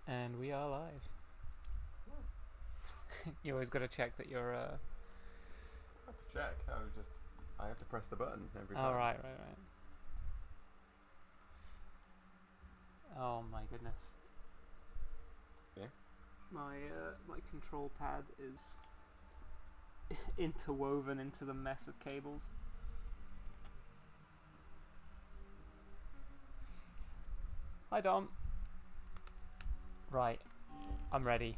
And we are live. You always got to check that you're. I have to check. I have to press the button every time. Oh right. Oh my goodness. Yeah. My control pad is interwoven into the mess of cables. Hi Dom. Right, I'm ready.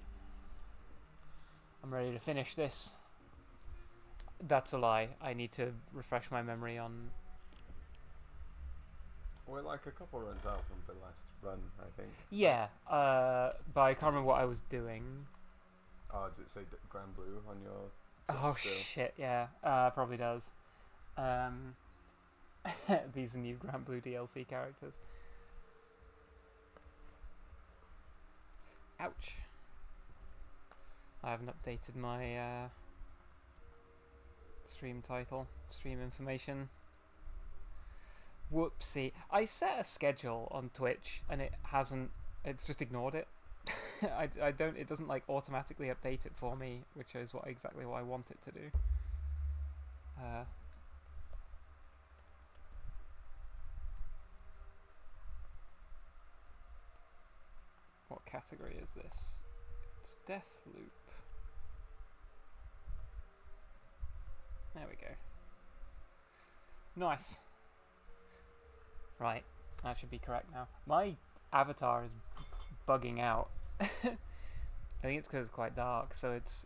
I'm ready to finish this. That's a lie. I need to refresh my memory on. We're like a couple runs out from the last run, I think. Yeah, but I can't remember what I was doing. Oh, does it say Grand Blue on your... Oh still? shit, yeah, probably does. These are new Grand Blue DLC characters. Ouch. I haven't updated my stream title, stream information. Whoopsie. I set a schedule on Twitch and it hasn't, it's just ignored it. I don't, it doesn't like automatically update it for me, which is exactly what I want it to do. What category is this? It's Deathloop. There we go. Nice. Right, that should be correct now. My avatar is bugging out. I think it's because it's quite dark, so it's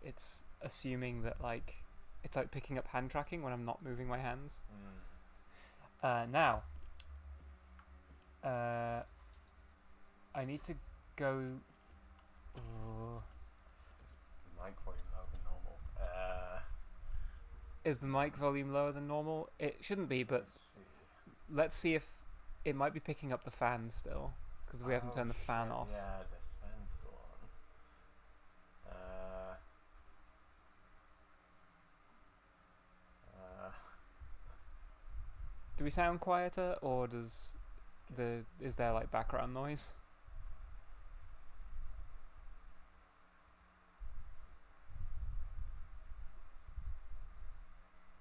assuming that like it's like picking up hand tracking when I'm not moving my hands. Now, I need to go. Is the mic volume lower than normal? Is the mic volume lower than normal? It shouldn't be, but let's see if it might be picking up the fan still, because we haven't turned the fan off. Yeah, the fan's still on. Do we sound quieter, or is there like background noise?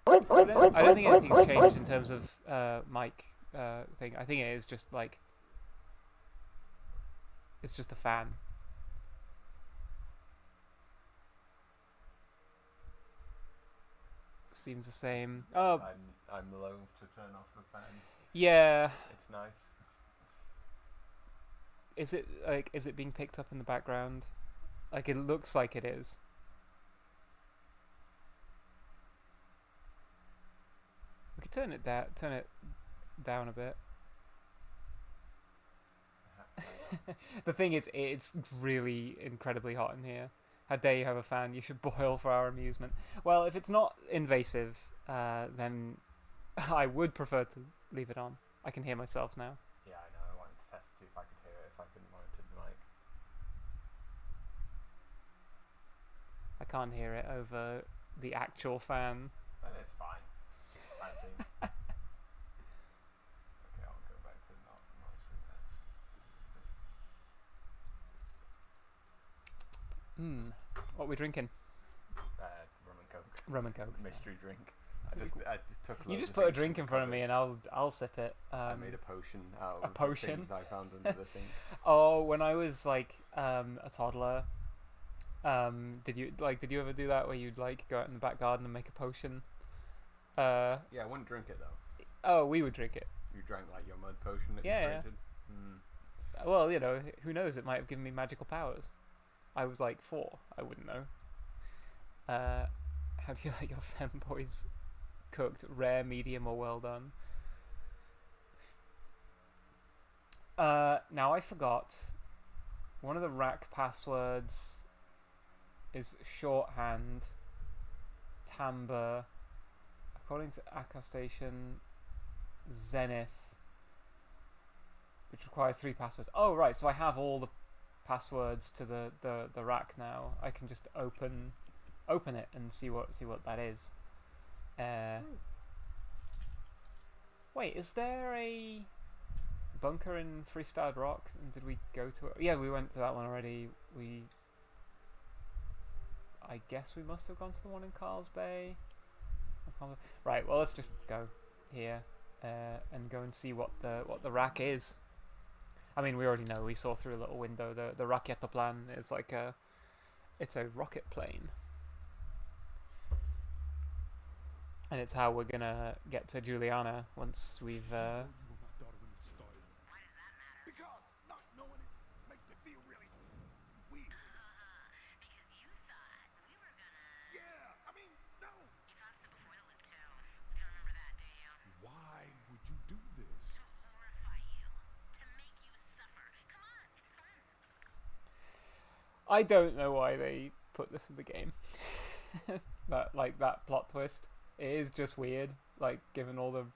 I don't think anything's changed in terms of mic thing. I think it is just like it's just a fan. Seems the same. Oh, I'm loath to turn off the fan. Yeah. It's nice. Is it being picked up in the background? Like it looks like it is. We could turn it down a bit. The thing is, it's really incredibly hot in here. How dare you have a fan? You should boil for our amusement. Well, if it's not invasive, then I would prefer to leave it on. I can hear myself now. Yeah, I know. I wanted to test to see if I could hear it, if I couldn't monitor the mic. I can't hear it over the actual fan. Then it's fine. I think. Okay, I'll go back to not monitoring that. What are we drinking? Rum and Coke. Rum and Coke. Mystery drink. I just took. You just put a drink in front of me and I'll sip it. I made a potion out of potion? the things I found under the sink. Oh, when I was like a toddler, did you ever do that where you'd like go out in the back garden and make a potion? Yeah, I wouldn't drink it though. Oh, we would drink it. You drank like your mud potion that you created? Well, who knows? It might have given me magical powers. I was like 4. I wouldn't know. How do you like your femboys cooked? Rare, medium, or well done? Now I forgot. One of the rack passwords is shorthand, timbre, according to Accostation, Zenith, which requires 3 passwords. Oh right, so I have all the passwords to the rack now. I can just open it and see what that is. Wait, is there a bunker in Freestyle Rock? And did we go to it? Yeah, we went to that one already. I guess we must have gone to the one in Carl's Bay. Right, well, let's just go here and go and see what the rack is. I mean, we already know. We saw through a little window. The Raketoplan is like it's a rocket plane. And it's how we're gonna get to Juliana once we've. Why does that matter? Because not knowing it makes me feel really weird. Because you thought we were gonna. Yeah, I mean, no. You thought so before the loop too. You don't remember that, do you? Why would you do this? To horrify you. To make you suffer. Come on, it's fun. I don't know why they put this in the game. that plot twist. It is just weird, like given all the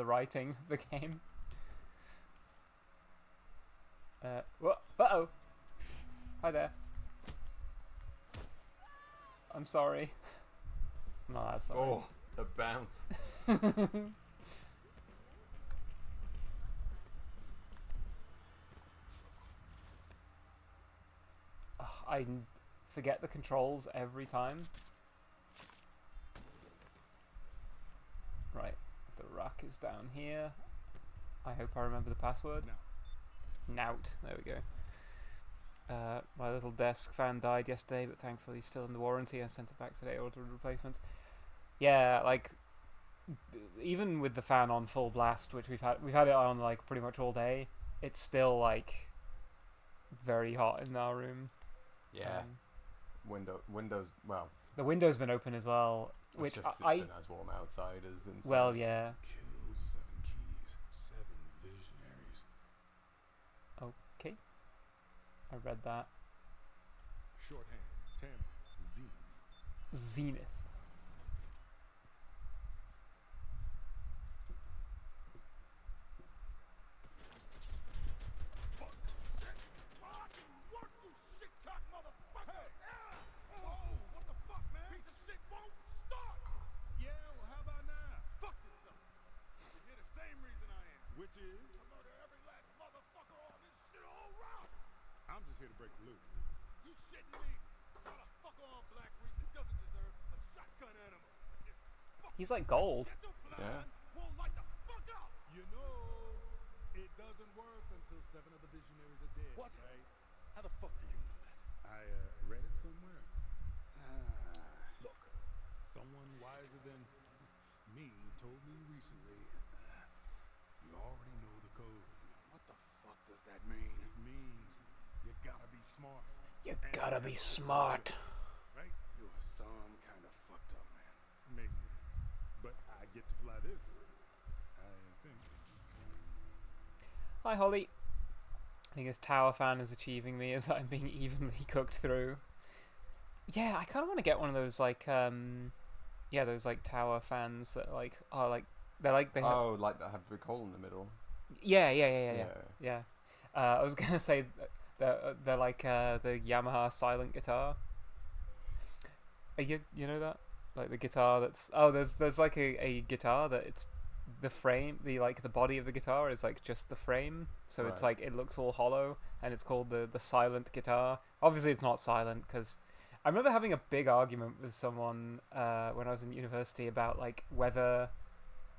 writing of the game. Uh-oh. Hi there. I'm sorry. No, that's sorry. Oh, the bounce. I forget the controls every time. Right, the rack is down here. I hope I remember the password. Nout. There we go. My little desk fan died yesterday, but thankfully still in the warranty. I sent it back today, ordered a replacement. Yeah, like even with the fan on full blast, which we've had it on like pretty much all day, it's still like very hot in our room. Yeah. Windows. Well, the window's been open as well, which it's just, I it's been as warm outside as inside. well, yeah. Kill 7 keys, 7 visionaries. Okay, I read that. Shorthand, Tam, Zenith. which is to murder every last motherfucker on this shithole route. I'm just here to break the loop. You shitting me? Motherfucker on Black Reef that doesn't deserve a shotgun animal. He's like gold. Yeah. Won't light the fuck up. You know, it doesn't work until 7 of the visionaries are dead. What? Right? How the fuck do you know that? I read it somewhere. Look, someone wiser than me told me recently. You already know the code. What the fuck does that mean? It means you gotta be smart. You gotta be smart. Right? You are some kind of fucked up man. Maybe. But I get to fly this. I think. Hi, Holly. I think this tower fan is achieving me as I'm being evenly cooked through. Yeah, I kind of want to get one of those like those like tower fans that like are like they're like they Oh, like that have the hole in the middle. Yeah. I was gonna say they're like the Yamaha silent guitar. You know that, like the guitar that's there's like a guitar that it's the frame, the body of the guitar is like just the frame, so it's Right. like it looks all hollow, and it's called the silent guitar. Obviously it's not silent, because I remember having a big argument with someone when I was in university about like whether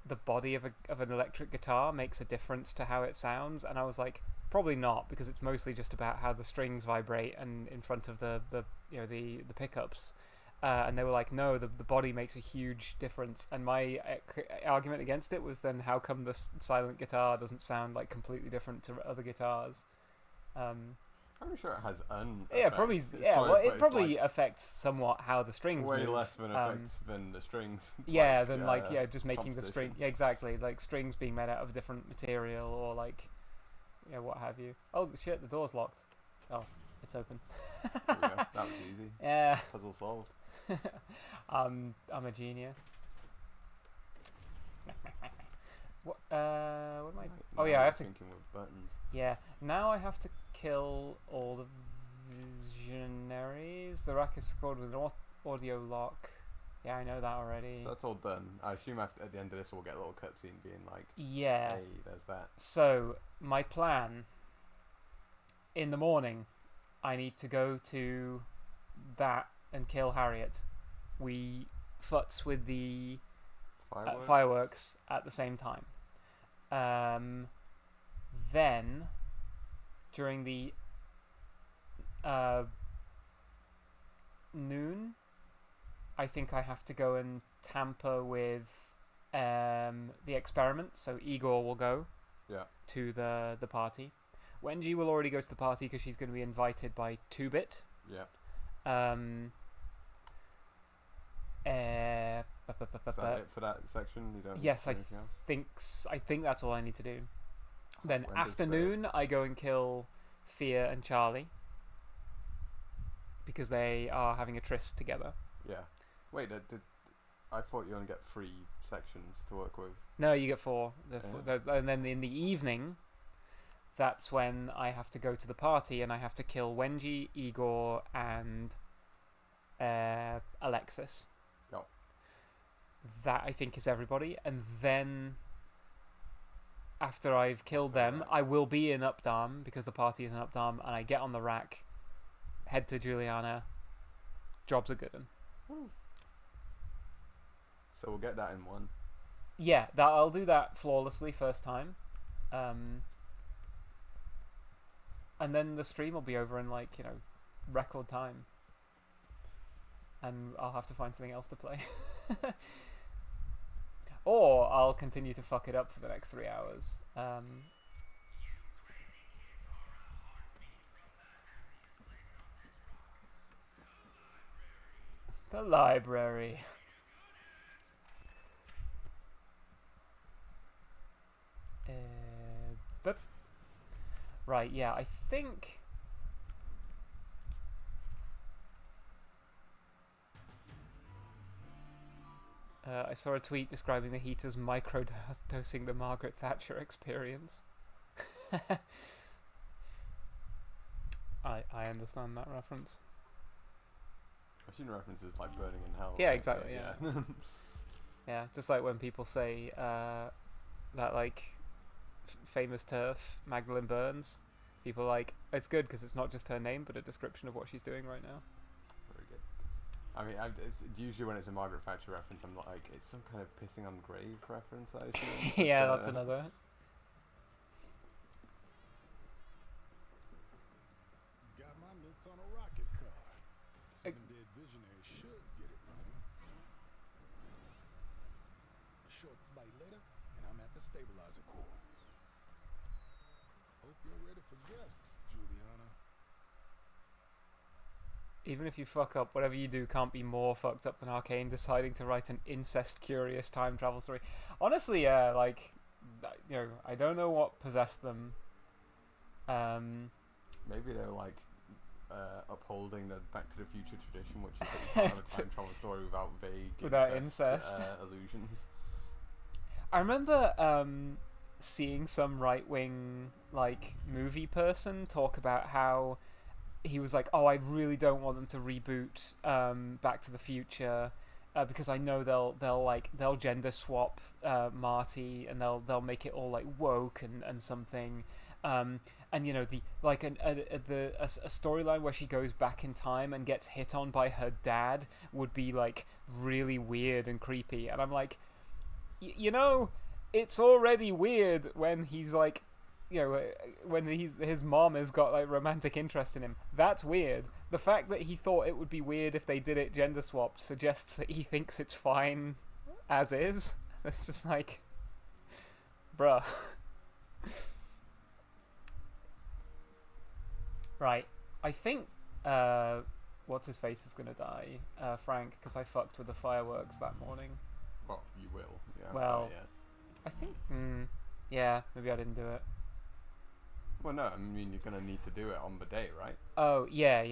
the body of an electric guitar makes a difference to how it sounds, and I was like, probably not, because it's mostly just about how the strings vibrate and in front of the pickups. And they were like, no, the body makes a huge difference. And my argument against it was, then how come the silent guitar doesn't sound like completely different to other guitars? I'm sure it has an Yeah, effect. probably. It's Yeah, quite- well, but it it's probably like affects somewhat how the strings way move. less of an effect than the strings. Yeah, like, than just making the string. composition. Yeah, exactly. Like strings being made out of a different material, or like, what have you. Oh shit, the door's locked. Oh, it's open. There we go. That was easy. Yeah. Puzzle solved. I'm a genius. What am I? Oh Now yeah, I I'm have to. thinking with buttons. Yeah, now I have to kill all the visionaries. The rack is scored with an audio lock. Yeah, I know that already. So that's all done. I assume at the end of this we'll get a little cutscene being like, Yeah. hey, there's that. So, my plan, in the morning, I need to go to that and kill Harriet. We futz with the fireworks at the same time. Then, during the noon, I think I have to go and tamper with the experiment. So Igor will go to the party. Wenji will already go to the party because she's going to be invited by 2-Bit. Yeah. Is that it for that section? You don't yes, need to do anything else? I think that's all I need to do. Then When does afternoon, I go and kill Fia and Charlie because they are having a tryst together. Yeah. Wait, I thought you only get 3 sections to work with. No, you get 4. And then in the evening, that's when I have to go to the party and I have to kill Wenji, Igor, and Alexis. Yep. That, I think, is everybody. And then, after I've killed them, I will be in Updam, because the party is in Updam, and I get on the rack, head to Juliana, job's a good one. So we'll get that in one. Yeah, I'll do that flawlessly first time. And then the stream will be over in, like, record time. And I'll have to find something else to play. Or I'll continue to fuck it up for the next 3 hours. The library. Right, yeah, I think... I saw a tweet describing the heat as microdosing the Margaret Thatcher experience. I understand that reference. I've seen references like burning in hell. Yeah, right? exactly, yeah. Yeah, just like when people say that, like, famous TERF, Magdalene Burns, people are like, it's good because it's not just her name, but a description of what she's doing right now. Very good. I mean, usually when it's a Margaret Thatcher reference, I'm like, it's some kind of pissing on grave reference, I assume. Yeah, that's another. Got my mitts on a rocket car. 7 dead visionaries should get it running. A short flight later, and I'm at the stabilizer core. Hope you're ready for guests, Juliana. Even if you fuck up, whatever you do can't be more fucked up than Arcane deciding to write an incest-curious time travel story. Honestly, yeah, like, I don't know what possessed them. Maybe they're like upholding the Back to the Future tradition, which is that you can't have a time travel story without vague incest. Illusions. I remember seeing some right-wing, like, movie person talk about how he was like, oh, I really don't want them to reboot Back to the Future because I know they'll gender swap Marty and they'll make it all like woke and something. And a storyline where she goes back in time and gets hit on by her dad would be like really weird and creepy. And I'm like, it's already weird when he's like, when his mom has got like romantic interest in him. That's weird. The fact that he thought it would be weird if they did it gender swap suggests that he thinks it's fine as is. It's just like, bruh. Right. I think what's his face is gonna die, Frank, because I fucked with the fireworks that morning. Well, you will. Yeah. Well, yeah. I think. Yeah, maybe I didn't do it. Well, no, I mean, you're going to need to do it on the day, right? Oh, yeah.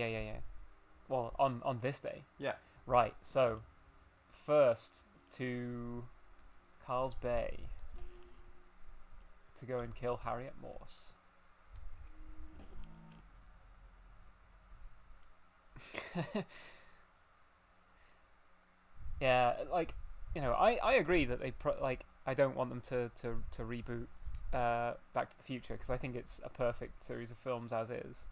Well, on this day. Yeah. Right, so, first to Carl's Bay to go and kill Harriet Morse. Yeah, like, you know, I agree that they like I don't want them to reboot Back to the Future because I think it's a perfect series of films as is.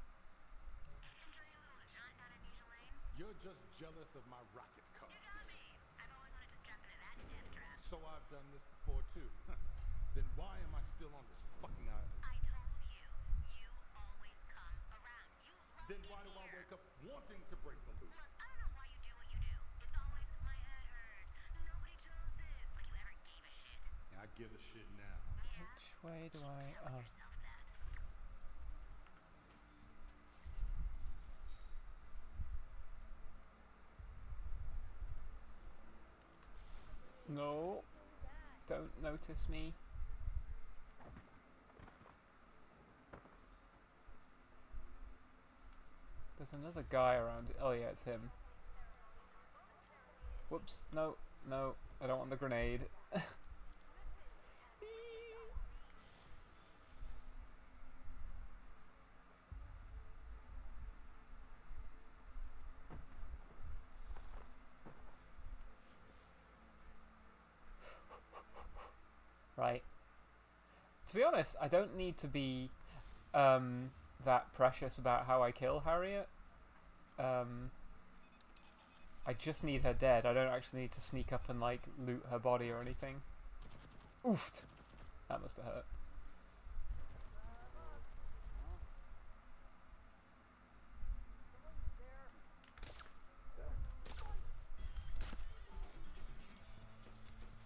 You're just jealous of my rocket car. You got me. I've always wanted to strap into that death trap. So I've done this before too. Then why am I still on this fucking island? I told you. You always come around. You love Then it why do I here. wake up wanting to break the loop? Look, I don't know why you do what you do. It's always my head hurts. Nobody chose this. Like you ever gave a shit. I give a shit now. Yeah. Which way do Keep I? telling Oh, yourself that. no! Don't notice me. There's another guy around. Oh yeah, it's him. Whoops! No, no! I don't want the grenade. Right. To be honest, I don't need to be that precious about how I kill Harriet. I just need her dead. I don't actually need to sneak up and like loot her body or anything. Oofed. That must have hurt.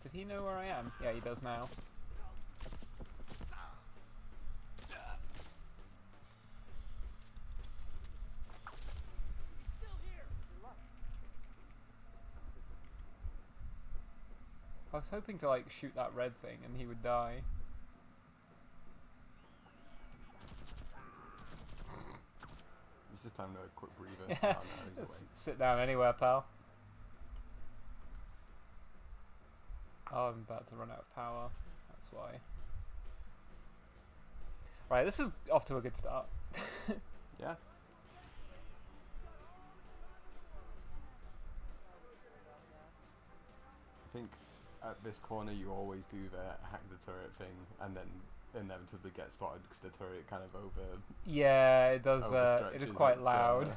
Did he know where I am? Yeah, he does now. I was hoping to like shoot that red thing and he would die. It's just time to quick breather. Yeah. Oh, no, he's Just away. sit down anywhere, pal. Oh, I'm about to run out of power. That's why. Right, this is off to a good start. Yeah. I think at this corner you always do the hack the turret thing and then inevitably get spotted because the turret kind of Yeah, it does. It is overstretches quite its, loud.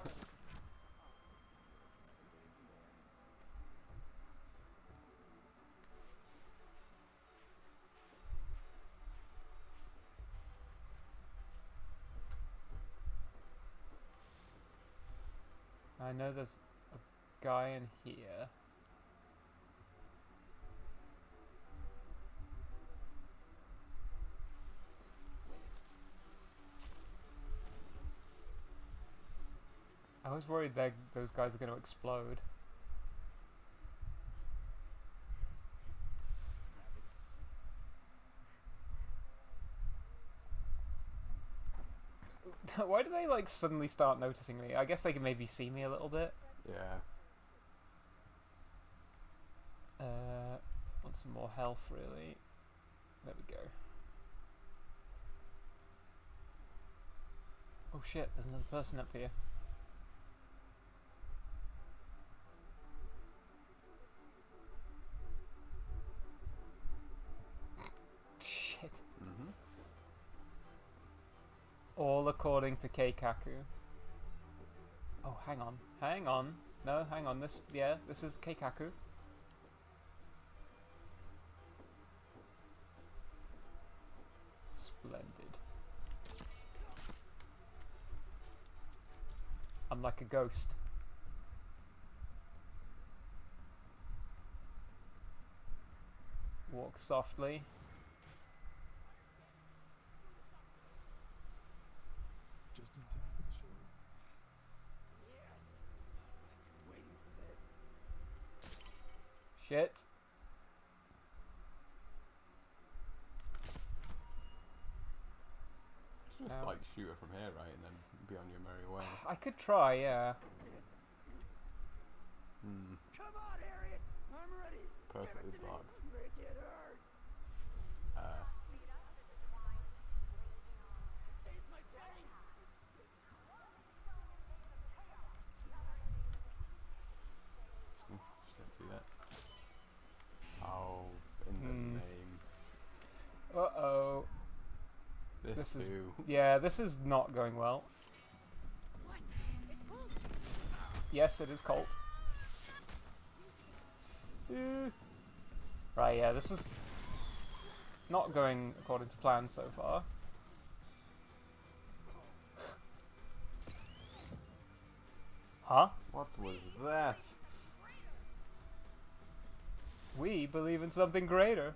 I know there's a guy in here. I was worried that those guys are going to explode. Why do they like suddenly start noticing me? I guess they can maybe see me a little bit. Yeah. Want some more health, really. There we go. Oh shit, there's another person up here. Shit. Mm-hmm. All according to Keikaku. Oh, hang on. Hang on. No, hang on. This is Keikaku. Splendid. I'm like a ghost. Walk softly. Just in time for the show. Shit. Just Ow. like shoot her from here, right, and then be on your merry way. I could try, yeah. Hmm. Come on, Harriet. I'm ready. Perfectly Give it to me. blocked. Make it hurt. Taste my pain. Just didn't see that. This is too. yeah, this is not going well. What? It's cold. Yes, it is cold. Right, yeah, this is not going according to plan so far. Huh? What was that? We believe in something greater.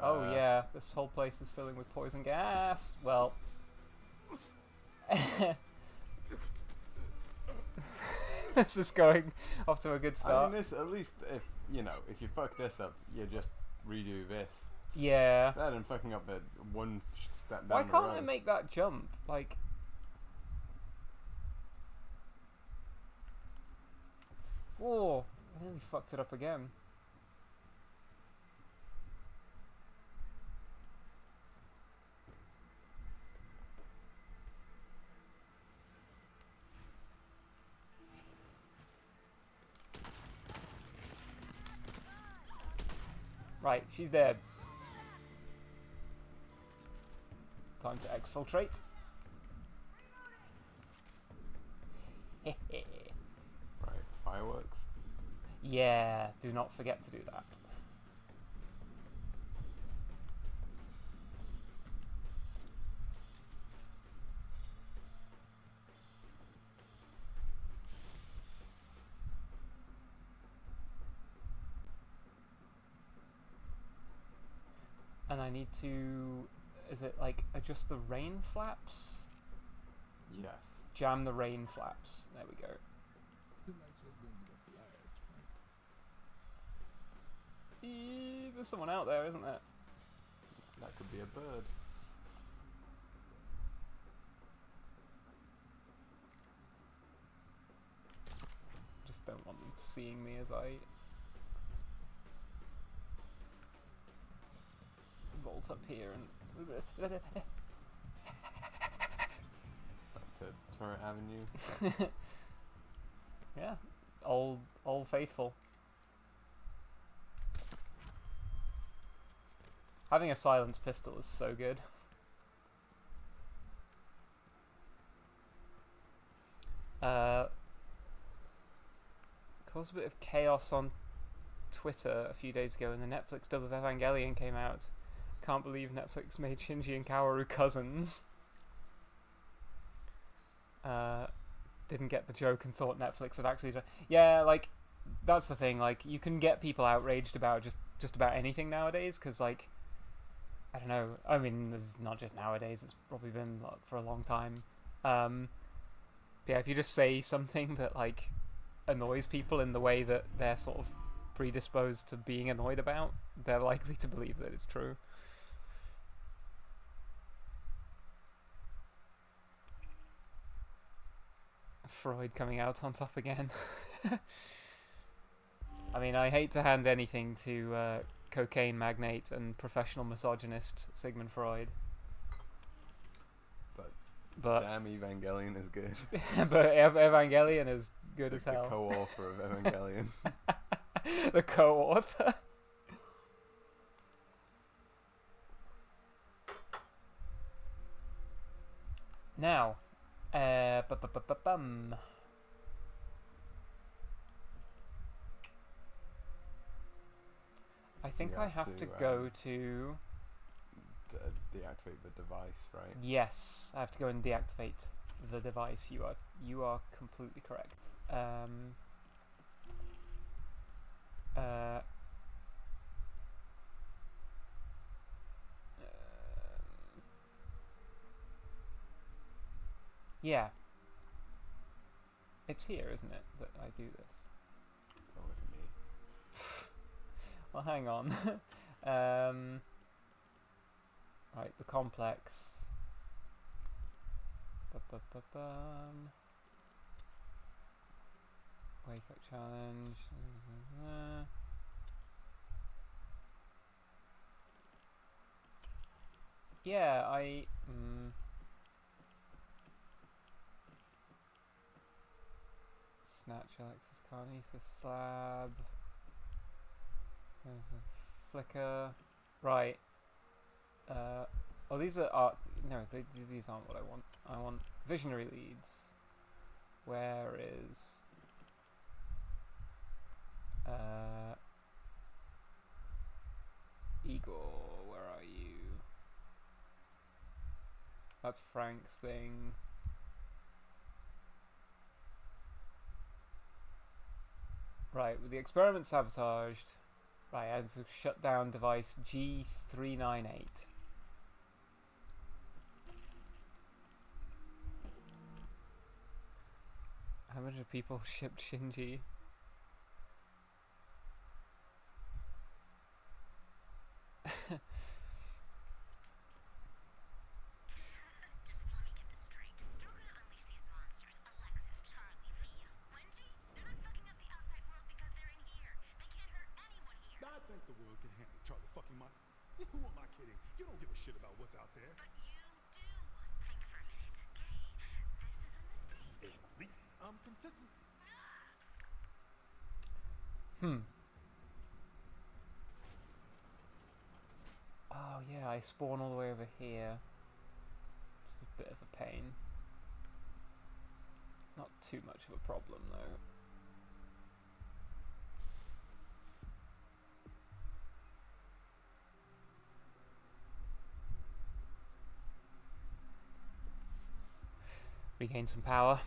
Oh Uh, yeah, this whole place is filling with poison gas. Well, this is going off to a good I start. mean, this at least if if you fuck this up, you just redo this. Yeah. Better than fucking up the one step down Why the can't road. I make that jump? Like, whoa! I nearly fucked it up again. Right, she's dead. Time to exfiltrate. Right, fireworks. Yeah, do not forget to do that. And I need to, is it like adjust the rain flaps? Yes. Jam the rain flaps. There we go. There's someone out there, isn't there? That could be a bird. Just don't want them seeing me as I vault up here and Back to Turret Avenue. yeah, old faithful. Having a silenced pistol is so good. Caused a bit of chaos on Twitter a few days ago when the Netflix dub of Evangelion came out. Can't believe Netflix made Shinji and Kaworu cousins. Didn't get the joke and thought Netflix had actually done. Yeah, like, that's the thing. Like, you can get people outraged about just about anything nowadays, because, like, I don't know. I mean, it's not just nowadays. It's probably been like, for a long time. Yeah, if you just say something that like annoys people in the way that they're sort of predisposed to being annoyed about, they're likely to believe that it's true. Freud coming out on top again. I mean, I hate to hand anything to cocaine magnate and professional misogynist Sigmund Freud. But Damn, Evangelion is good. but Evangelion is good as The hell. co-author of Evangelion. The co-author. Now, bum. I think You I have have to to, go to. Deactivate the device, right? Yes, I have to go and deactivate the device. You are completely correct. Yeah. It's here, isn't it, that I do this? Don't look at me. Well, hang on. Right, the complex. Ba-ba-ba-bum. Wake up challenge. Yeah, Snatch Alexis Carnesis slab. Flicker. Right. Oh, these are no, these aren't what I want. I want visionary leads. Where is Igor? Where are you? That's Frank's thing. Right, with the experiment sabotaged. Right, I have to shut down device G398. How much have people shipped Shinji? Just let me get this straight. You're gonna unleash these monsters, Alexis, Charlie, Via, Wendy? They're not fucking up the outside world because they're in here. They can't hurt anyone here. I think the world can handle Charlie fucking my. Who am I kidding? You don't give a shit about what's out there. But you do. Think for a minute, okay? This is a mistake. At least I'm consistent. Oh yeah, I spawn all the way over here. Which is a bit of a pain. Not too much of a problem though. Regain some power.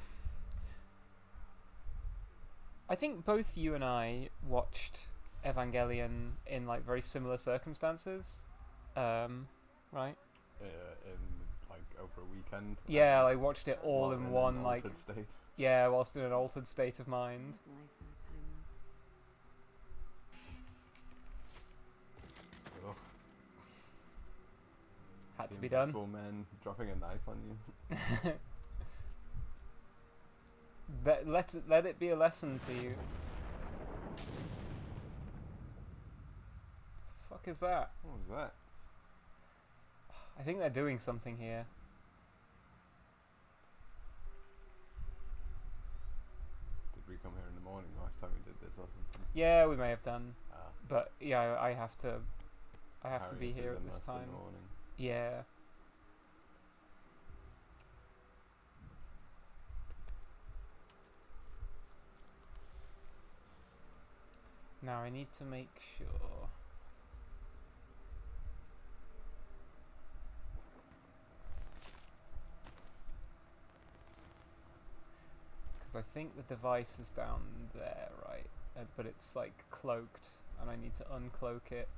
I think both you and I watched Evangelion in like very similar circumstances. Right? In like over a weekend. Yeah, I watched it all while in an one like altered state. yeah, whilst in an altered state of mind. Ugh. Had The to be done. Invisible Men dropping a knife on you. Let it be a lesson to you. Fuck is that? What was that? I think they're doing something here. Did we come here in the morning last time we did this or something? Yeah, we may have done, Ah, but yeah, I have to be Harriet here is at a this must in time. the morning. Yeah. Now I need to make sure. Because I think the device is down there, right? But it's like cloaked, and I need to uncloak it.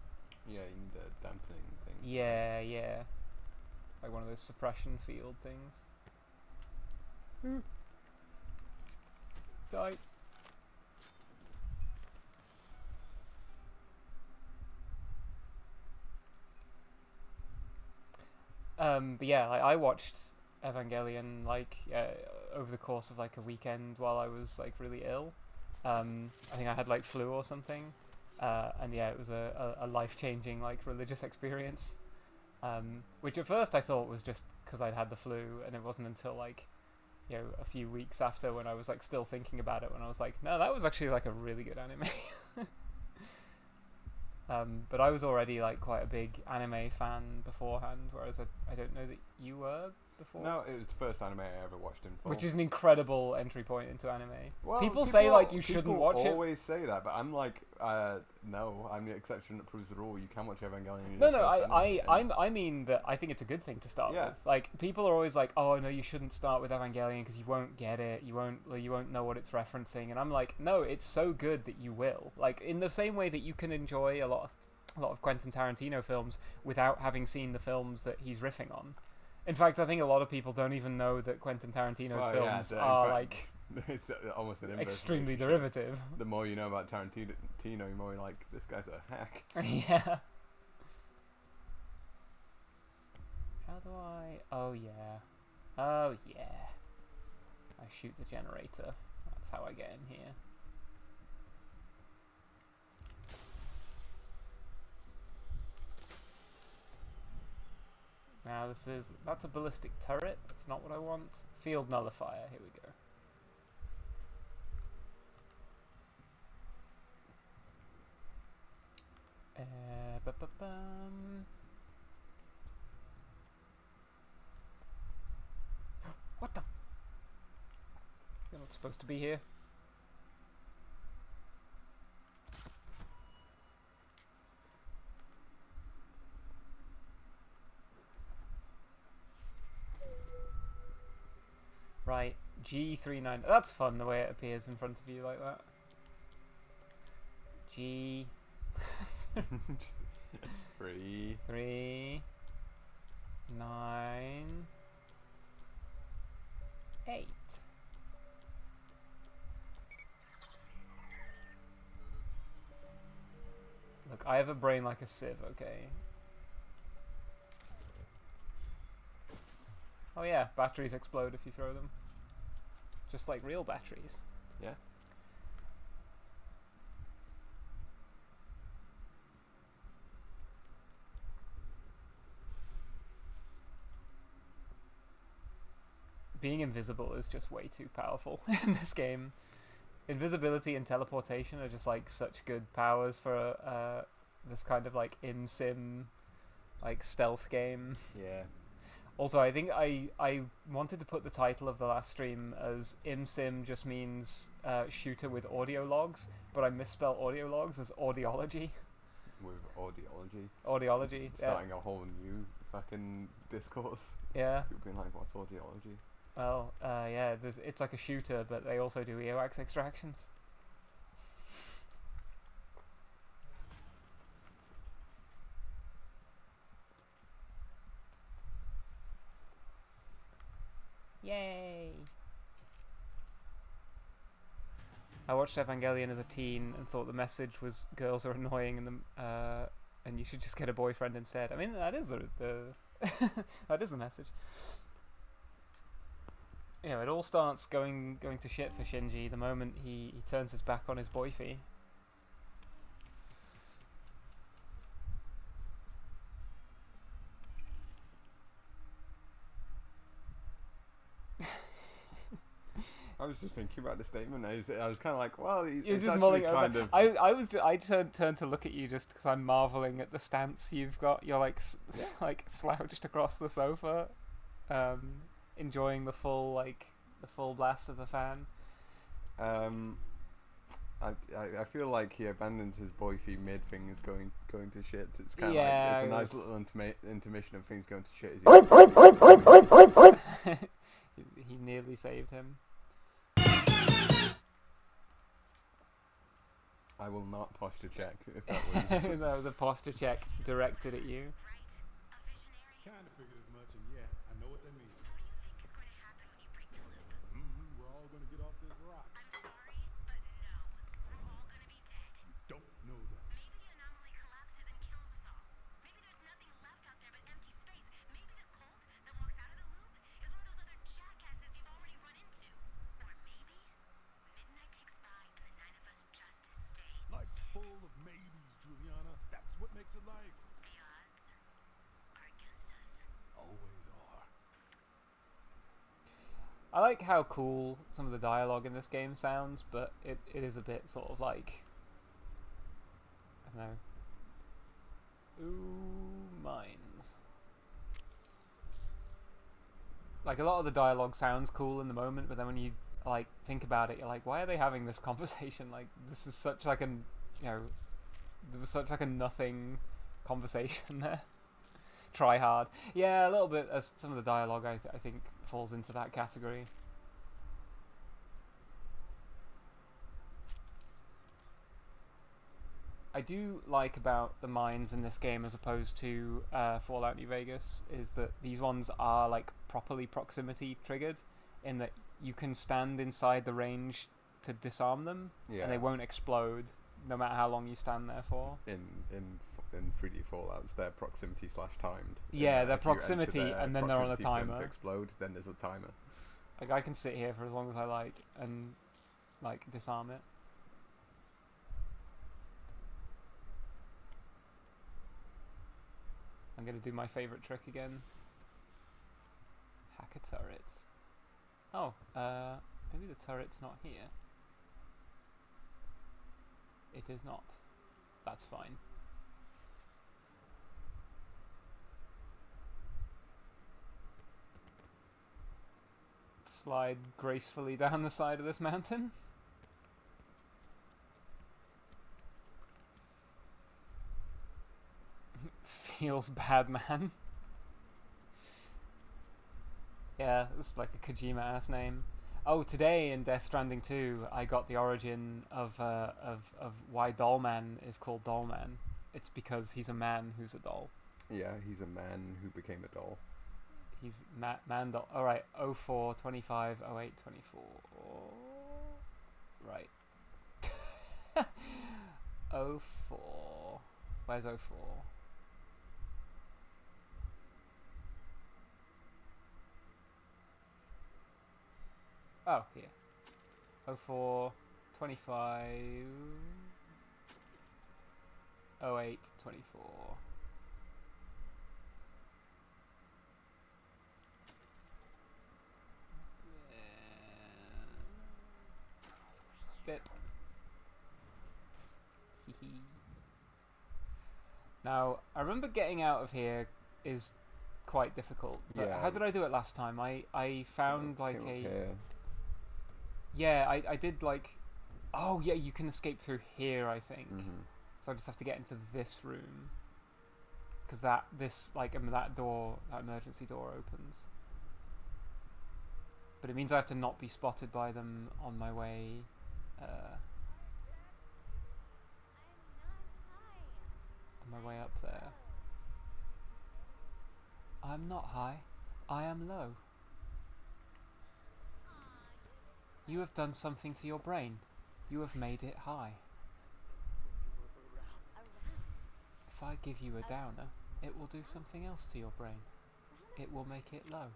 Yeah, you need a dampening thing. Yeah, yeah. Like one of those suppression field things. Die. But yeah, I watched Evangelion like over the course of like a weekend while I was like really ill. I think I had like flu or something, and yeah, it was a life-changing like religious experience. Which at first I thought was just because I'd had the flu, and it wasn't until like a few weeks after when I was like still thinking about it when I was like, no, that was actually like a really good anime. But I was already like quite a big anime fan beforehand, whereas I don't know that you were before. No, it was the first anime I ever watched in full. Which is an incredible entry point into anime. Well, people say like you shouldn't watch it. People always say that, but I'm like, no, I'm the exception that proves the rule. You can watch Evangelion. No, I mean that I think it's a good thing to start Yeah. with. Like people are always like, oh no, you shouldn't start with Evangelion because you won't get it. You won't know what it's referencing. And I'm like, no, it's so good that you will. Like in the same way that you can enjoy a lot of Quentin Tarantino films without having seen the films that he's riffing on. In fact, I think a lot of people don't even know that Quentin Tarantino's films are like it's almost an inverse extremely relationship. derivative. The more you know about Tarantino, the more you're like, this guy's a hack. Yeah. How do I? Oh yeah. Oh yeah. I shoot the generator. That's how I get in here. Now that's a ballistic turret. That's not what I want. Field nullifier. Here we go. What the? You're not supposed to be here. Right, G39. That's fun the way it appears in front of you like that. G. Just 3. 3 9 8. Look, I have a brain like a sieve, okay? Oh yeah, batteries explode if you throw them. Just like real batteries. Yeah. Being invisible is just way too powerful in this game. Invisibility and teleportation are just like such good powers for this kind of like sim like stealth game. Yeah. Also, I think I wanted to put the title of the last stream as sim just means shooter with audio logs, but I misspelled audio logs as audiology. With audiology. Audiology. Starting a whole new fucking discourse. Yeah. People being like, what's audiology? Well, yeah, it's like a shooter, but they also do earwax extractions. Yay! I watched Evangelion as a teen and thought the message was girls are annoying and you should just get a boyfriend instead. I mean, that is the that is the message. You know, it all starts going to shit for Shinji the moment he turns his back on his boyfie. I was just thinking about the statement. I was kind of like, well, You're it's just actually mulling kind over. of. I turned to look at you just because I'm marveling at the stance you've got. You're like like slouched across the sofa, enjoying the full blast of the fan. I feel like he abandons his boyfie mid things going to shit. It's kind of Yeah, like it's a nice it's- little intermission of things going to shit. He nearly saved him. I will not posture check if that was. That was a posture check directed at you. Right? A visionary? Kind of figured as much, and yeah, I know what that means. What do you think is going to happen when you break the loop? We're all gonna get off this rock. I'm sorry, but no. We're all gonna be dead. Don't know that. Maybe the anomaly collapses and kills us all. Maybe there's nothing left out there but empty space. Maybe the cult that walks out of the loop is one of those other jackasses you've already run into. Or maybe midnight ticks by and the 9 of us just stay Life's dead. full of maybes, Juliana. That's what makes it life. The odds are against us. Always are. I like how cool some of the dialogue in this game sounds, but it is a bit sort of like, I don't know. Ooh, mines. Like a lot of the dialogue sounds cool in the moment, but then when you like think about it, you're like, why are they having this conversation? Like this is such like an, there was such like a nothing conversation there. Try hard. Yeah, a little bit. As some of the dialogue, I think falls into that category. I do like about the mines in this game as opposed to Fallout New Vegas is that these ones are like properly proximity triggered in that you can stand inside the range to disarm them Yeah. and they won't explode no matter how long you stand there for. In 3D Fallouts, they're proximity / timed. Yeah, In they're that if you enter proximity their and then they're on a proximity for them timer. to explode, then there's a timer. Like I can sit here for as long as I like and like disarm it. I'm gonna do my favorite trick again. Hack a turret. Oh, maybe the turret's not here. It is not. That's fine. slide gracefully down the side of this mountain. Feels bad, man. Yeah, it's like a Kojima-ass name. Oh, today in Death Stranding 2, I got the origin of why Dollman is called Dollman. It's because he's a man who's a doll. Yeah, he's a man who became a doll. He's man doll. Alright, 04, 25, 08, 24. Right. 04. Where's 04? Oh, here. 04, 25, 08, 24. Bit. Hee. Now, I remember getting out of here is quite difficult. But Yeah. how did I do it last time? I found like Came up a... here. Yeah, I did like... Oh, yeah, you can escape through here, I think. Mhm. So I just have to get into this room. Because that door, that emergency door opens. But it means I have to not be spotted by them on my way... on my way up there. I'm not high. I am low. You have done something to your brain. You have made it high. If I give you a downer, it will do something else to your brain. It will make it low.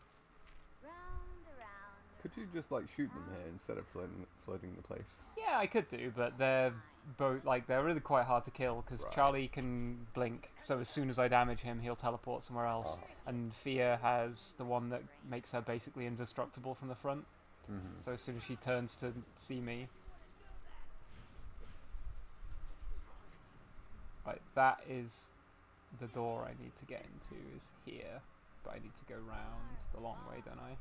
Could you just like shoot them here instead of flooding the place? Yeah, I could do, but they're both they're really quite hard to kill because Right. Charlie can blink. So as soon as I damage him, he'll teleport somewhere else. Oh. And Fia has the one that makes her basically indestructible from the front. Mhm. So as soon as she turns to see me, right, that is the door I need to get into is here, but I need to go round the long way, don't I?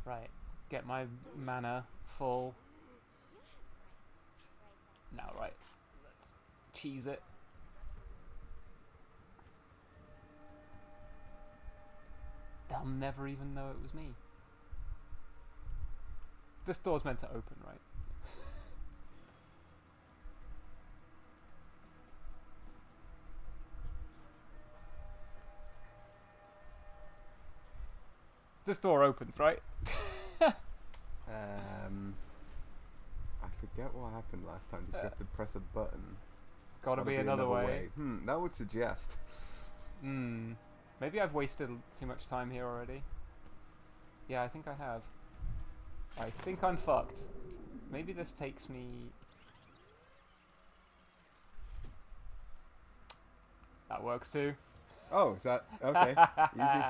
Right, get my mana full. Now, right, let's cheese it. They'll never even know it was me. This door's meant to open, right? This door opens, right? I forget what happened last time. Did you have to press a button? Gotta be another way. That would suggest. Maybe I've wasted too much time here already. Yeah, I think I have. I think I'm fucked. Maybe this takes me... That works too. Oh, is that okay? Easy.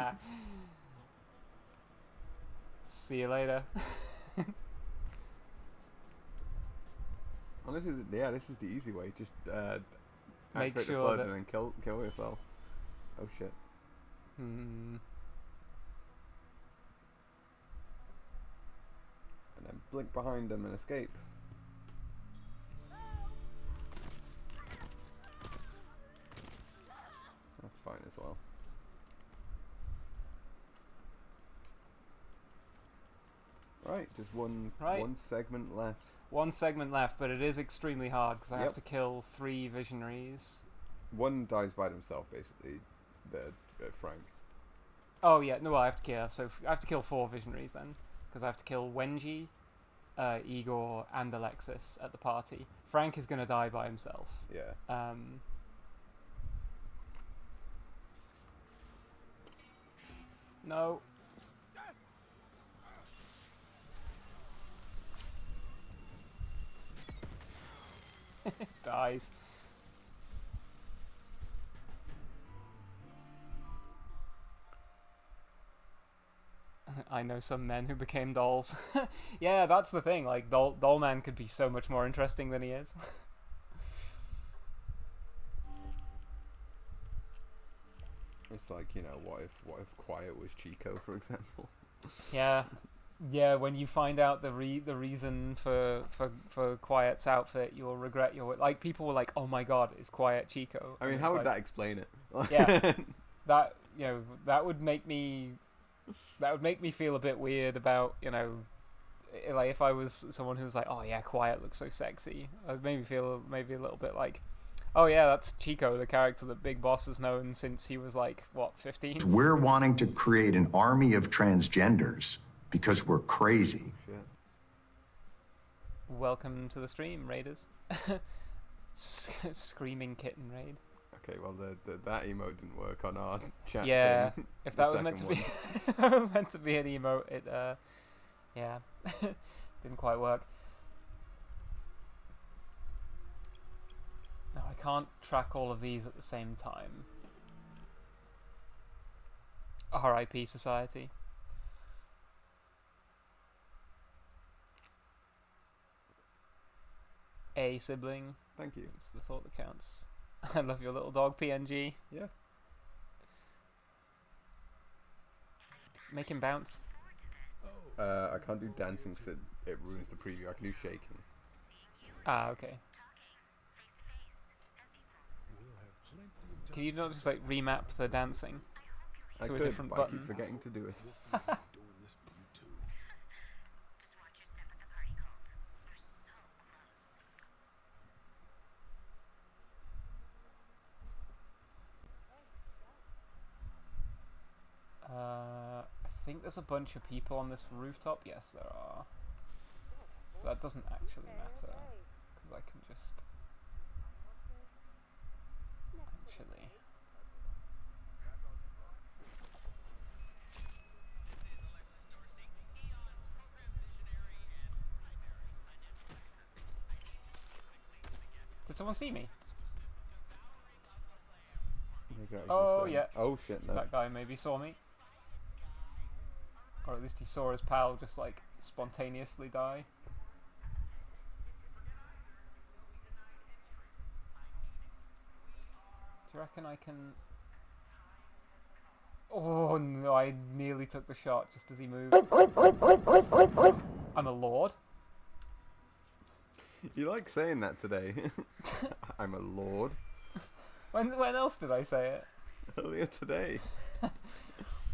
See you later. Well, this is the easy way. Just Make activate sure the flood that- and then kill yourself. Oh shit. Hmm. And then blink behind them and escape. That's fine as well. Right, just one segment left. One segment left, but it is extremely hard because I have Yep. to kill 3 visionaries. One dies by themselves, basically. The Frank. Oh yeah, no, well, I have to kill. So I have to kill 4 visionaries then, because I have to kill Wenji, Igor, and Alexis at the party. Frank is gonna die by himself. Yeah. No. Dies. I know some men who became dolls. Yeah, that's the thing. Like, doll man could be so much more interesting than he is. It's like, you know, what if Quiet was Chico, for example? Yeah, yeah. When you find out the reason for Quiet's outfit, you'll regret your like. People were like, "Oh my God, it's Quiet Chico." I And mean, it's how would like, that explain it? Yeah. that that would make me feel a bit weird about like if I was someone who was like, "Oh yeah, Quiet looks so sexy." It made me feel maybe a little bit like, "Oh yeah, that's Chico, the character that Big Boss has known since he was like what 15." We're wanting to create an army of transgenders because we're crazy. Shit. Welcome to the stream, Raiders. Screaming kitten raid. Okay, well, that emote didn't work on our chat. Yeah, thing. if The that was meant to second be, one. if that was meant to be an emote, it yeah, didn't quite work. No, I can't track all of these at the same time. R.I.P. Society. A sibling. Thank you. It's the thought that counts. I love your little dog, PNG. Yeah. Make him bounce. I can't do dancing because it ruins the preview. I can do shaking. Ah, okay. Can you not just like remap the dancing I to a could, different but button? I keep forgetting to do it. Doing this for you too. Just watch your step at the party cult. You're so close. I think there's a bunch of people on this rooftop. Yes, there are. That doesn't actually matter because I can just actually. Did someone see me? The guy's Oh, just, yeah. Oh shit! No. That guy maybe saw me. Or at least he saw his pal just like spontaneously die. Do you reckon I can... Oh no, I nearly took the shot just as he moved. I'm a lord. You like saying that today? I'm a lord. When else did I say it? Earlier today.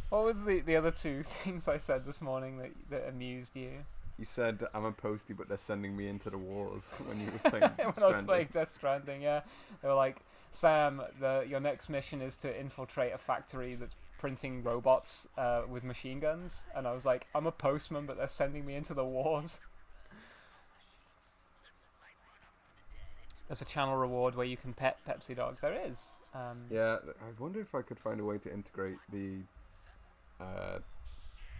What was the other two things I said this morning that amused you? You said I'm a postie, but they're sending me into the wars when you were playing. When I was playing Death Stranding, yeah. They were like, Sam, your next mission is to infiltrate a factory that's printing robots with machine guns. And I was like, I'm a postman, but they're sending me into the wars. There's a channel reward where you can pet Pepsi Dog. There is. Yeah, I wonder if I could find a way to integrate the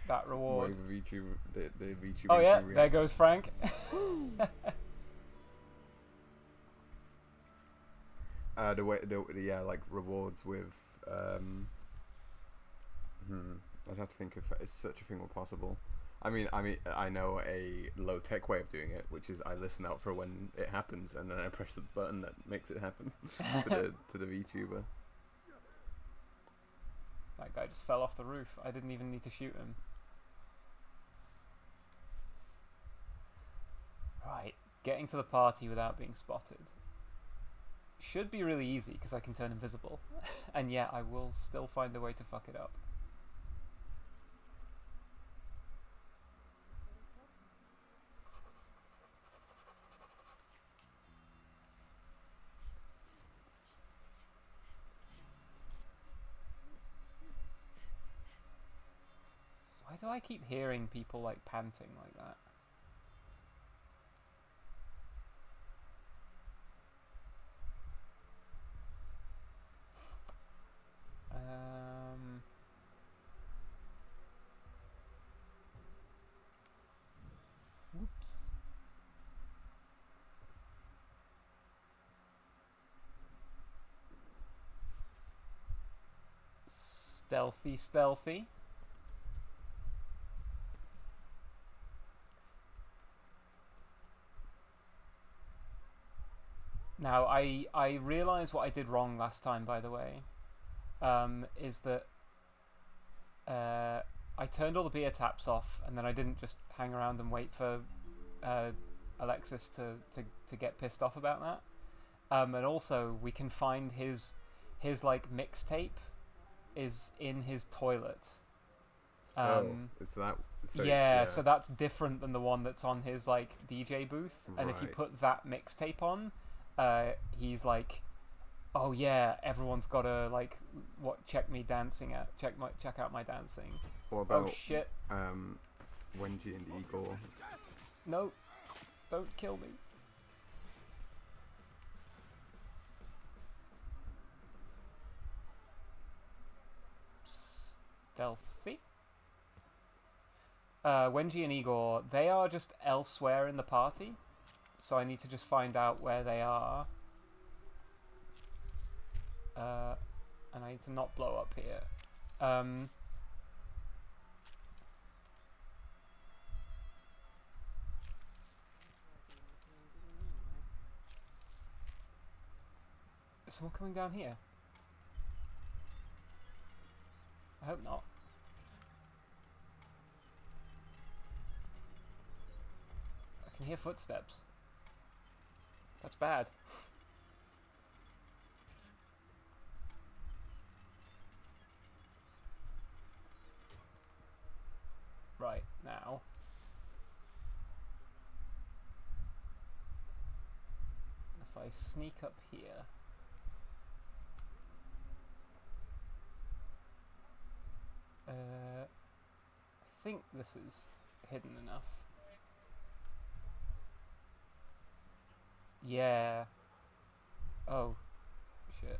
that reward. wave of VTuber, the VTuber. Oh yeah, there goes Frank. The way, yeah, like rewards with. I'd have to think if such a thing were possible. I mean, I know a low tech way of doing it, which is I listen out for when it happens, and then I press the button that makes it happen to the VTuber. That guy just fell off the roof. I didn't even need to shoot him. Right, getting to the party without being spotted should be really easy because I can turn invisible. And yeah, I will still find a way to fuck it up. Why do I keep hearing people like panting like that? Whoops. Stealthy, stealthy. Now, I realised what I did wrong last time, by the way, is that I turned all the beer taps off, and then I didn't just hang around and wait for Alexis to get pissed off about that. And also, we can find his like mixtape is in his toilet. Is that so? Yeah, so that's different than the one that's on his like DJ booth. And if you Right. put that mixtape on, he's like, "Oh yeah, everyone's gotta like check me dancing at check out my dancing." What about Oh shit! Wenji and Igor? No, don't kill me. Stealthy. Wenji and Igor, they are just elsewhere in the party, so I need to just find out where they are. And I need to not blow up here. Is someone coming down here? I hope not. I can hear footsteps. That's bad. Right, now. If I sneak up here. I think this is hidden enough. Yeah. Oh, shit.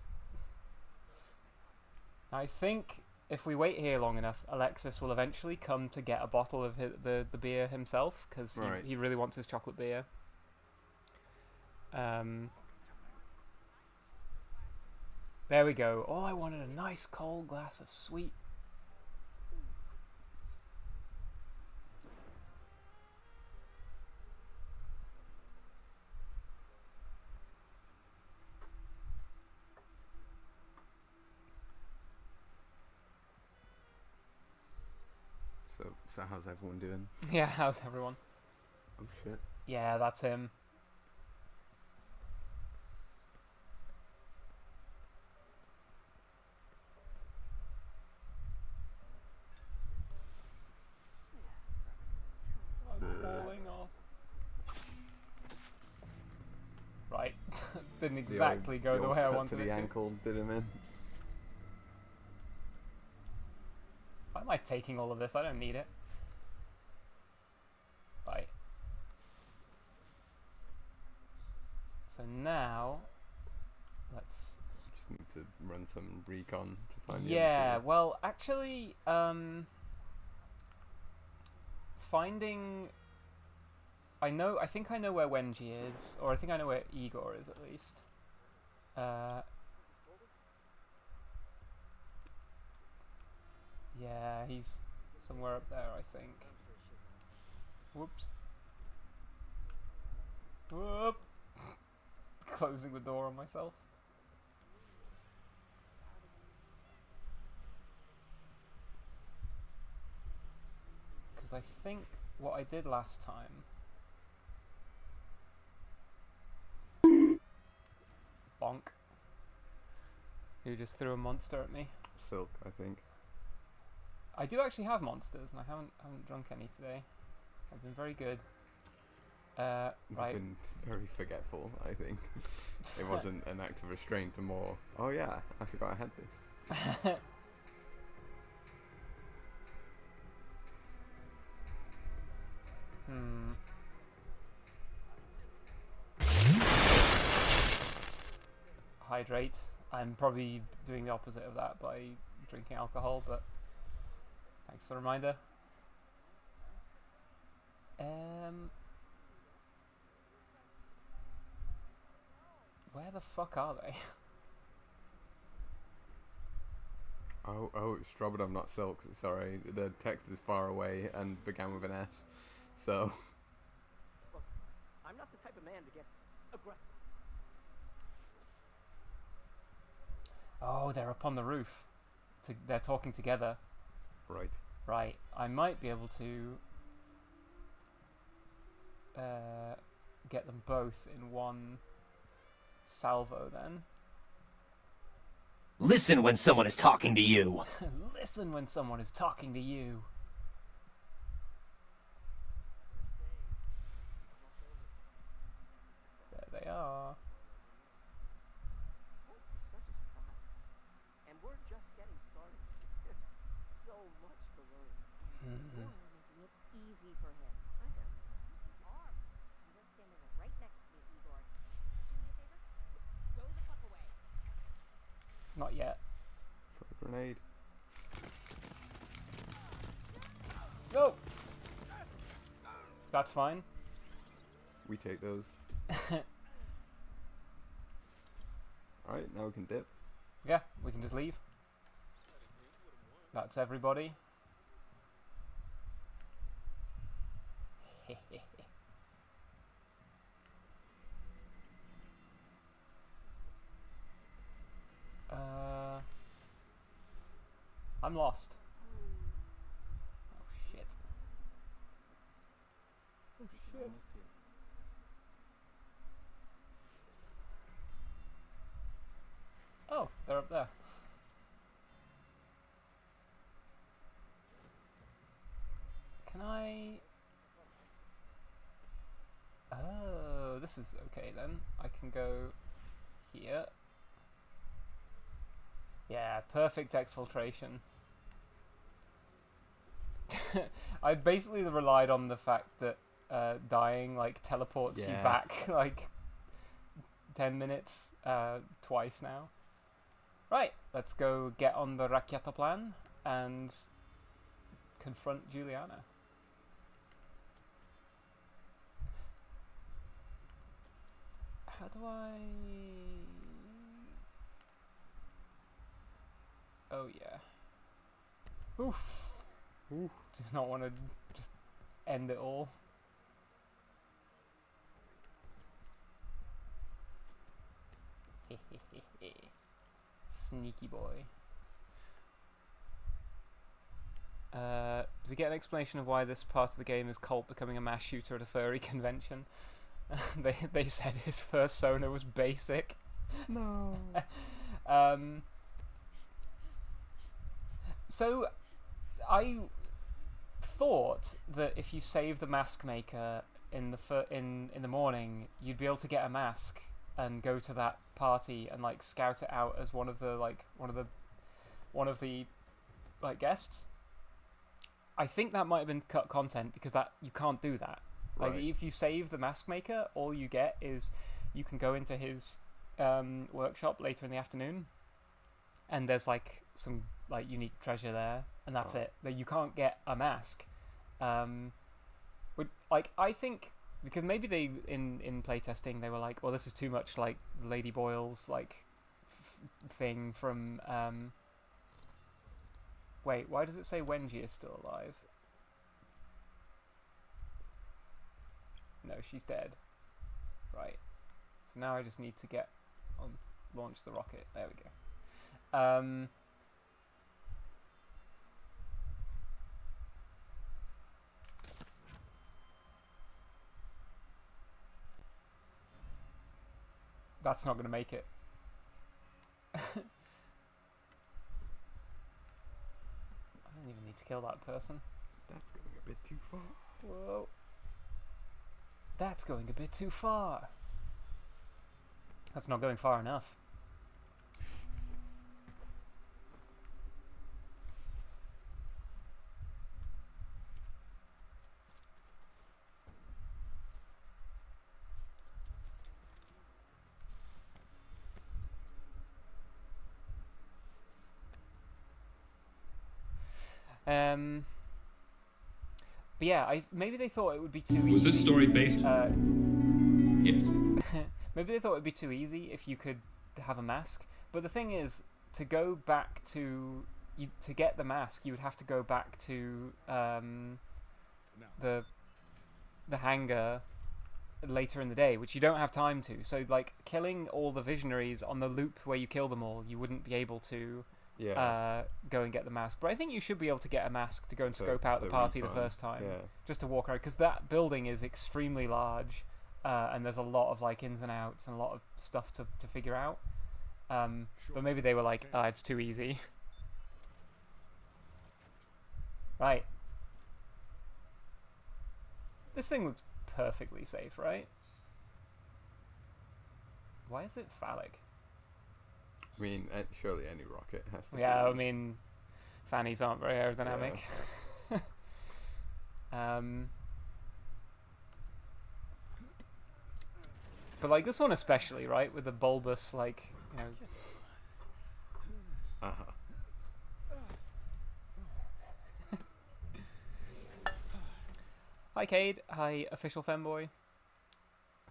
I think if we wait here long enough, Alexis will eventually come to get a bottle of the beer himself, because Right. he really wants his chocolate beer. There we go. All I wanted, a nice cold glass of sweet. So how's everyone doing? Yeah, how's everyone? Oh shit. Yeah, that's him. I'm falling off. Right. Didn't exactly go the old way I cut wanted to the it to. ankle did him in. Why am I taking all of this? I don't need it. Right. So now, let's... Just need to run some recon to find the Yeah, other two. well, actually, finding... I think I know where Wenji is, or I think I know where Igor is, at least. Yeah, he's somewhere up there, I think. Whoops. Whoop! Closing the door on myself. Because I think what I did last time... Bonk. Who just threw a monster at me. Silk, I think. I do actually have monsters, and I haven't drunk any today. I've been very good. You've Right. been very forgetful, I think. It wasn't an act of restraint, or more, oh yeah, I forgot I had this. Hydrate. I'm probably doing the opposite of that by drinking alcohol, but thanks for the reminder. Where the fuck are they? Oh, it's Strobodom, not Silk. Sorry, the text is far away and began with an S. So, Look, I'm not the type of man to get aggressive. Oh, they're up on the roof. They're talking together. Right. Right. I might be able to get them both in one salvo then. Listen when someone is talking to you. Listen when someone is talking to you. There they are. Such a surprise. And we're just getting started. There's so much to learn. You're making it easy for him. I am. You are. You're standing right next to me, Igor. Do me a favor? Go the fuck away. Not yet. For a grenade. Go! That's fine. We take those. Alright, now we can dip. Yeah, we can just leave. That's everybody. I'm lost. Oh shit. Oh shit. Oh, they're up there. Can I... Oh, this is okay then. I can go here. Yeah, perfect exfiltration. I basically relied on the fact that dying like teleports you Yeah. back like 10 minutes twice now. Right, let's go get on the Raketoplan and confront Juliana. How do I... Oh yeah. Oof. Oof. Do not want to just end it all. Sneaky boy. Do we get an explanation of why this part of the game is Colt becoming a mass shooter at a furry convention? They said his first Sona was basic. No. So I thought that if you save the mask maker in the morning, you'd be able to get a mask and go to that party and like scout it out as one of the guests. I think that might have been cut content because that you can't do that. Like Right. if you save the mask maker, all you get is you can go into his workshop later in the afternoon, and there's like some like unique treasure there, and that's it. That you can't get a mask. I think because maybe they in playtesting they were like, well, this is too much like Lady Boyle's like thing from. Wait, why does it say Wenji is still alive? No, she's dead. Right. So now I just need to get on, launch the rocket. There we go. That's not going to make it. I don't even need to kill that person. That's going a bit too far. Whoa. That's going a bit too far. That's not going far enough. But yeah, maybe they thought it would be too easy. Was this story based? Yes. Maybe they thought it'd be too easy if you could have a mask. But the thing is, to go back to to get the mask, you would have to go back to the hangar later in the day, which you don't have time to. So like killing all the visionaries on the loop where you kill them all, you wouldn't be able to go and get the mask. But I think you should be able to get a mask to go and scope out the party the first time, just to walk around, because that building is extremely large, and there's a lot of like ins and outs and a lot of stuff to figure out. But maybe they were like, it's too easy. Right. This thing looks perfectly safe, right? Why is it phallic? I mean, surely any rocket has to. Yeah, I mean, fannies aren't very aerodynamic. Yeah. But like this one especially, right, with the bulbous, like, you know. Hi Cade, hi official femboy.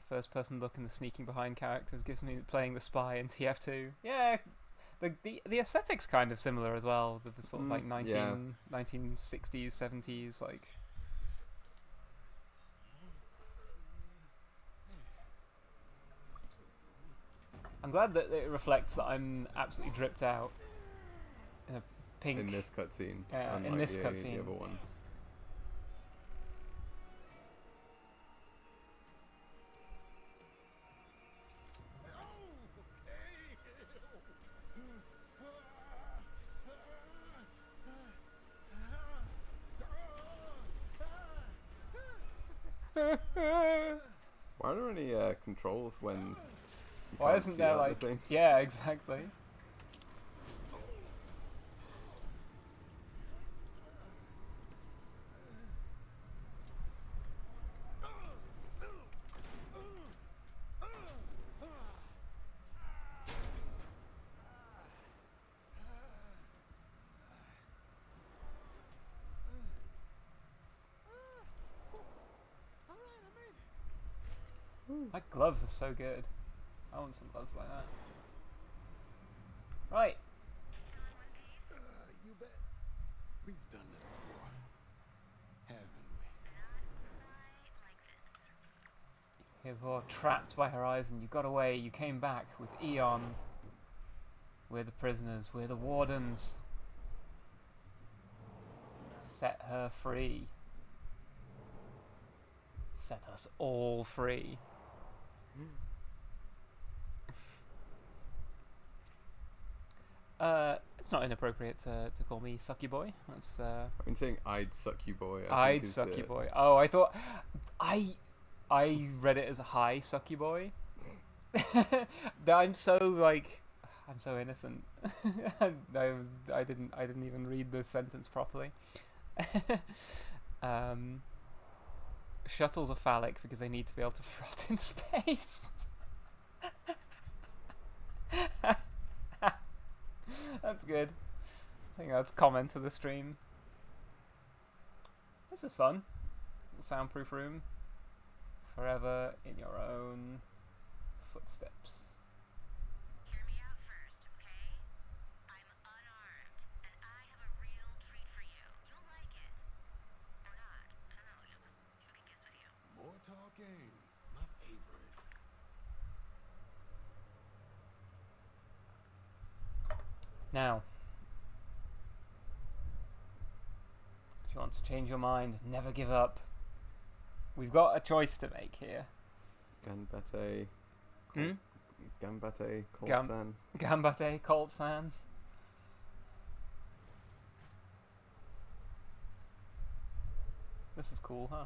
First person look and the sneaking behind characters gives me playing the spy in TF2. Yeah, the aesthetic's kind of similar as well. The sort of like 1960s, 70s, like. I'm glad that it reflects that I'm absolutely dripped out in a pink. In this cutscene. Yeah, in this cutscene. The other one. Why are there any controls when you Why can't isn't see there out like the thing? Yeah, exactly. My gloves are so good. I want some gloves like that. Right. You bet. We've done this before, haven't we? You were trapped by Horizon. You got away. You came back with Eon. We're the prisoners. We're the wardens. Set her free. Set us all free. It's not inappropriate to call me Sucky Boy. That's I've been saying I'd suck you boy. I'd suck you boy. Oh, I thought I read it as a hi sucky boy. I'm so innocent. I didn't even read the sentence properly. Shuttles are phallic because they need to be able to float in space. That's good. I think that's comment to the stream. This is fun. Soundproof room. Forever in your own footsteps. Hear me out first, okay? I'm unarmed, and I have a real treat for you. You'll like it. Or not. I don't know. You can guess with you. More talking. My favorite. Now, if you want to change your mind, never give up. We've got a choice to make here. Gambate. Gambate. Gambate, Colt San. This is cool, huh?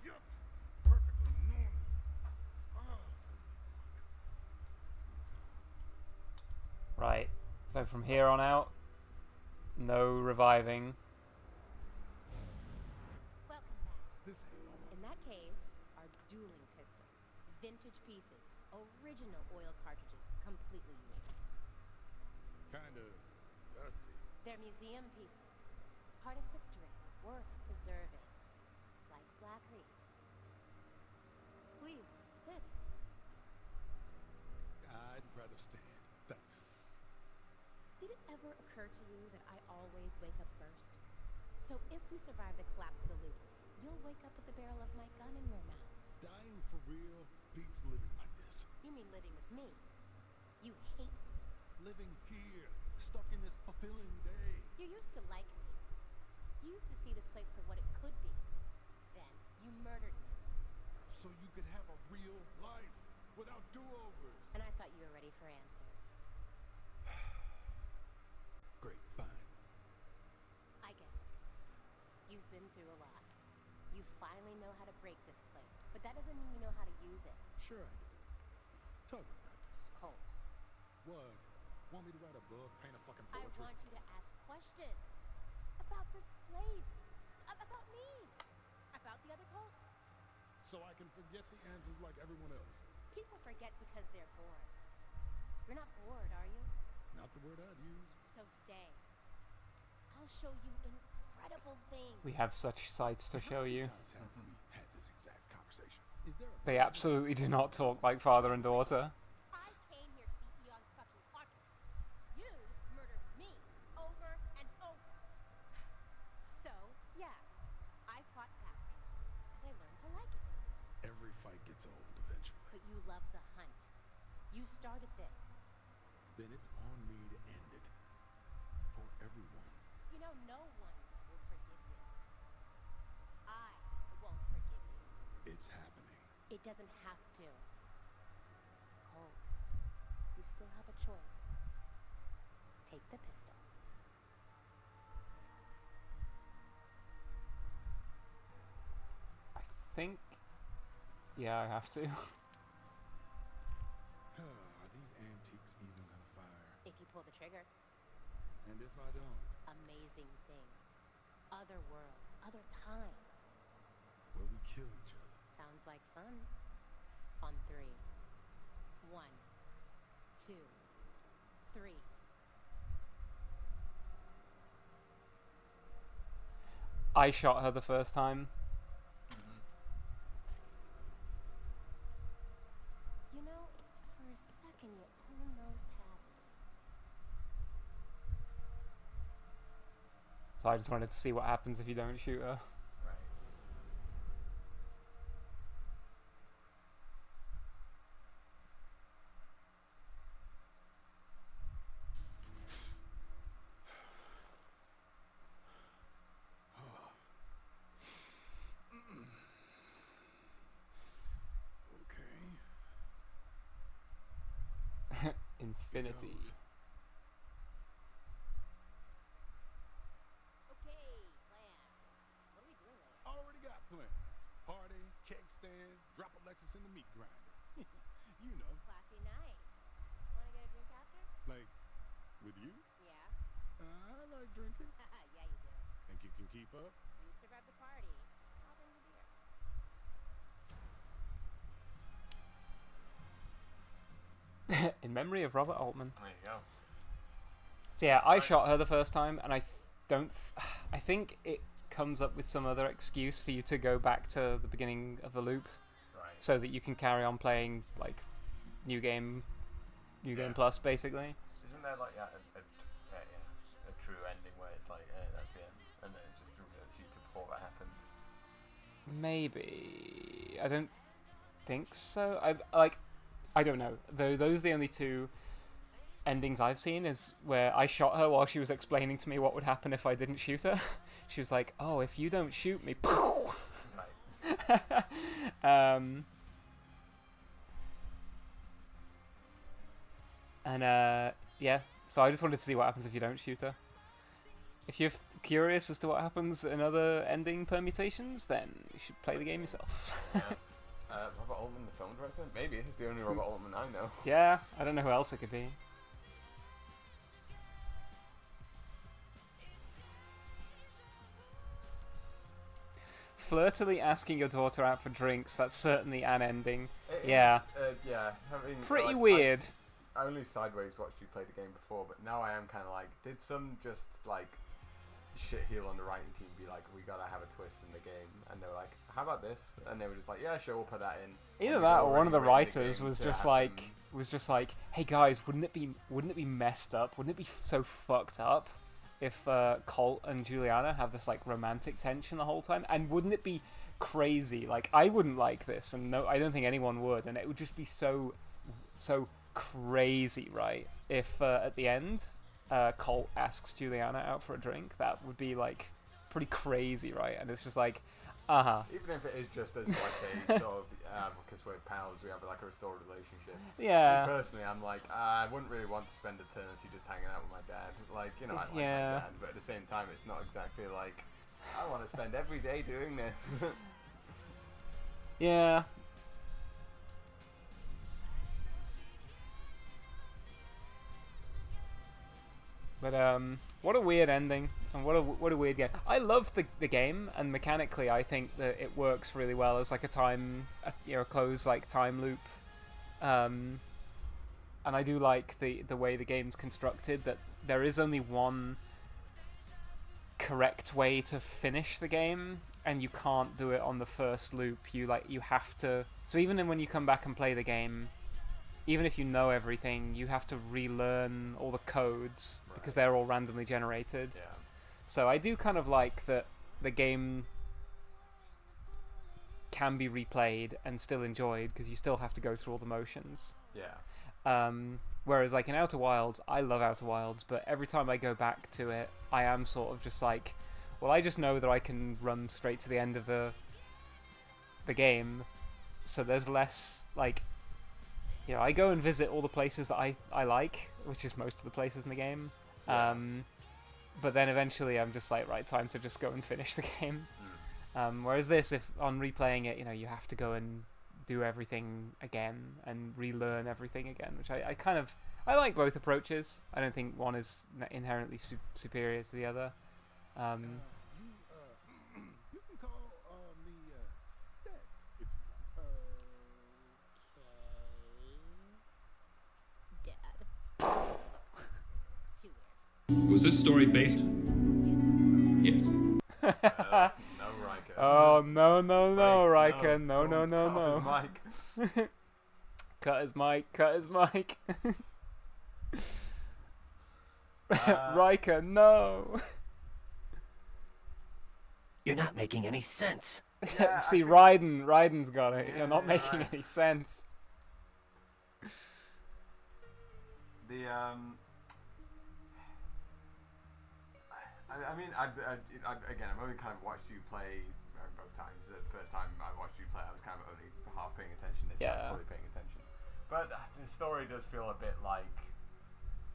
Yup. Perfectly normal. Right. So from here on out, no reviving. Welcome back. This ain't normal. In that case are dueling pistols, vintage pieces, original oil cartridges, completely unique. Kinda dusty. They're museum pieces, part of history, worth preserving, like Black Reef. Please, sit. I'd rather stand. Thanks. Did it ever occur to you that I always wake up first? So if we survive the collapse of the loop, you'll wake up with the barrel of my gun in your mouth. Dying for real beats living like this. You mean living with me? You hate me. Living here, stuck in this fulfilling day. You used to like me. You used to see this place for what it could be. Then you murdered me. So you could have a real life without do-overs. And I thought you were ready for answers. Great, fine. I get it. You've been through a lot. You finally know how to break this place, but that doesn't mean you know how to use it. Sure I do. Target practice. Colt, What? Want me to write a book, paint a fucking I portrait? want you to ask questions about this place, about me, about the other Colts. So I can forget the answers like everyone else. People forget because they're bored. You're not bored, are you? Not the word I'd use. So stay. I'll show you incredible things. We have such sights to show you. Times have we had this exact conversation? Is there a They absolutely do not talk like father and daughter. I came here to be Eon's fucking Artemis. You murdered me over and over. So, yeah, I fought back. And I learned to like it. Every fight gets old eventually. But you love the hunt. You started this. Then it's on me to end it. For everyone. You know, no one will forgive you. I won't forgive you. It's happening. It doesn't have to. Colt, you still have a choice. Take the pistol. I think... Yeah, I have to. Are these antiques even gonna fire? If you pull the trigger. And if I don't? Amazing things. Other worlds, other times. Where we kill each other. Sounds like fun. On 3. 1, 2, 3. I shot her the first time. You know, for a second you almost had me. So I just wanted to see what happens if you don't shoot her. Right. Okay. Infinity. Okay, plan. What are we doing later? Already got plans. Party, cake stand, drop Alexis in the meat grinder. You know, Classy night. Wanna get a drink after? like with you. Yeah. I like drinking. Yeah, you do. Think you can keep up? You survived the party. I'll bring the beer. In memory of Robert Altman. There you go. So yeah, I shot her the first time, and I think it comes up with some other excuse for you to go back to the beginning of the loop, Right. so that you can carry on playing like new game plus, basically. Isn't there like a true ending where it's like that's the end, and then it just reverts you to before that happened? Maybe. I don't think so. I don't know. Those are the only two endings I've seen, is where I shot her while she was explaining to me what would happen if I didn't shoot her. She was like, "Oh, if you don't shoot me," Right. Yeah. So I just wanted to see what happens if you don't shoot her. If you're curious as to what happens in other ending permutations, then you should play the game yourself. Yeah. Robert Altman, the film director? Maybe he's the only Robert Altman I know. Yeah, I don't know who else it could be. Flirtily asking your daughter out for drinks, that's certainly an ending. It Yeah. is, yeah. Having, Pretty like, weird. I only sideways watched you play the game before, but now I am kind of like, did some just like shit heel on the writing team be like, we gotta have a twist in the game, and they were like, how about this? And they were just like, yeah, sure, we'll put that in. Either And that they'd or one of the already written writers game was to just have like, hey guys, wouldn't it be messed up? Wouldn't it be so fucked up if Colt and Juliana have this like romantic tension the whole time? And wouldn't it be crazy? Like, I wouldn't like this, and no, I don't think anyone would, and it would just be so crazy, right? If at the end Colt asks Juliana out for a drink, that would be like pretty crazy, right? And it's just like, Even if it is just as like a sort of, because we're pals, we have like a restored relationship. Yeah. Me personally, I'm like, I wouldn't really want to spend eternity just hanging out with my dad. Like, you know, I like my dad, but at the same time, it's not exactly like, I want to spend every day doing this. Yeah. But what a weird ending, and what a weird game. I love the game, and mechanically, I think that it works really well as like a closed like time loop. And I do like the way the game's constructed. That there is only one correct way to finish the game, and you can't do it on the first loop. You have to. So even when you come back and play the game, even if you know everything, you have to relearn all the codes because they're all randomly generated. Yeah. So I do kind of like that the game can be replayed and still enjoyed because you still have to go through all the motions. Yeah. Whereas like in Outer Wilds, I love Outer Wilds, but every time I go back to it, I am sort of just like, well, I just know that I can run straight to the end of the game, so there's less like, you know, I go and visit all the places that I like, which is most of the places in the game. Yeah. But then eventually I'm just like, right, time to just go and finish the game. Whereas this, if on replaying it, you know, you have to go and do everything again and relearn everything again, which I like both approaches. I don't think one is inherently superior to the other. You can call me Dad if Dad. Too weird. Was this story based? Yes. No, Riker. Oh no, Thanks, Riker, no. Cut his mic. Cut his mic. Riker, no. You're not making any sense. Yeah, See, Raiden's got it. You're not making right. any sense. The I mean, again, I've only kind of watched you play both times. The first time I watched you play, I was kind of only half paying attention. This time, fully paying attention. But the story does feel a bit like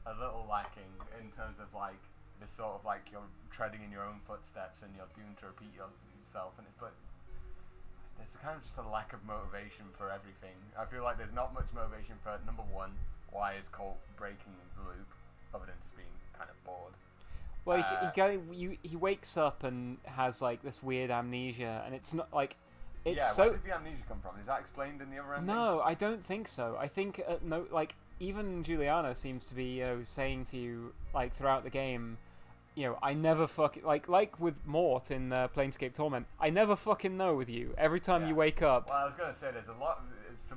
a little lacking in terms of like this sort of like you're treading in your own footsteps and you're doomed to repeat yourself. And but there's kind of just a lack of motivation for everything. I feel like there's not much motivation for number one. Why is Colt breaking the loop, other than just being kind of bored? Well, he wakes up and has like this weird amnesia, and it's not like it's where did the amnesia come from? Is that explained in the other ending? No, I don't think so. I think no, like even Juliana seems to be saying to you like throughout the game, you know, I never fucking like with Mort in Planescape Torment. I never fucking know with you. Every time you wake up. Well, I was gonna say there's a lot. It's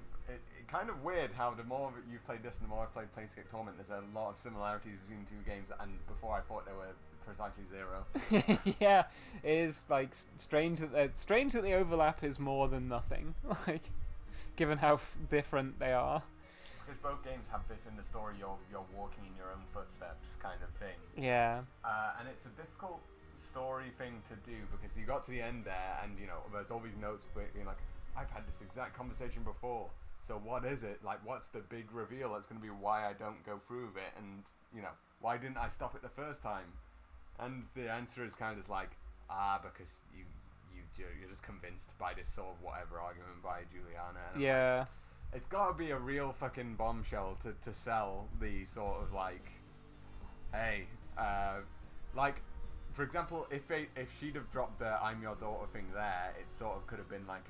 kind of weird how the more you've played this and the more I've played Planescape Torment, there's a lot of similarities between the two games, and before I thought there were precisely zero. Yeah, it is like strange that the overlap is more than nothing. Like, given how different they are. Because both games have this in the story, you're walking in your own footsteps kind of thing. Yeah. And it's a difficult story thing to do because you got to the end there, and you know there's all these notes being like, I've had this exact conversation before. So what is it? Like, what's the big reveal that's going to be why I don't go through with it? And, you know, why didn't I stop it the first time? And the answer is kind of like, because you're just convinced by this sort of whatever argument by Juliana. And yeah. Like, it's got to be a real fucking bombshell to sell the sort of like, hey, like, for example, if she'd have dropped the "I'm your daughter" thing there, it sort of could have been like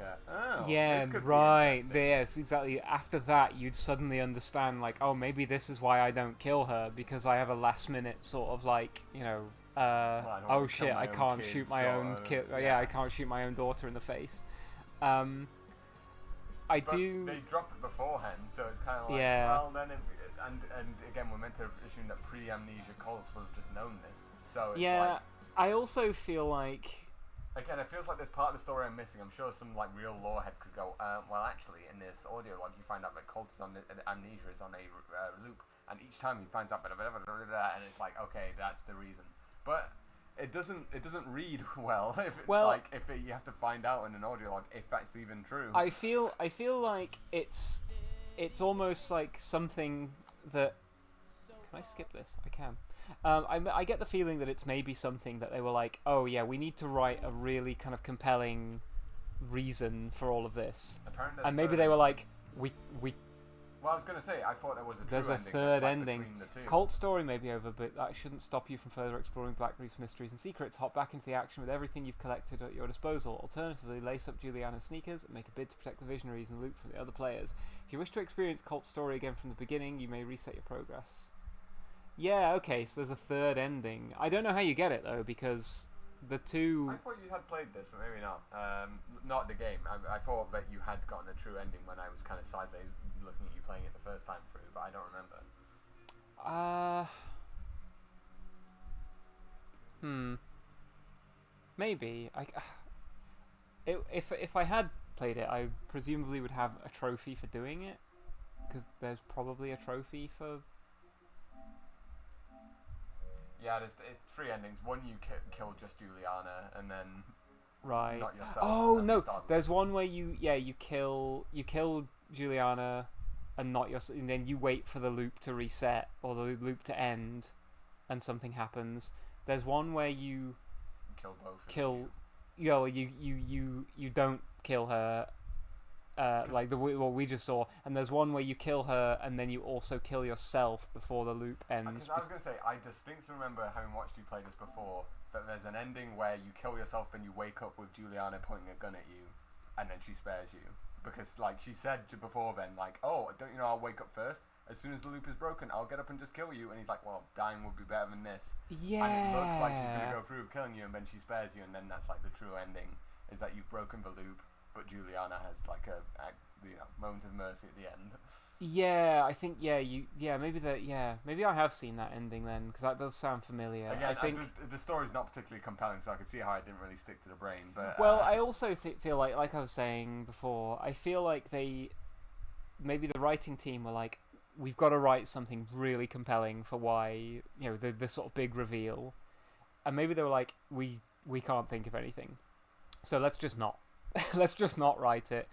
yeah, this could right. be Yes, exactly. After that, you'd suddenly understand, like, oh, maybe this is why I don't kill her, because I have a last minute sort of like, you know, don't oh wanna kill shit, my I own can't kids, shoot my sort own of, kid. Yeah, yeah. I can't shoot my own daughter in the face. But they drop it beforehand, so it's kind of like, well, then and again, we're meant to assume that pre-amnesia Colt would have just known this. So it's like, I also feel like, again, it feels like there's part of the story I'm missing. I'm sure some like real lore head could go, well, actually, in this audio log, you find out that Colt is on amnesia is on a loop, and each time he finds out blah, blah, blah, blah, blah, blah, and it's like, okay, that's the reason. But it doesn't read well if you have to find out in an audio log if that's even true. I feel like it's almost like something that. Can I skip this? I can. I get the feeling that it's maybe something that they were like, oh yeah, we need to write a really kind of compelling reason for all of this, and maybe they were like, we. Well, I was going to say, I thought there was a There's true a ending. third Like ending. between the two. Colt's story may be over, but that shouldn't stop you from further exploring Blackreef's mysteries and secrets. Hop back into the action with everything you've collected at your disposal. Alternatively, lace up Juliana's sneakers and make a bid to protect the Visionaries and loot from the other players. If you wish to experience Colt's story again from the beginning, you may reset your progress. Yeah, okay, so there's a third ending. I don't know how you get it, though, because the two... I thought you had played this, but maybe not. Not the game. I thought that you had gotten a true ending when I was kind of sideways looking at you playing it the first time through, but I don't remember. Maybe. If I had played it, I presumably would have a trophy for doing it, because there's probably a trophy for... Yeah, it's 3 endings. One, you kill just Juliana, and then right. Not yourself. Oh no, there's one where you kill Juliana, and not yourself, and then you wait for the loop to reset or the loop to end, and something happens. There's one where you kill both. You don't kill her. Like what we just saw, and there's one where you kill her and then you also kill yourself before the loop ends. Because I was going to say, I distinctly remember having watched you play this before, that there's an ending where you kill yourself, then you wake up with Juliana pointing a gun at you, and then she spares you. Because, like, she said before then, like, oh, don't you know I'll wake up first? As soon as the loop is broken, I'll get up and just kill you. And he's like, well, dying would be better than this. Yeah. And it looks like she's going to go through with killing you, and then she spares you, and then that's, like, the true ending, is that you've broken the loop, but Juliana has, like, a moment of mercy at the end. Yeah, I think, maybe I have seen that ending then, because that does sound familiar. Again, I think the story's not particularly compelling, so I could see how it didn't really stick to the brain. But well, I also feel like I was saying before, I feel like maybe the writing team were like, we've got to write something really compelling for why, the sort of big reveal, and maybe they were like, we can't think of anything, so let's just not. Let's just not write it.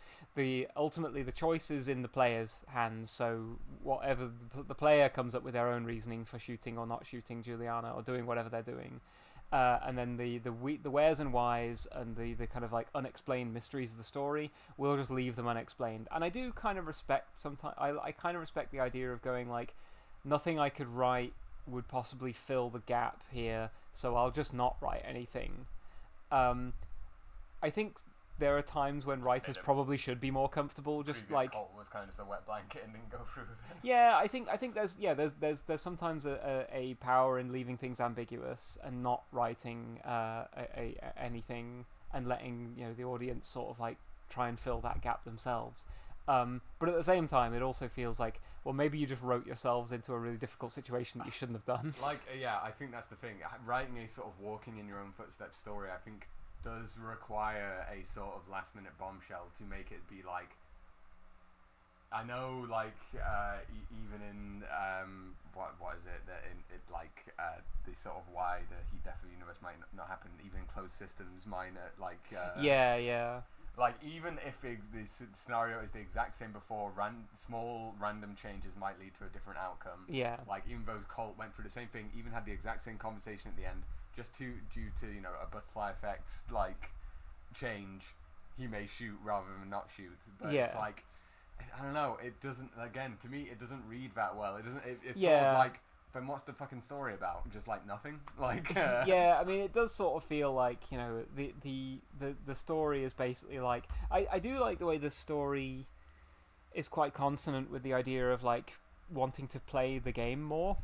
Ultimately, the choice is in the player's hands. So whatever the player comes up with their own reasoning for shooting or not shooting Juliana or doing whatever they're doing, and then the wheres and whys and the kind of like unexplained mysteries of the story, we'll just leave them unexplained. And I do kind of respect sometimes. I kind of respect the idea of going like, nothing I could write would possibly fill the gap here, so I'll just not write anything. I think there are times when writers probably should be more comfortable, just like Colt was kind of just a wet blanket and didn't go through with it. Yeah, I think there's sometimes a power in leaving things ambiguous and not writing anything and letting the audience sort of like try and fill that gap themselves. But at the same time, it also feels like, well, maybe you just wrote yourselves into a really difficult situation that you shouldn't have done. I think that's the thing. Writing a sort of walking in your own footsteps story, I think, does require a sort of last minute bombshell to make it be like, I know, like even in what is it that in it like the sort of why the heat death of the universe might not happen, even in closed systems might like even if the scenario is the exact same before, small random changes might lead to a different outcome. Yeah, like even though Colt went through the same thing, even had the exact same conversation at the end, just due to a butterfly effect like change, he may shoot rather than not shoot. But it's like, I don't know, it doesn't, again, to me it doesn't read that well. It's sort of like, then what's the fucking story about? Just like nothing? Like yeah, I mean, it does sort of feel like, the story is basically like, I do like the way the story is quite consonant with the idea of like wanting to play the game more.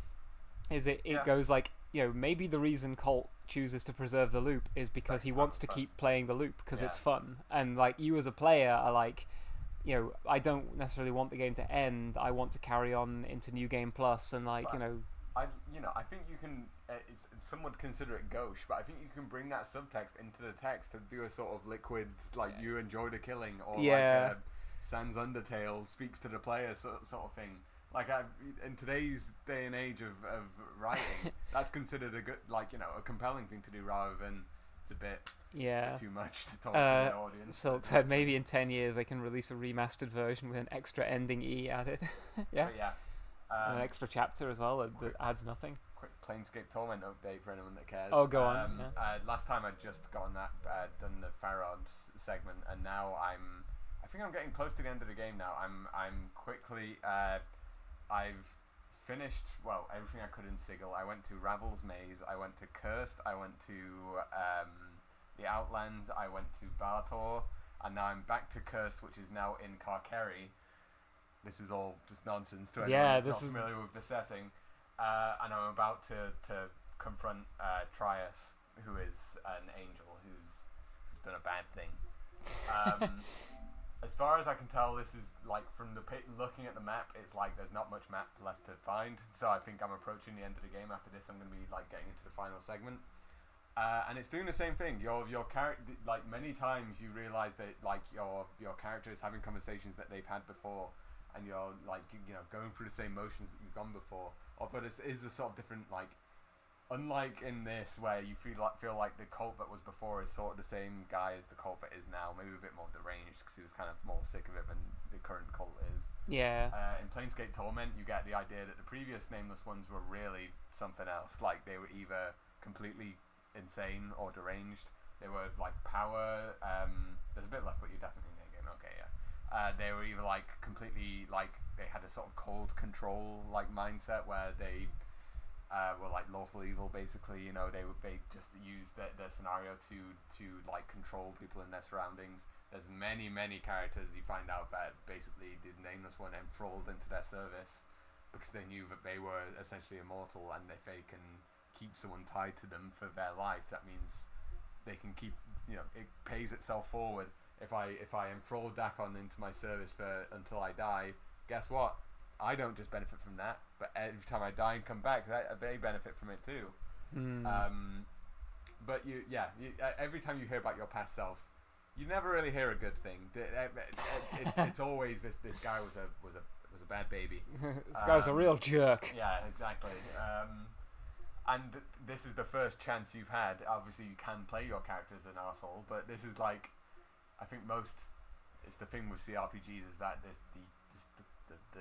It goes like, maybe the reason Colt chooses to preserve the loop is because he wants to keep playing the loop because it's fun, and like you as a player are like, I don't necessarily want the game to end. I want to carry on into New Game Plus, and like I think you can. Some would consider it gauche, but I think you can bring that subtext into the text to do a sort of liquid, like you enjoy the killing, or like Sans Undertale speaks to the player sort of thing. Like in today's day and age of writing, that's considered a good, a compelling thing to do, rather than it's a bit too much to talk to the audience. Silk said maybe in 10 years they can release a remastered version with an extra ending E added. An extra chapter as well that adds nothing. Quick Planescape Torment update for anyone that cares. Oh, go on. Last time I'd just gotten that, done the Farad segment, and now I think I'm getting close to the end of the game now. I'm quickly. I've finished everything I could in Sigil. I went to Ravel's Maze. I went to Cursed. I went to the Outlands. I went to Bartor, and now I'm back to Cursed, which is now in Karkeri. This is all just nonsense to anyone who's not familiar with the setting. And I'm about to confront Trias, who is an angel who's done a bad thing. As far as I can tell, this is like from looking at the map, it's like there's not much map left to find. So I think I'm approaching the end of the game. After this, I'm going to be like getting into the final segment. And it's doing the same thing. Your character, like many times, you realize that like your character is having conversations that they've had before, and you're like going through the same motions that you've gone before. But it is a sort of different, like, unlike in this where you feel like the cult that was before is sort of the same guy as the cult that is now, maybe a bit more deranged because he was kind of more sick of it than the current cult is. Yeah. In Planescape Torment, you get the idea that the previous nameless ones were really something else. Like they were either completely insane or deranged. They were like power. There's a bit left, but you're definitely in the game. Okay, yeah. They were either like completely like they had a sort of cold control like mindset where they were like lawful evil basically. They just used their scenario to like control people in their surroundings. There's many characters you find out that basically the nameless one enthralled into their service because they knew that they were essentially immortal, and if they can keep someone tied to them for their life, that means they can keep it pays itself forward. If I enthrall Dakon into my service until I die, guess what? I don't just benefit from that, but every time I die and come back, they benefit from it too. But every time you hear about your past self, you never really hear a good thing. It's always this guy was a bad baby. This guy was a real jerk. Yeah, exactly. And this is the first chance you've had. Obviously, you can play your character as an asshole, but this is like, I think it's the thing with CRPGs is that the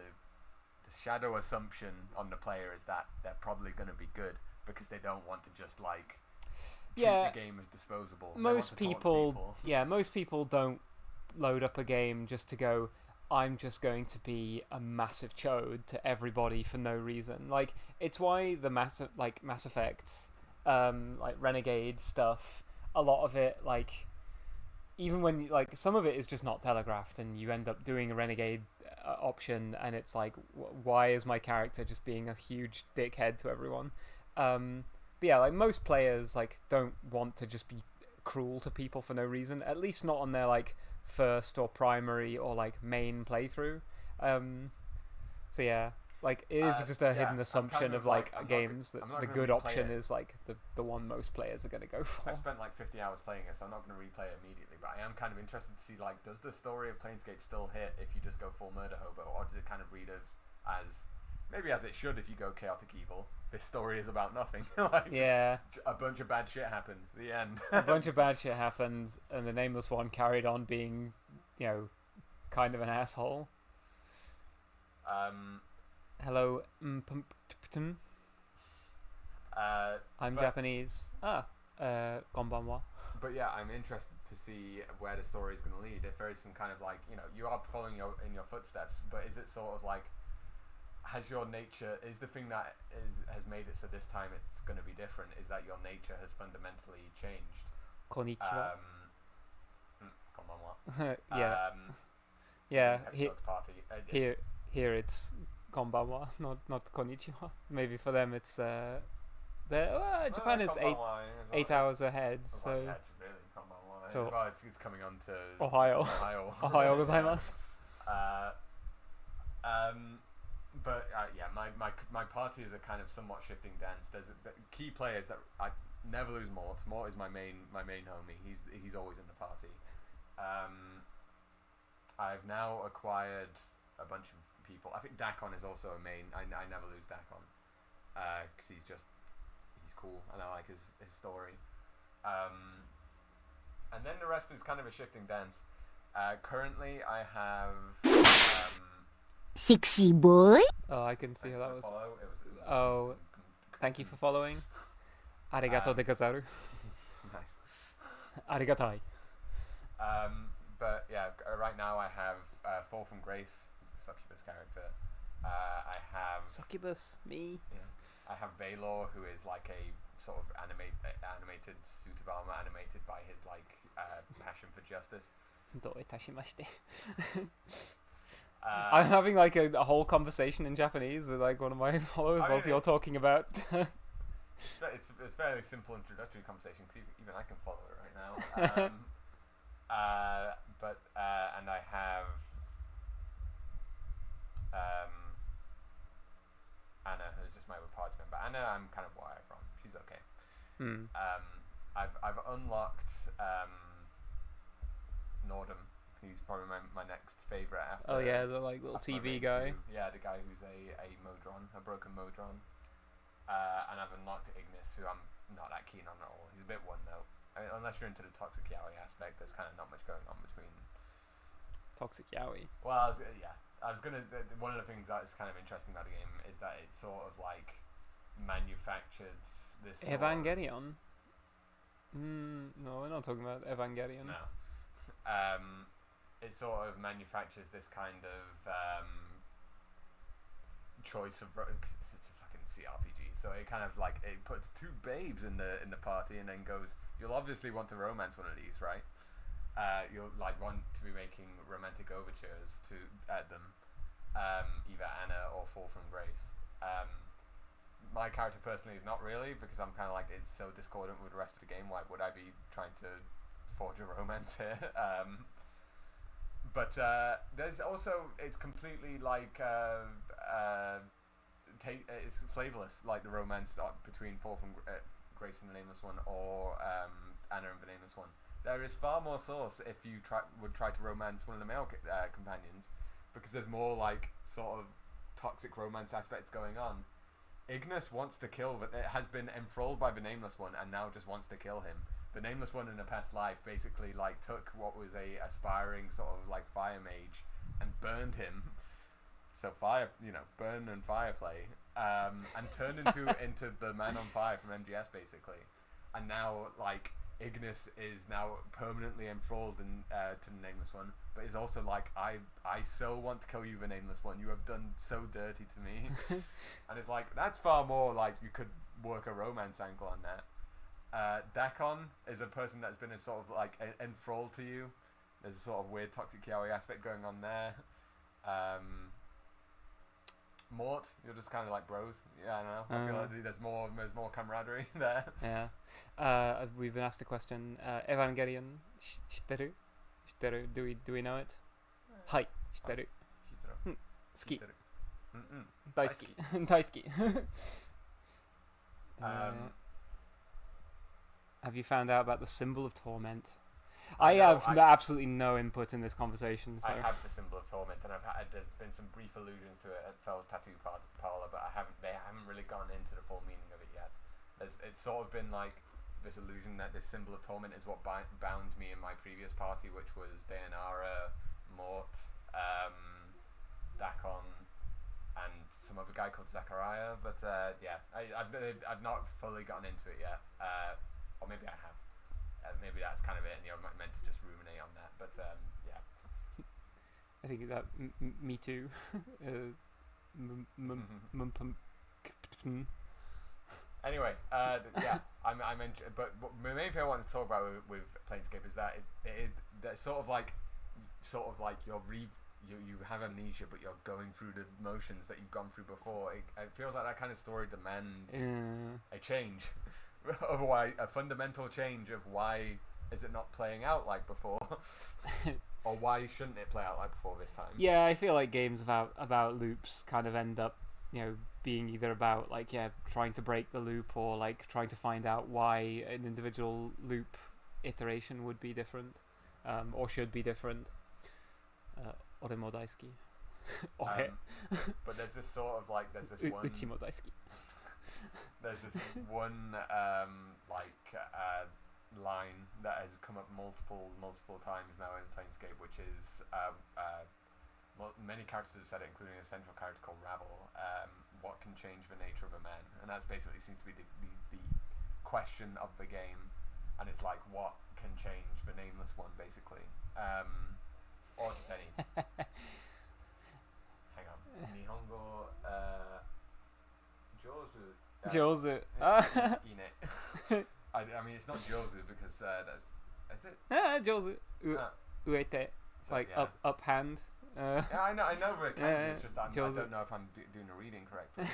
shadow assumption on the player is that they're probably going to be good because they don't want to just like treat the game as disposable. Most people don't load up a game just to go, I'm just going to be a massive chode to everybody for no reason. Like, it's why the Mass Effect, like Renegade stuff, a lot of it, like, even when, like, some of it is just not telegraphed and you end up doing a Renegade option and it's like, why is my character just being a huge dickhead to everyone? But yeah, like, most players, like, don't want to just be cruel to people for no reason, at least not on their, like, first or primary or like main playthrough. So yeah, like it is just a hidden assumption of like games that the good option is like the one most players are going to go for. I've spent like 50 hours playing it, so I'm not going to replay it immediately, but I am kind of interested to see like, does the story of Planescape still hit if you just go full murder hobo, or does it kind of read as maybe as it should if you go chaotic evil? This story is about nothing. Like, yeah, a bunch of bad shit happened. The end. A bunch of bad shit happened, and the nameless one carried on being, kind of an asshole. Hello, I'm Japanese. Konbanwa. But yeah, I'm interested to see where the story is going to lead. If there is some kind of like, you are following in your footsteps, but is it sort of like, has your nature, is the thing that has made it so this time it's going to be different, is that your nature has fundamentally changed? Konnichiwa. Konbanwa. Yeah. Here it's konbanwa, not konnichiwa. Maybe for them it's Japan is Konbanwa as well. 8 hours ahead, Well, so yeah, it's really Konbanwa. So- Well, it's coming on to Ohio. Ohio. Ohio gozaimasu. But yeah, my party is a kind of somewhat shifting dance. There's key players that I never lose. Mort. Mort is my main homie. He's always in the party. I've now acquired a bunch of people. I think Dakon is also a main. I never lose Dakon because he's cool and I like his story. And then the rest is kind of a shifting dance. Currently, I have. Sexy boy. Oh, I can see how that was. Follow. It was, Oh, thank you for following. Arigato de gazaru. Nice. Arigatai. But yeah, right now I have Fall from Grace, who's a succubus character. I have Succubus, me. yeah, I have Valor, who is like a sort of animated suit of armor, animated by his like passion for justice. どういたしまして I'm having like a whole conversation in Japanese with like one of my followers I mean, whilst you're it's- talking about. It's a fairly simple introductory conversation because even I can follow it right now. And I have Anna, who's just my party member. Anna, I'm kind of wired from. She's okay. Hmm. I've unlocked Nordum. He's probably my next favorite after. Oh yeah, the like little after my TV main guy. two. Yeah, the guy who's a Modron, a broken Modron. And I've unlocked Ignis, who I'm not that keen on at all. He's a bit one note. I mean, unless you're into the toxic yaoi aspect, there's kind of not much going on between. Toxic yaoi. Well, I was gonna. One of the things that is kind of interesting about the game is that it sort of like manufactured this. sort of- Evangelion. No, we're not talking about Evangelion. No. It sort of manufactures this kind of choice of it's a fucking CRPG, so it kind of like it puts two babes in the party and then goes, you'll obviously want to romance one of these, right? You'll like want to be making romantic overtures to them, either Anna or Fall from Grace. My character personally is not really, because I'm kind of like, it's so discordant with the rest of the game. Why would I be trying to forge a romance here? But there's also, it's completely like it's flavorless, like the romance between Fall from Grace and the Nameless One, or Anna and the Nameless One. There is far more sauce if you would try to romance one of the male companions, because there's more like sort of toxic romance aspects going on. Ignis wants to kill, but it has been enthralled by the Nameless One and now just wants to kill him. The Nameless One in a past life basically like took what was a aspiring sort of like fire mage and burned him. So fire, burn and fire play, and turned into the Man on Fire from MGS basically. And now like Ignis is now permanently enthralled to the Nameless One, but is also like, I so want to kill you, the Nameless One. You have done so dirty to me. And it's like, that's far more like you could work a romance angle on that. Dakon is a person that's been a sort of like enthralled to you. There's a sort of weird toxic yaoi aspect going on there. Mort, you're just kind of like bros. Yeah, I don't know. I feel like there's more camaraderie there. Yeah. We've been asked the question. Evangelion, shitteru? Shitteru? Do we know it? Hai, shitteru. Ski. Daisuki. Daisuki. Have you found out about the symbol of torment? I have absolutely no input in this conversation. So. I have the symbol of torment, and there's been some brief allusions to it at Fell's tattoo parlor, but they haven't really gone into the full meaning of it yet. It's sort of been like this illusion that this symbol of torment is what bound me in my previous party, which was Dayanara, Mort, Dakon, and some other guy called Zachariah. But yeah, I've not fully gotten into it yet, or maybe I have. Maybe that's kind of it, and you're meant to just ruminate on that. But yeah, I think that me too. Anyway, yeah, I'm but the main thing I want to talk about with Planescape is that it sort of like you're you have amnesia, but you're going through the motions that you've gone through before. It feels like that kind of story demands a change, of why a fundamental change of why is it not playing out like before, or why shouldn't it play out like before this time? Yeah, I feel like games about loops kind of end up, being either about like trying to break the loop or like trying to find out why an individual loop iteration would be different, or should be different. 俺も大好き。俺。 But there's this sort of like there's this one. うちも大好き。 There's this one line that has come up multiple times now in Planescape, which is many characters have said it, including a central character called Ravel. What can change the nature of a man? And that's basically seems to be the question of the game, and it's like what can change the nameless one, basically. Or just any. Hang on. Nihongo. Jozu. 上手。 Ine. I mean, it's not Jozu because is it? 上手。上手。So, Like yeah. up hand. Yeah, I know the kanji. It's just I Jozu. don't know if I'm doing the reading correctly.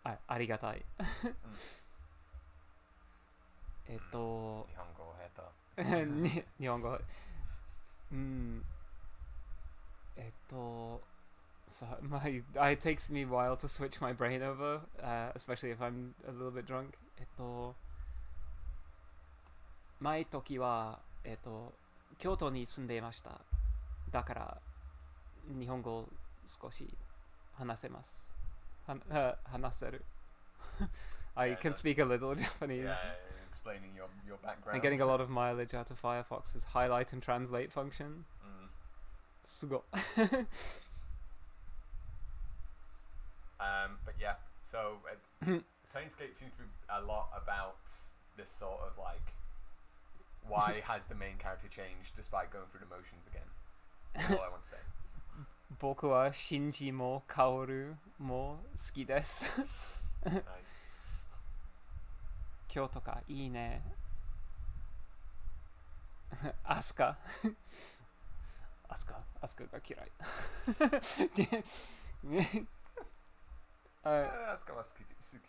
ありがたい。Nihongo heta. 日本語。So it takes me a while to switch my brain over, especially if I'm a little bit drunk. 前時は京都に住んでいました。だから日本語少し話せます。話せる。I can speak a little Japanese. Yeah, explaining your background. I'm getting a lot of mileage out of Firefox's highlight and translate function. すご。 But yeah, so Planescape seems to be a lot about this sort of like why has the main character changed despite going through the motions again? That's all I want to say. 僕はシンジもカオルも好きです。 Nice. 今日とかいいね。アスカ。アスカが嫌い。Asuka was ski desu.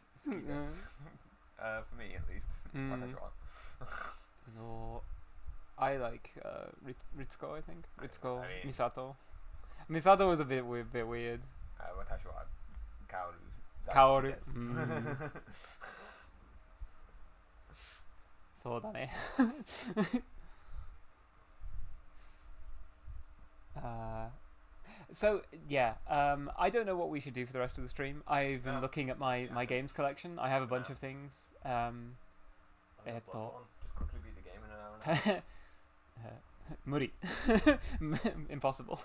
For me at least. I like Ritsuko, I think. Ritsuko, I mean- Misato. Misato was a bit weird. 私はカオル大カオル。好きです。そうだね。So yeah, I don't know what we should do for the rest of the stream. I've been looking at my games collection. I have a bunch of things. Just quickly beat the game in an hour. 無理。Impossible.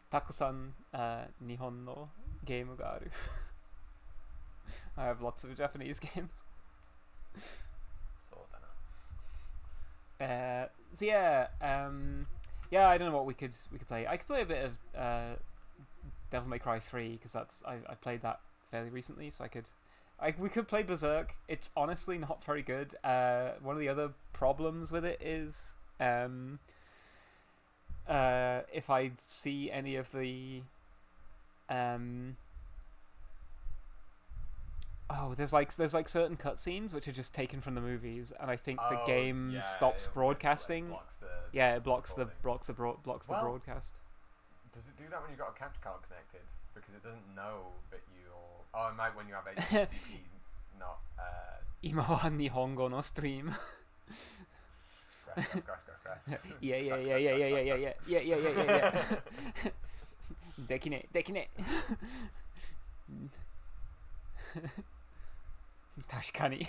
たくさん日本のゲームがある。I have lots of Japanese games. そうだな。 So yeah, yeah, I don't know what we could play. I could play a bit of Devil May Cry 3 because I played that fairly recently, so we could play Berserk. It's honestly not very good. One of the other problems with it is if I see any of the there's like certain cutscenes which are just taken from the movies, and I think the game stops broadcasting. It blocks the broadcast. Does it do that when you've got a capture card connected? Because it doesn't know that you're. Oh, it might when you have HTTP not. 今は日本語のストリーム。Grass. Yeah. できねえ。確かに。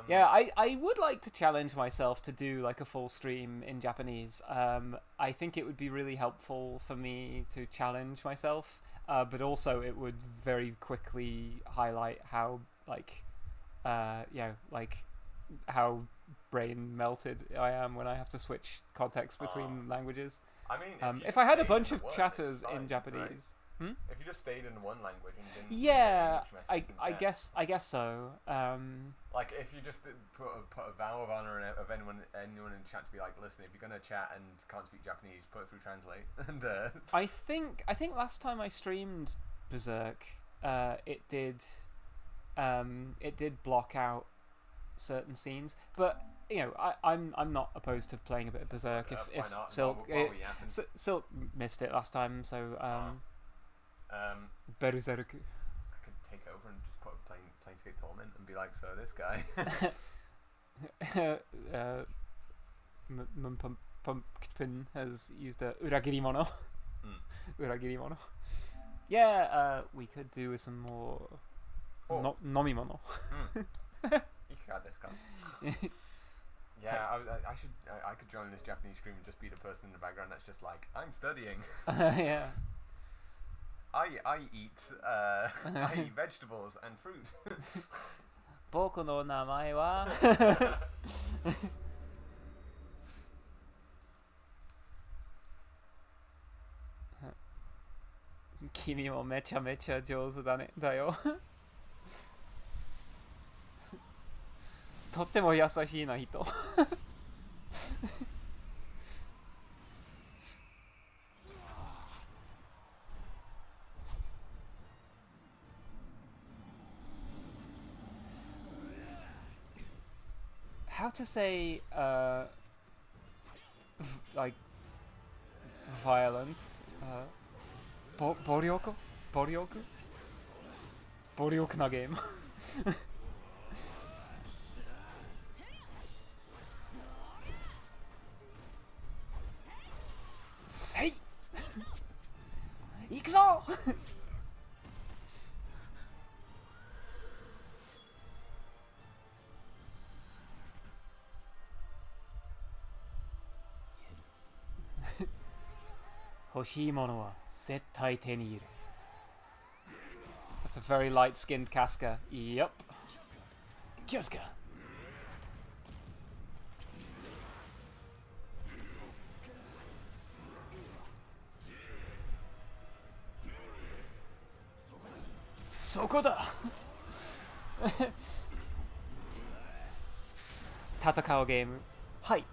Yeah, I would like to challenge myself to do like a full stream in Japanese. I think it would be really helpful for me to challenge myself, but also it would very quickly highlight how how brain melted I am when I have to switch context between languages. I mean, if I had a bunch of chatters in Japanese, If you just stayed in one language and didn't Yeah, English messages in I chat. guess so. Like if you just put a vow of honor of anyone in chat to be like, listen, if you're gonna chat and can't speak Japanese, put it through Translate. And I think last time I streamed Berserk, it did block out certain scenes, but you know, I'm not opposed to playing a bit of Berserk if why not? Silk While we yapping. Silk missed it last time, so Berserk. I could take over and just put a Planescape Torment and be like, so this guy. Pumpkin has used a Uragiri mono. Uragiri mono. Yeah, we could do with some more nomi mono. Yeah, I could join this Japanese stream and just be the person in the background that's just like, I'm studying. Yeah. I eat vegetables and fruit. 僕の名前は君もめちゃめちゃ上手だよとっても優しいな人How to say like violent 暴力なゲームせい行くぞ欲しいものは絶対手に入れる That's a very light-skinned Casca. Yup. Casca. Sokoda. 戦うゲーム。はい。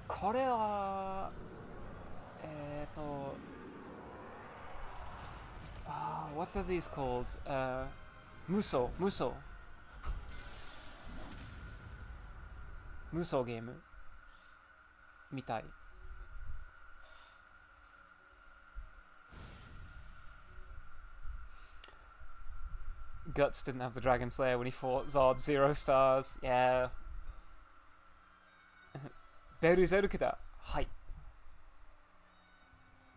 これはwhat are these called? Musoゲームみたい。Guts didn't have the Dragon Slayer when he fought Zod 0 stars. Yeah. ベルゼルクだ。はい。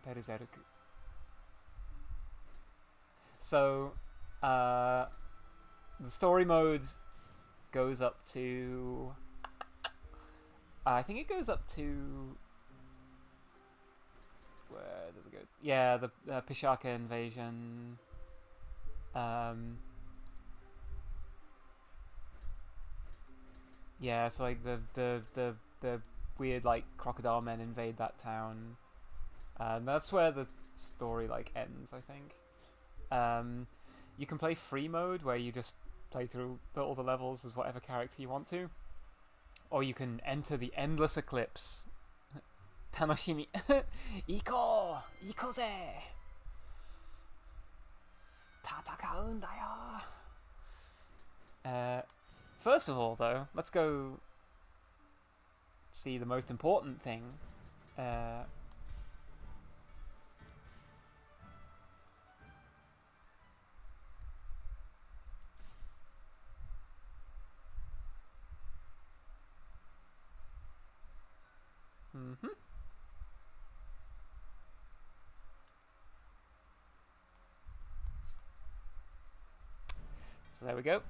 ベルゼルク。So, the story mode goes up to... I think it goes up to... Where does it go? Yeah, the Pishaka invasion. Yeah, so like the weird like crocodile men invade that town. And that's where the story like ends, I think. You can play free mode where you just play through all the levels as whatever character you want to, or you can enter the endless eclipse. 楽しみ行こうぜ戦うんだよ First of all, though, let's go see the most important thing. So there we go.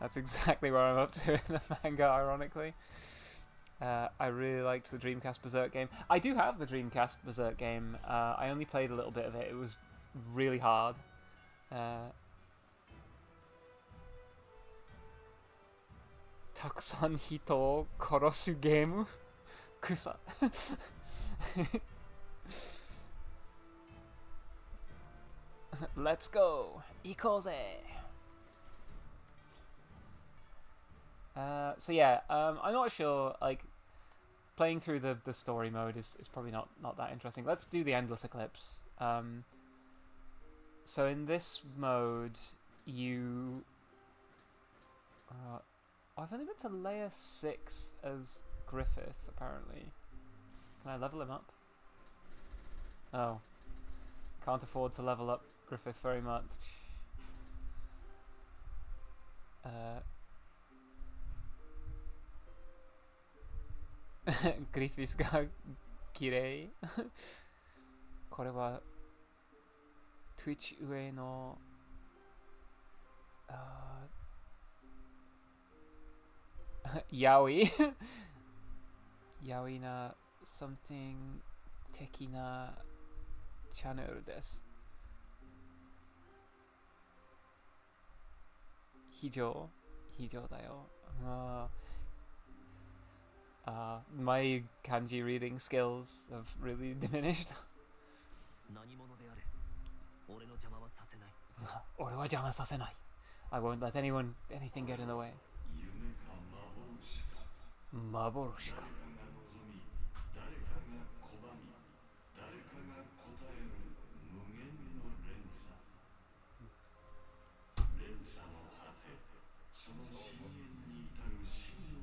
That's exactly where I'm up to in the manga, ironically. I really liked the Dreamcast Berserk game. I do have the Dreamcast Berserk game. I only played a little bit of it. It was really hard. たくさん人を殺すゲーム草Let's go! 行こうぜ! So yeah, I'm not sure, like, playing through the story mode is probably not that interesting. Let's do the Endless Eclipse. So in this mode, you... I've only been to layer 6 as Griffith, apparently. Can I level him up? Oh. Can't afford to level up Griffith very much. Griffith が綺麗これは Twitch 上のyaoi yaoi な something 的なチャンネルです非常だよmy kanji reading skills have really diminished 何者であれ俺の邪魔はさせない俺は邪魔させない I won't let anything get in the way 幻か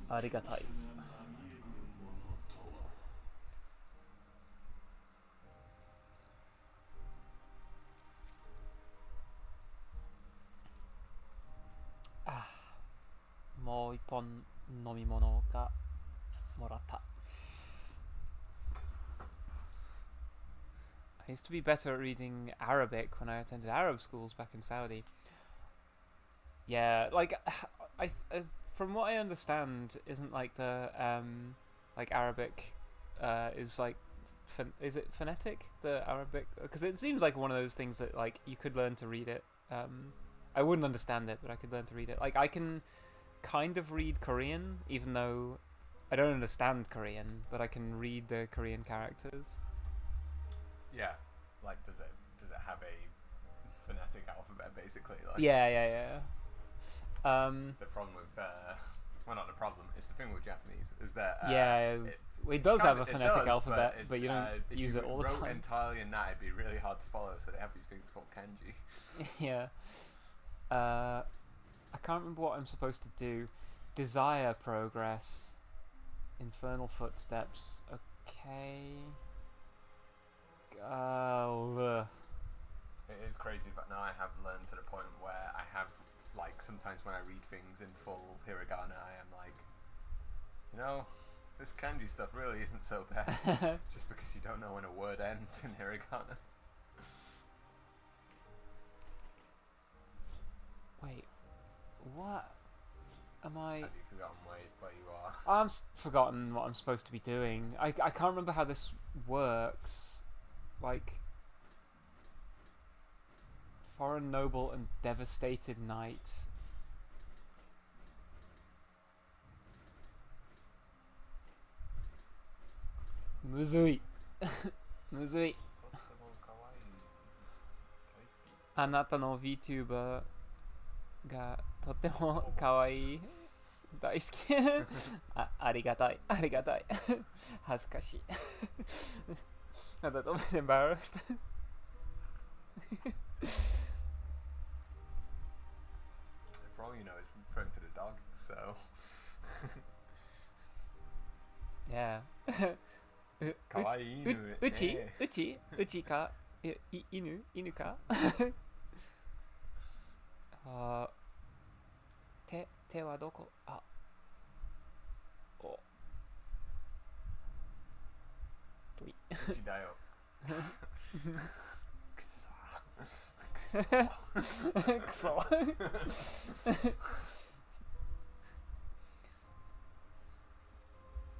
ありがたいもう一本飲み物がもらった I used to be better at reading Arabic when I attended Arab schools back in Saudi. Yeah, like I from what I understand, isn't like the like Arabic is like is it phonetic, the Arabic? Because it seems like one of those things that like you could learn to read it. I wouldn't understand it, but I could learn to read it. Like I can kind of read Korean, even though I don't understand Korean, but I can read the Korean characters. Yeah, like does it have a phonetic alphabet basically? Like, Yeah. it's the problem with well, not the problem. It's the thing with Japanese is that it does have a phonetic alphabet, but you don't use it all the time. If you wrote entirely in that, it'd be really hard to follow. So they have these things called kanji. Yeah. I can't remember what I'm supposed to do. Desire progress. Infernal footsteps. Okay. It is crazy, but now I have learned to the point where I have, like, sometimes when I read things in full hiragana, I am like, you know, this kanji stuff really isn't so bad. Just because you don't know when a word ends in hiragana. Wait, what am I... Have you forgotten where you are? I'm forgotten what I'm supposed to be doing. I can't remember how this works. Like... Foreign noble and devastated knight. Muzui. Muzui. あなたの VTuber がとっても可愛い大好きありがたい恥ずかしいA little bit embarrassed For all you know, it's referring to the dog, so yeah 可愛い犬うちか犬かあ手はどこあおというちだよくそくそう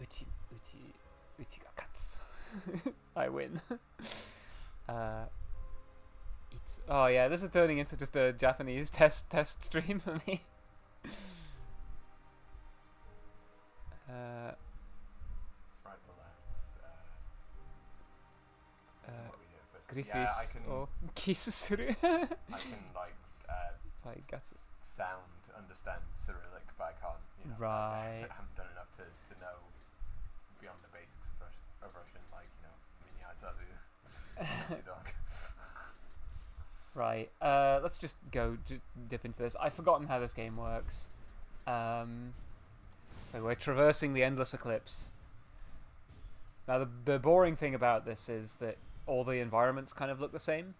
ちが勝つI win oh yeah, this is turning into just a Japanese test stream for me Griffiths can- をキスする I can like バイガツ sound understand Cyrillic, but I can't. You know, Right. I haven't done enough to know beyond the basics of Russian, like Меня zовут dog. Right, let's just dip into this. I've forgotten how this game works. So we're traversing the endless eclipse. Now the boring thing about this is that all the environments kind of look the same.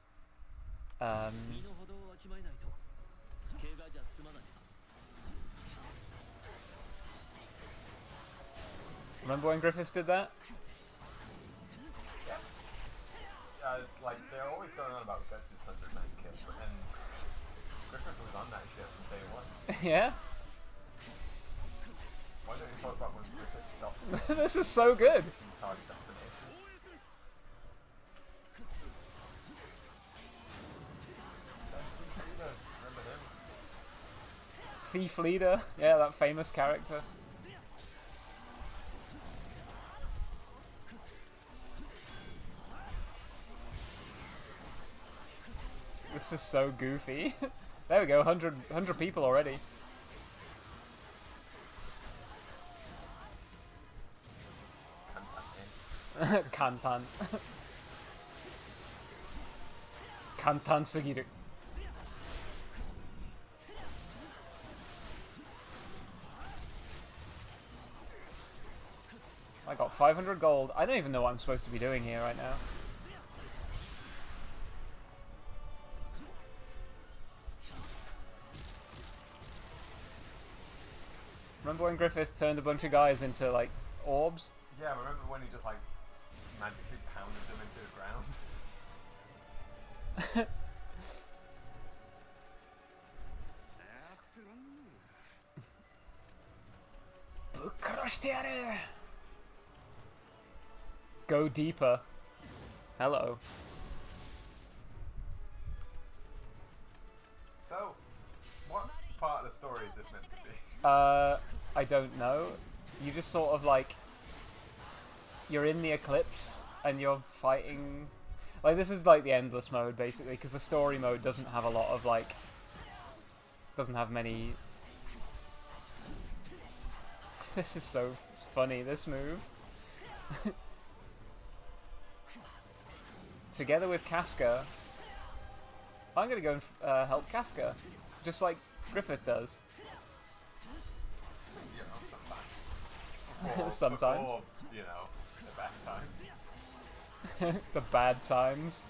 身の程をわきまえないと怪我じゃ済まないさ Remember when Griffiths did that? Like they're always going on about Guts' 100-man kill, but then Griffith was on that shit from day one. Yeah? Why don't you talk about when Griffith stopped This is so good. target destination? Remember him? Thief leader. Yeah, that famous character. This is so goofy. There we go, 100 people already. Kantan. Kantan sugiru. I got 500 gold. I don't even know what I'm supposed to be doing here right now. Remember when Griffith turned a bunch of guys into, like, orbs? Yeah, remember when he just like magically pounded them into the ground? Go deeper. Hello. So, what part of the story is this meant to be? I don't know. You just sort of like you're in the eclipse and you're fighting. Like this is like the endless mode basically, because the story mode doesn't have a lot of like. Doesn't have many. This is so funny. This move. Together with Casca, I'm gonna go and help Casca, just like Griffith does. Sometimes. Before, you know, the bad times. The bad times.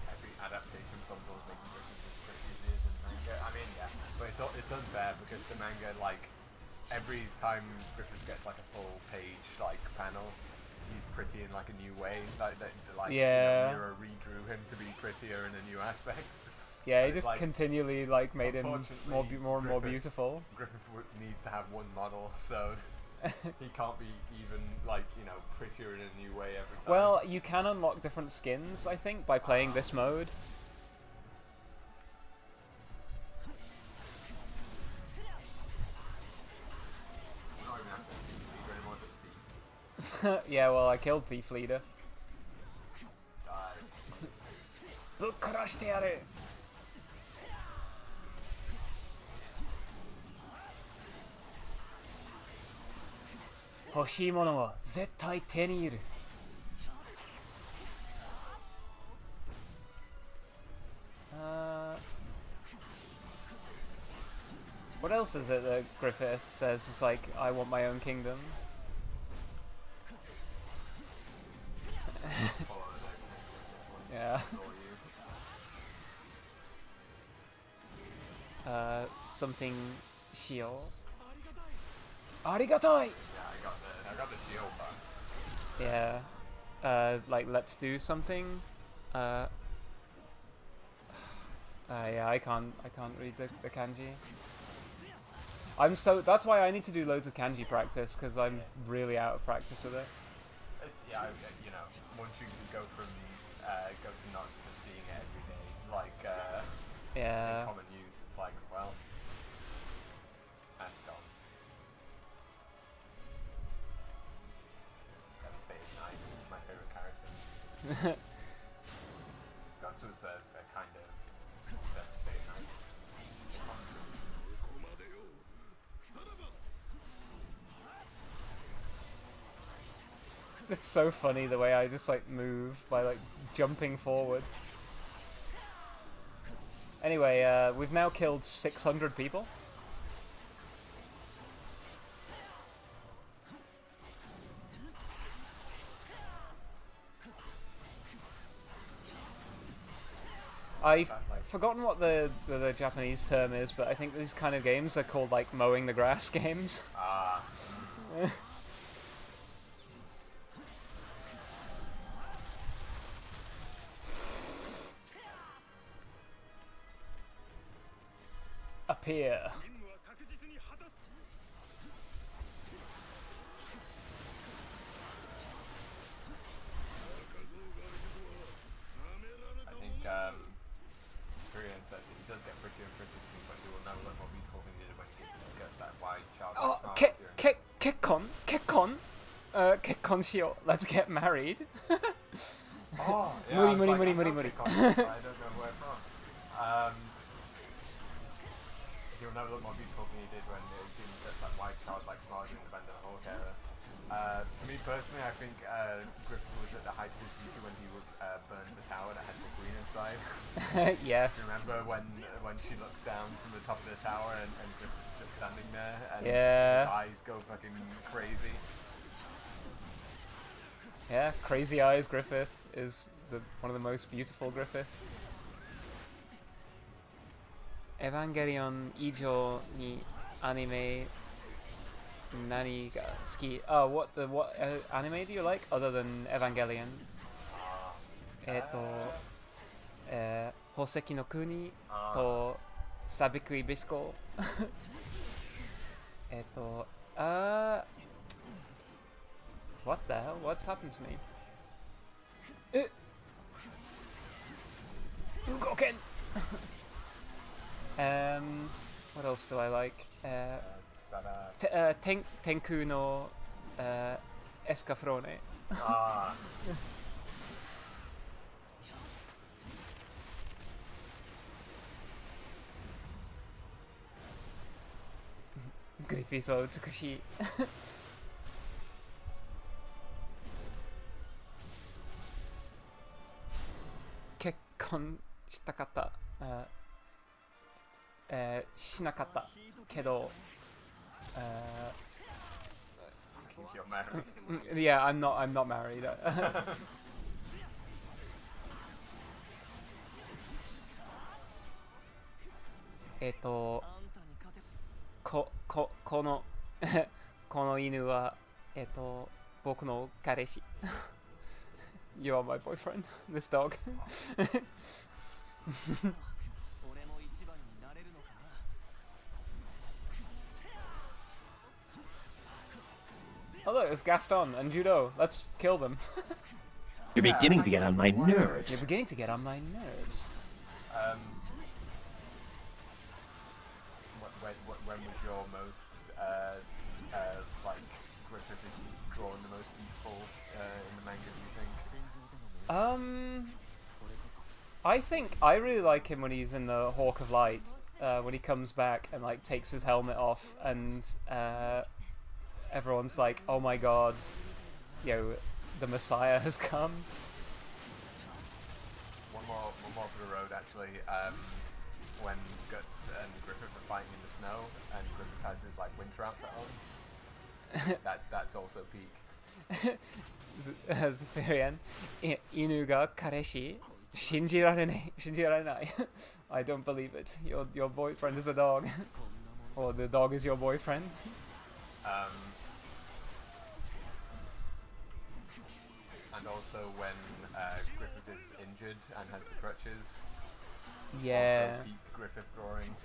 Every adaptation from those making Griffith as pretty as he is in manga. I mean, yeah, but it's unfair because the manga, like, every time Griffith gets like a full page like panel, he's pretty in like a new way. Like Yeah. Mira redrew him to be prettier in a new aspect. Yeah, he But it's just like, continually like made him more unfortunately, and more Griffith- beautiful. Griffith needs to have one model, so he can't be even like prettier in a new way every time. Well, you can unlock different skins, I think, by playing this mode. You don't even have to be Leader anymore, just Steve. Yeah, well, I killed Thief Leader. Die. ぶっ殺してやる. What else is it that Griffith says? It's like, I want my own kingdom. Yeah. Something Shio. Arigatai! Yeah, I got the shield back. Yeah. Like, let's do something. Yeah, I can't read the kanji. That's why I need to do loads of kanji practice, because I'm really out of practice with it. It's once you go from go to not just seeing it every day, like Yeah. in common use, it's like, well, that's gone. Devastated Knight, my favorite character. was a kind of devastating night. It's so funny the way I just like move by like jumping forward. Anyway, we've now killed 600 people. I've forgotten what the Japanese term is, but I think these kind of games are called like mowing the grass games. Ah. Appear. I think Korean said that he does get prettier and prettier to me, but he will never look more beautiful than he did when he gets that wide child. Oh, kekkon? Kekkon shio. Let's get married. Oh, yeah, Muri, I was muri, like, muri, I muri, know muri. Kekon, but I don't know where from. He'll never look more beautiful than he did when he gets that white childlike smile during the Bend of the Hawk era. For me personally, I think Griffith was at the height of his beauty when he burned the tower that had the queen inside. Yes. Remember when she looks down from the top of the tower and Griffith's just standing there and Yeah. his eyes go fucking crazy. Yeah, Crazy Eyes Griffith is one of the most beautiful Griffith. Evangelion ijo ni anime nani ga suki? Oh, what anime do you like other than Evangelion? Hoseki no Kuni to Sabikui Bisco. What the hell? What's happened to me? Ugoken! What else do I like? Tenku no Escafrone. Ah. Griffith は美しい。結婚したかった。しなかったけど。You're married. Yeah, I'm not married. このこの犬は僕の彼氏。You are my boyfriend. This dog. Oh look, it's Gaston and Judo. Let's kill them. You're beginning to get on my You're nerves. beginning to get on my nerves. When was your most like Griffith is drawn the most beautiful in the manga? Do you think? I think I really like him when he's in the Hawk of Light. When he comes back and like takes his helmet off, and everyone's like, "Oh my God, the Messiah has come." One more for the road actually. When Guts and Griffith are fighting in the snow, and Griffith has his like winter outfit on. That's also peak. Zephyrian, Inu ga kareshi, shinjirarenai. I don't believe it. Your boyfriend is a dog, or the dog is your boyfriend. And also when Griffith is injured and has the crutches. Yeah. Also peak Griffith drawing.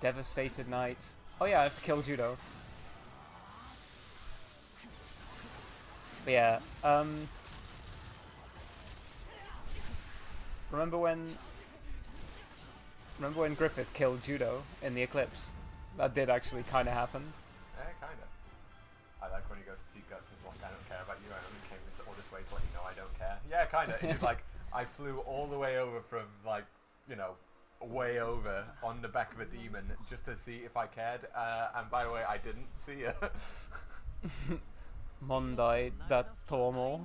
Devastated Knight. Oh yeah, I have to kill Judo. But yeah, remember when Griffith killed Judo in the eclipse? That did actually kind of happen. Kinda. I like when he goes to see Guts and is like, I don't care about you, I only came all this way to let you know I don't care. Yeah, kind of. He's like, I flew all the way over from, like, you know, way over on the back of a demon just to see if I cared. And by the way, I didn't see her. 問題だと思う。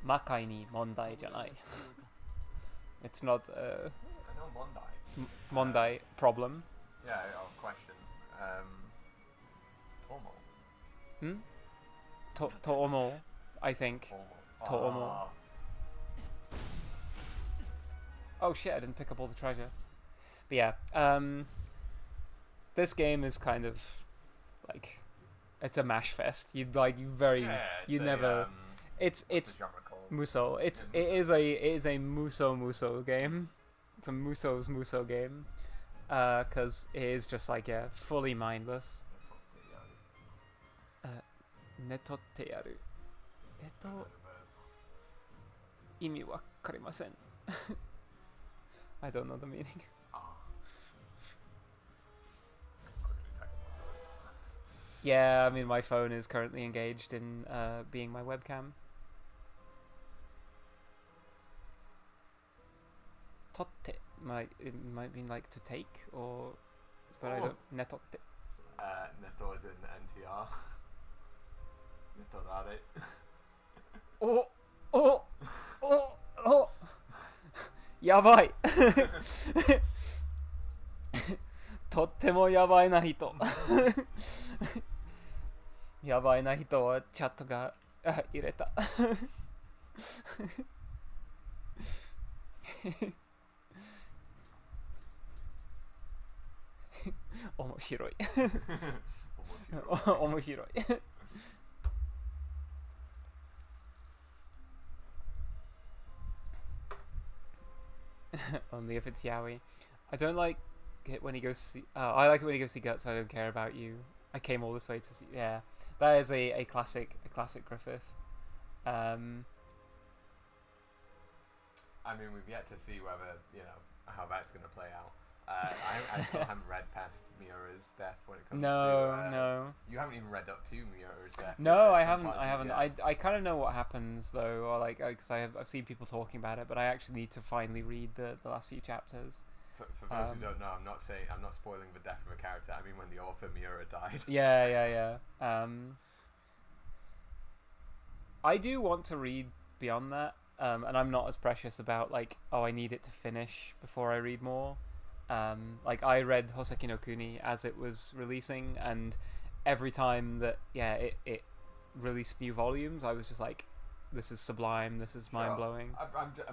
魔界に問題じゃない。It's not I know Mondai. 問題 problem. Yeah, question. Tomo. と思う I think. Tomo. Tomo. Oh shit, I didn't pick up all the treasure. But yeah, this game is kind of like, it's a mash fest. It's the genre called? Muso. It is a Muso game. It's a Muso game. 'Cause it is just like, yeah, fully mindless. 寝取ってやる。意味わかりません。I don't know the meaning. Yeah, I mean, my phone is currently engaged in being my webcam. 取って it might mean like to take, or but I don't. 寝取って Neto is in NTR. Netorare. おやばいとってもやばいな人やばいな人はチャットが入れた面白い面白いOnly if it's yaoi. I don't like it when he goes to see... I like it when he goes to see Guts. I don't care about you. I came all this way to see... Yeah. That is a classic Griffith. I mean, we've yet to see whether, you know, how that's going to play out. I still haven't read past Miura's death when it comes to... No. You haven't even read up to Miura's death. No, I haven't. I kind of know what happens, though, or like, because I've seen people talking about it, but I actually need to finally read the last few chapters. For those who don't know, I'm not spoiling the death of a character. I mean, when the author Miura died. Yeah. I do want to read beyond that, and I'm not as precious about like, oh, I need it to finish before I read more. Like I read Hoseki no Kuni as it was releasing, and every time that it released new volumes, I was just like, this is sublime, this is mind-blowing.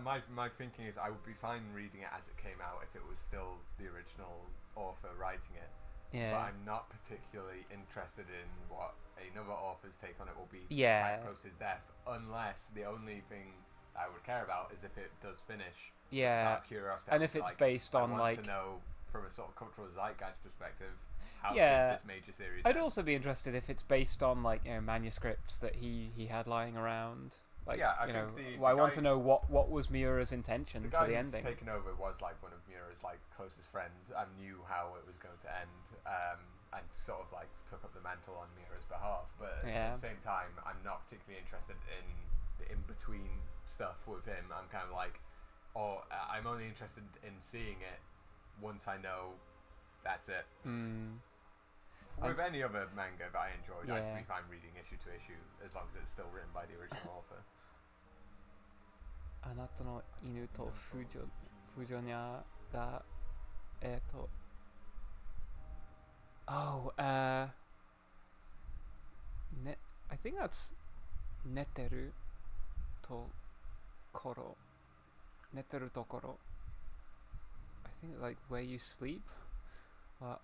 My thinking is I would be fine reading it as it came out if it was still the original author writing it. Yeah. But I'm not particularly interested in what another author's take on it will be Yeah. post his death, unless the only thing I would care about is if it does finish. Yeah. Out of curiosity, And if it's like, based on I want like to know from a sort of cultural zeitgeist perspective how Yeah. did this major series I'd end? also be interested if it's based on like, you know, manuscripts that he had lying around. Like, Yeah, I you think know, the I want guy- to know what was Miura's intention The for guy the who's ending. taken over was like one of Miura's like closest friends and knew how it was going to end, and sort of like took up the mantle on Miura's behalf. But Yeah. at the same time, I'm not particularly interested in the in-between stuff with him. I'm kind of like, I'm only interested in seeing it once I know that's it. With any other manga that I enjoyed, I'd Yeah. be fine reading issue to issue as long as it's still written by the original author. あなたの犬とフジョニャがOh, I think that's 寝てるところ I think like where you sleep は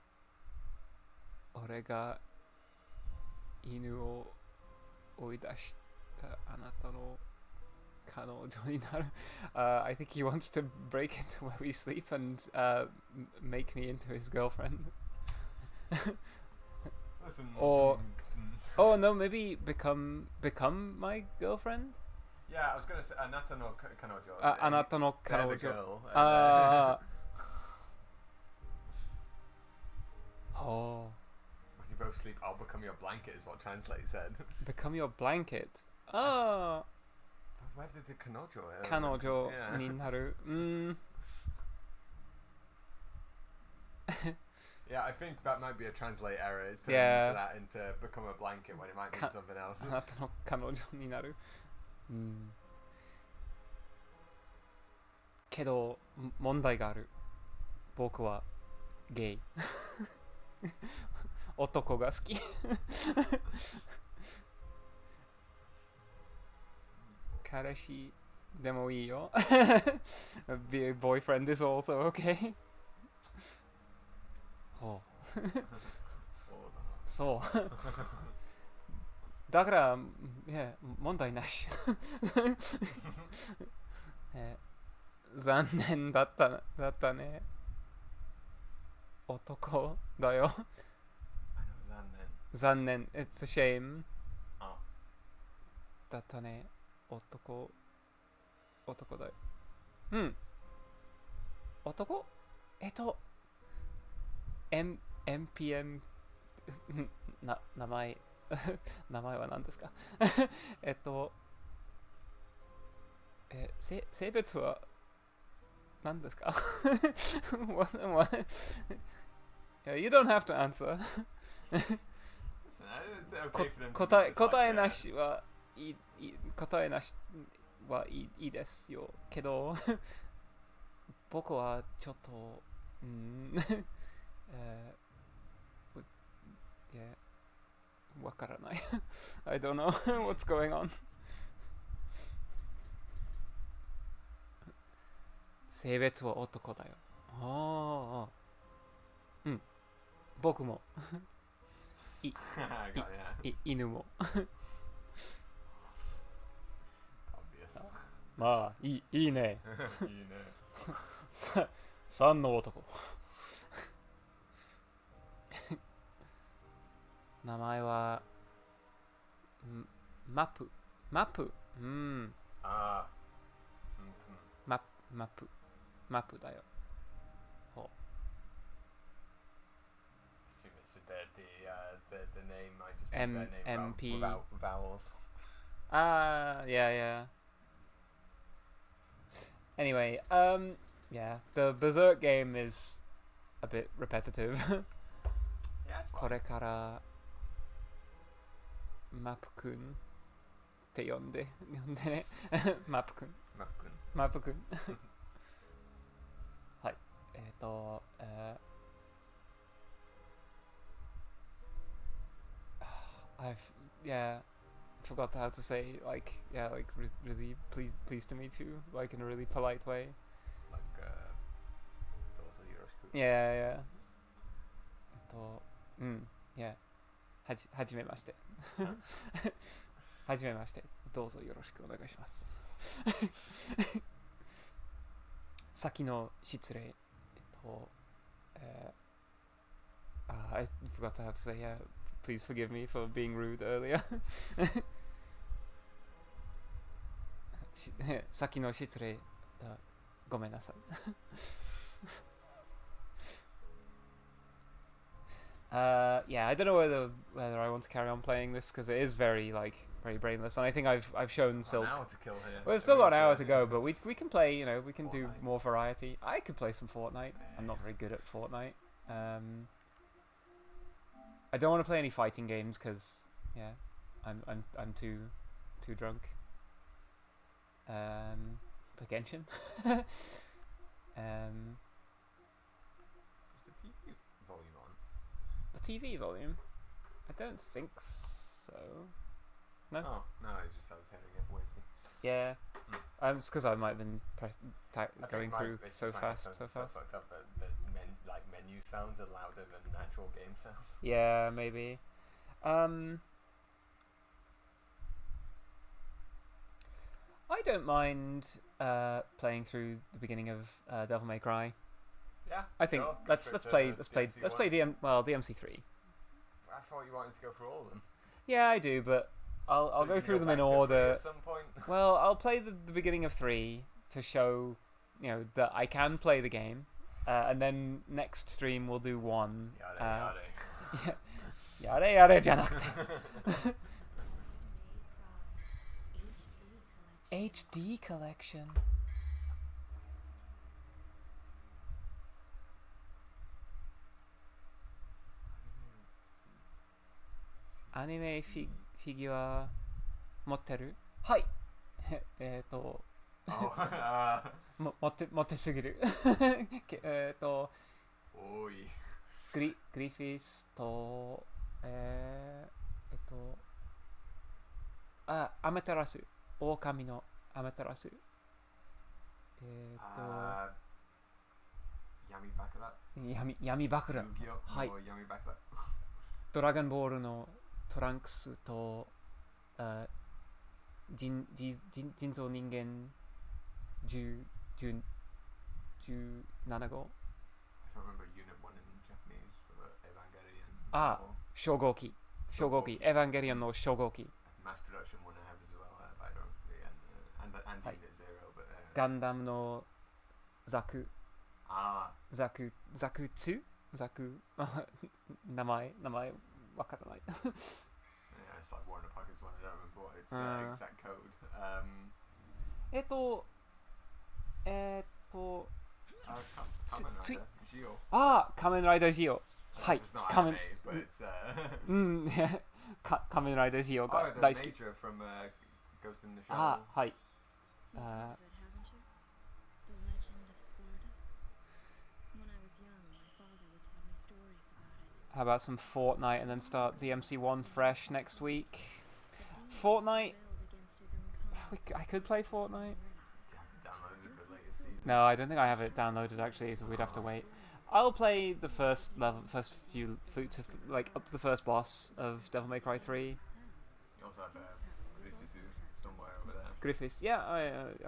俺が犬を追い出したあなたの彼女になる I think he wants to break into where we sleep and make me into his girlfriend. Listen. Or oh no, maybe become my girlfriend. Yeah, I was gonna say Anata no Kanojo. あなたの彼 They're the 女 girl. Oh, When you both sleep, I'll become your blanket is what Translate said. become your blanket. Oh, Where the kanojo? Kanojo Yeah. ni naru. Yeah, I think that might be a translate error. It's turned Yeah. into that into become a blanket when it might mean something else. あなたの彼女になる。けど問題がある。僕はゲイ。男が好き。彼氏でもいいよ。Be a boyfriend is also okay. ほう。そう。だから、問題なし。残念だったね。男だよ。残念。It's a shame. だったね。男だよ。男MPM 名前は何ですか？性別は何ですか？ You don't have to answer. 答えなしはいいですよ。けど僕はちょっとわからない。I don't know what's going on. 性別は男だよ。僕も犬も。まあいいね。3の男。名前はマップ。マップだよ。The name might just be their name MP. without vowels. Yeah. Anyway, the Berserk game is a bit repetitive. Yeah, it's これからマップくんって呼んでね。マップくん。はい。forgot how to say really pleased to meet you, like in a really polite way. Like, どうぞよろしく。Yeah. はじめまして。はじめまして。どうぞよろしくお願いします。先の失礼。I forgot how to say, please forgive me for being rude earlier. 先の失礼。ごめんなさい。I don't know whether I want to carry on playing this because it is very brainless, and I think I've shown Silk. An hour to kill here. Well, it's still got an hour to go, but we can play. We can do more variety. I could play some Fortnite. I'm not very good at Fortnite. I don't want to play any fighting games because I'm too drunk. But Genshin. Is the TV volume on? The TV volume? I don't think so. No? Oh, no, it's just I was hearing it weirdly. Yeah. It's because I might have been going through so fast. So fucked up that the menu sounds are louder than natural game sounds. Yeah, maybe. I don't mind playing through the beginning of Devil May Cry. Yeah. I think sure. let's play DMC3. I thought you wanted to go through all of them. Yeah, I do, but I'll go through them in order. At some point. Well, I'll play the beginning of 3 to show that I can play the game, and then next stream we'll do 1. Yare じゃなくて。HD collection. Anime figure 持ってる？はい。Oh, 持ってすぎる。oi. グリフィスとアメテラス、狼のアメテラス。Yami Baccarat. 闇バクラ。 Yu-Gi-Oh! はい。 No, Yami Baccarat. ドラゴンボールのトランクスと人造人間17号。 I don't remember Unit 1 in Japanese, but Evangelion. 初号機。エヴァンゲリオンの初号機。 Mass production one I have as well. I don't really, and Hi. Unit 0, but ガンダムのザク ah, 2？ ザク名前わからない。 yeah, it's like Warner Pockets one. I don't remember what its exact code. Kamen Rider Geo. 仮面ライダージオ。はい。 It's not 仮面 anime, but it's 仮面ライダージオ oh, が the 大好き。 Major from Ghost in the Shell. はい。 You've heard of it, haven't you? The legend of Sparta? When I was young, my father would tell me stories about it. How about some Fortnite and then start DMC1 fresh next week? Fortnite? I could play Fortnite. Downloaded for the latest season. No, I don't think I have it downloaded actually, so we'd have to wait. I'll play the first few, like up to the first boss of Devil May Cry 3. You also have Griffiths somewhere over there. Griffiths, yeah,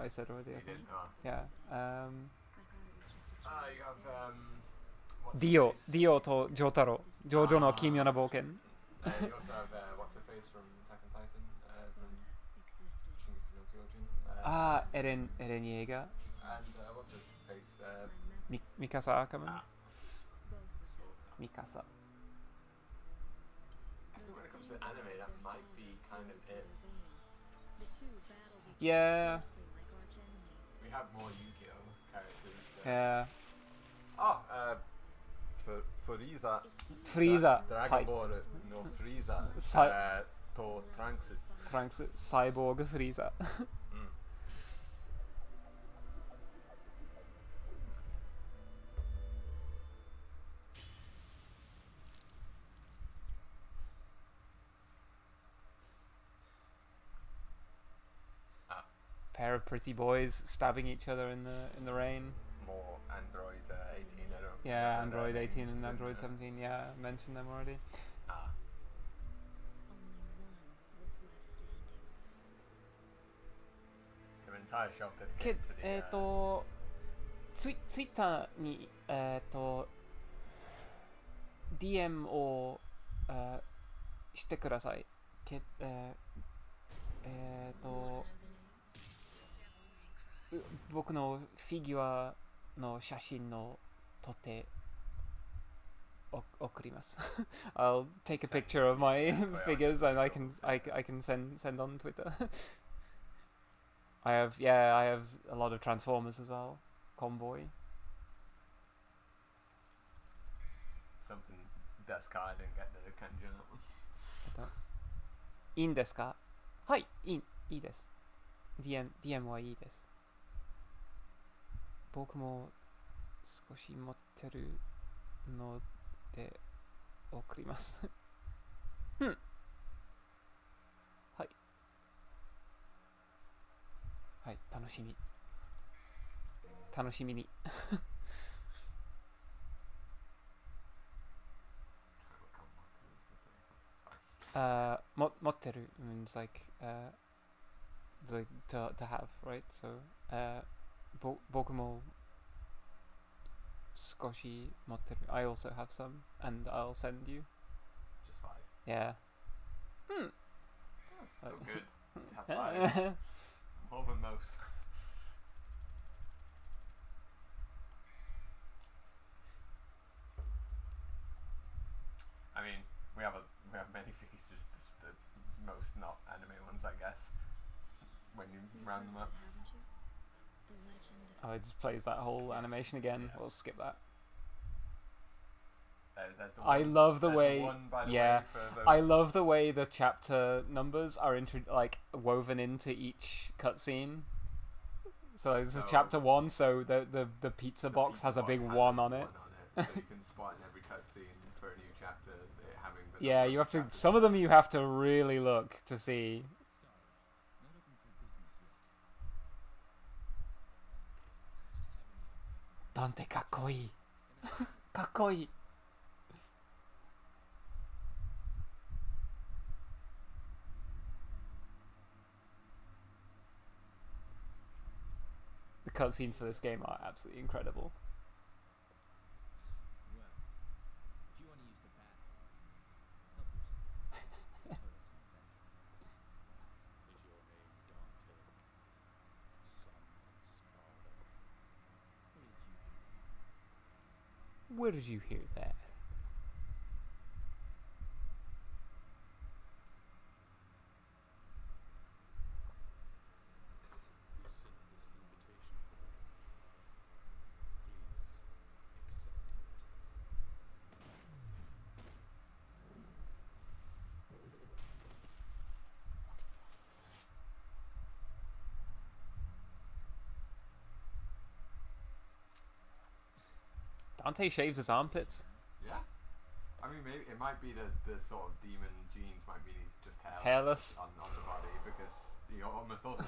I said already. I You think. did? Oh. Yeah. You have what's Dio, her face? Dio とジョータロ、ジョジョの奇妙な冒険。 You also have what's her face from Attack on Titan, from Shingeki no Kyojin. エレンイェーガー、 And what's his face? ミカサ・アーカマン、 I ミカサ。 think when it comes to anime, that might be kind of it. Yeah, We have more Yu-Gi-Oh characters. yeah. Oh, Frieza. フリーザ、ドラゴンはい。ボールのフリーザとトランクス。トランクス、サイボーグフリーザ。Pair of pretty boys stabbing each other in the rain. More Android 18, I don't Yeah, remember Android their 18 names and Android 17. Yeah, I mentioned them already. Your entire shop dedicated to the ツイッターにDM をしてください。僕のフィギュアの写真を撮って送ります。I'll take a picture of my figures and I can send on Twitter. I have a lot of Transformers as well. Convoy. something desk I didn't get the kanji on that one. いいんですか？はい、いいです。DM はいいです。僕も少し持ってるので送ります。うん。はい。はい、楽しみに。持ってる means like the to have, right? So 僕も少し持ってる。I also have some and I'll send you. Just 5. Yeah. Still good to have 5. More than most. I mean, we have many figures, just the most not anime ones, I guess. when you round them up. Haven't you? The legend of Oh, it just plays that whole animation again. We'll skip that. There's the I one, love the there's way, the one, by the yeah, way, for those. I love the way the chapter numbers are like woven into each cutscene. So this is So- chapter 1, so the pizza The box pizza has a box big has 1 on it. So you can spot in every cutscene for a new chapter it having the Yeah, number you of have to. chapters. Some of them you have to really look to see. Dante かっこいい。かっこいい。The cutscenes for this game are absolutely incredible. Well, if you want to use the bathroom, help yourself. The toilet's on the back. Is your name Dante? Son of Sparta? Where did you hear that? Where did you hear that? We sent this invitation for you. Please accept it. Dante shaves his armpits. Yeah. I mean, maybe it might be the sort of demon genes might mean he's just Hairless. on the body because he almost also.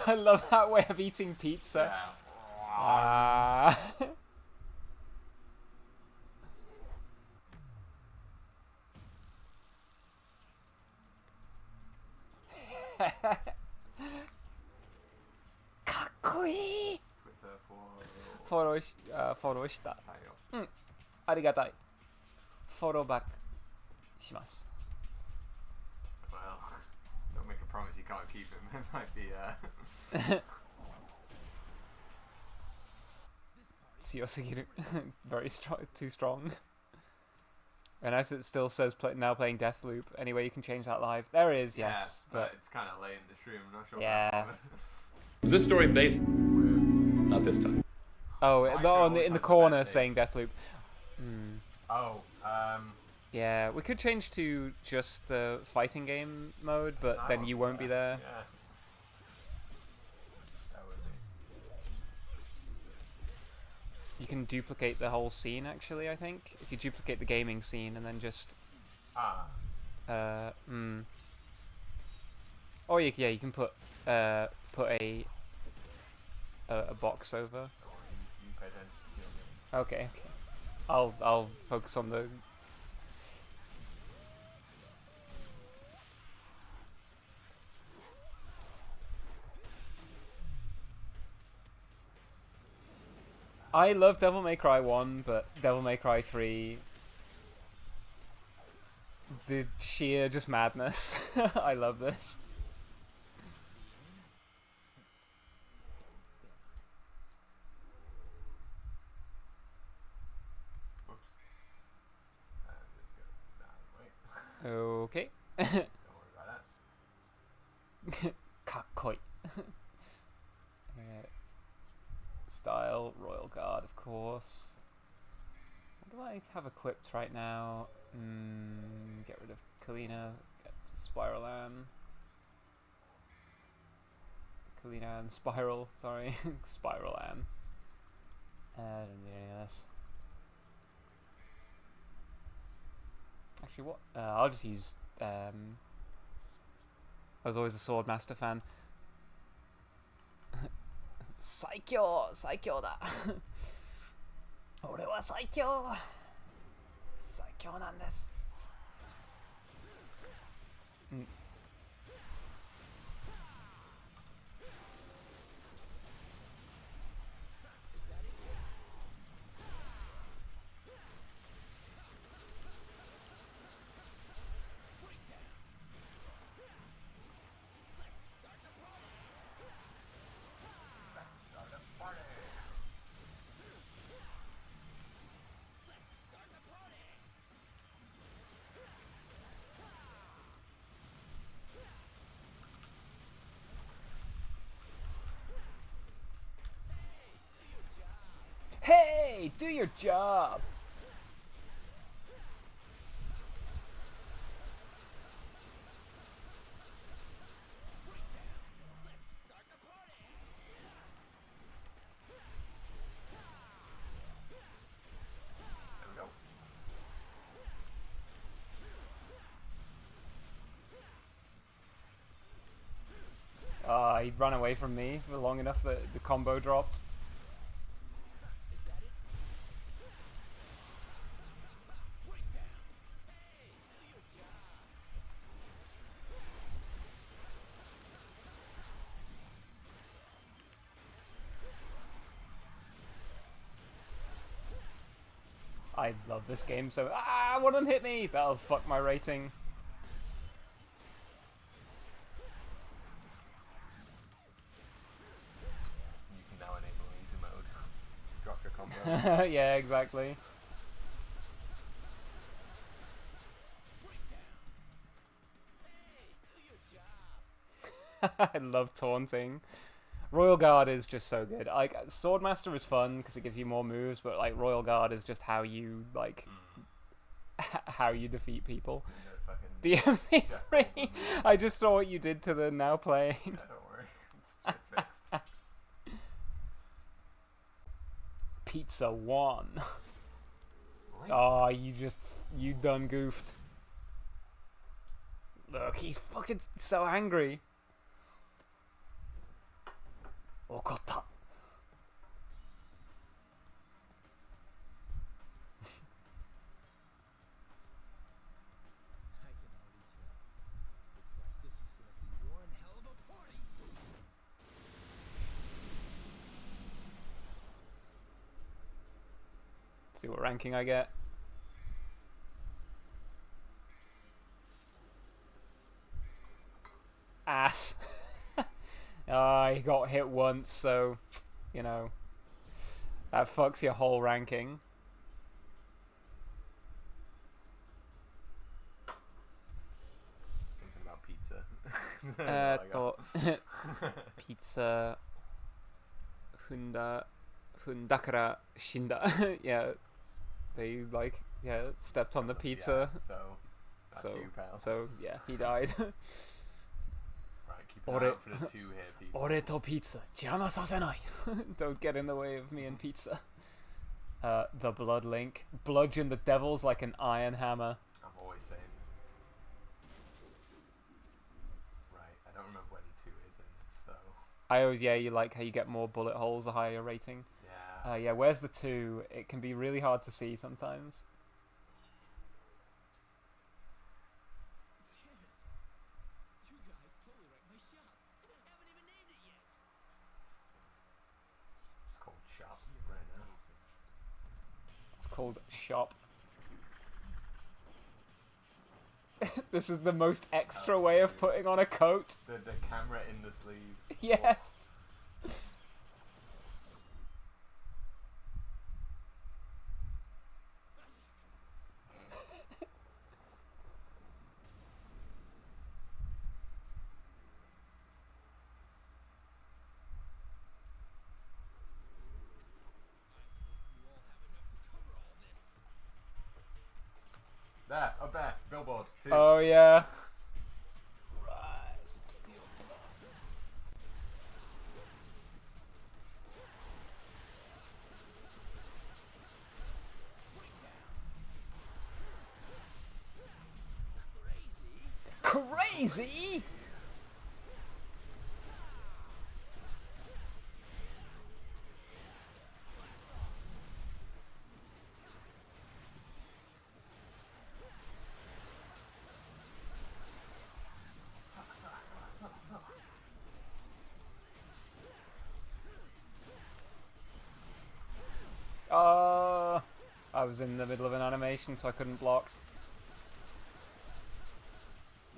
I love that way of eating pizza. Yeah. Ah. Kakkoi! Twitter for. フォローした。 Tayo. ありがたい。フォローバックします。 Well, don't make a promise you can't keep him. It might be. 強すぎる。Very strong, too strong. And as it still says now playing Deathloop. Anyway, you can change that live. There it is, yeah, yes. but But it's kind of late in the stream. I'm not sure. Yeah. Was this story based? Not this time. oh, Micro in always the has a corner bad saying Deathloop. Hmm. Oh, Yeah, we could change to just the fighting game mode, but I then would you do won't be that, there. Yeah. That would be. You can duplicate the whole scene, actually, I think. If you duplicate the gaming scene and then just... Ah. Oh, yeah, you can put a box over. You pay attention to your game. Okay. I'll focus on the... I love Devil May Cry 1, but Devil May Cry 3... The sheer just madness. I love this. Oops. Just go that way. Okay. Don't worry about that. かっこいい。Style, Royal Guard, of course. What do I have equipped right now? Get rid of Kalina, get to Spiral Ann. Kalina and Spiral, sorry. Spiral Ann. I don't need any of this. Actually, what? I'll just use. I was always a Swordmaster fan. 最強だ俺は最強なんです。Hey, do your job. There we go. He'd run away from me for long enough that the combo dropped. Is that it? Breakdown. Hey, do your job. I love this game so. One of them hit me. That'll fuck my rating. You can now enable easy mode. Drop your combo. Yeah, exactly. Breakdown. Hey, do your job. I love taunting. Royal Guard is just so good. Like Swordmaster is fun because it gives you more moves, but like Royal Guard is just how you like how you defeat people. You know, fucking DMC3. I just saw what you did to the now playing. Yeah, don't worry. It's fixed. Pizza 1. Right. Oh, you done goofed. Look, he's fucking so angry. Okota. I can already tell. Looks like this is gonna be one hell of a party. See what ranking I get. Ass. He got hit once, so, you know, that fucks your whole ranking. Something about pizza. Pizza. Hundakara shinda. Yeah, they stepped on the pizza. Yeah, so that's you, pal. So yeah, he died. Right, keep an eye out for the 2 here, people. Ore to pizza, jama sasenai. Don't get in the way of me and pizza. The Blood Link. Bludgeon the devils like an iron hammer. I'm always saying this. Right, I don't remember where the 2 is in this, so... I always, you like how you get more bullet holes the higher your rating. Yeah. Where's the 2? It can be really hard to see sometimes. Damn it. You guys totally wrecked my shop, and I haven't even named it yet. It's called Shop right now. It's called Shop. This is the most extra way of putting on a coat. The camera in the sleeve. Yes. You all have enough to cover all this. There, up there, billboard. 2. Oh yeah. Rise to the Crazy? I was in the middle of an animation, so I couldn't block.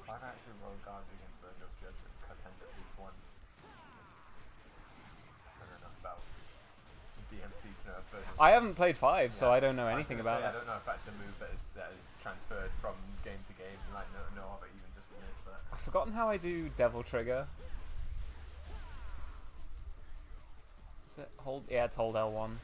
I've actually rolled guard against Virgil's Judgment cut hand at least once. I don't know about DMC to know if Virgil's... I haven't played 5, so I don't know anything about I it. don't know if that's a move that is transferred from game to game. You might know of it even just in this, but... I've forgotten how I do Devil Trigger. Is it hold? Yeah, it's hold L1.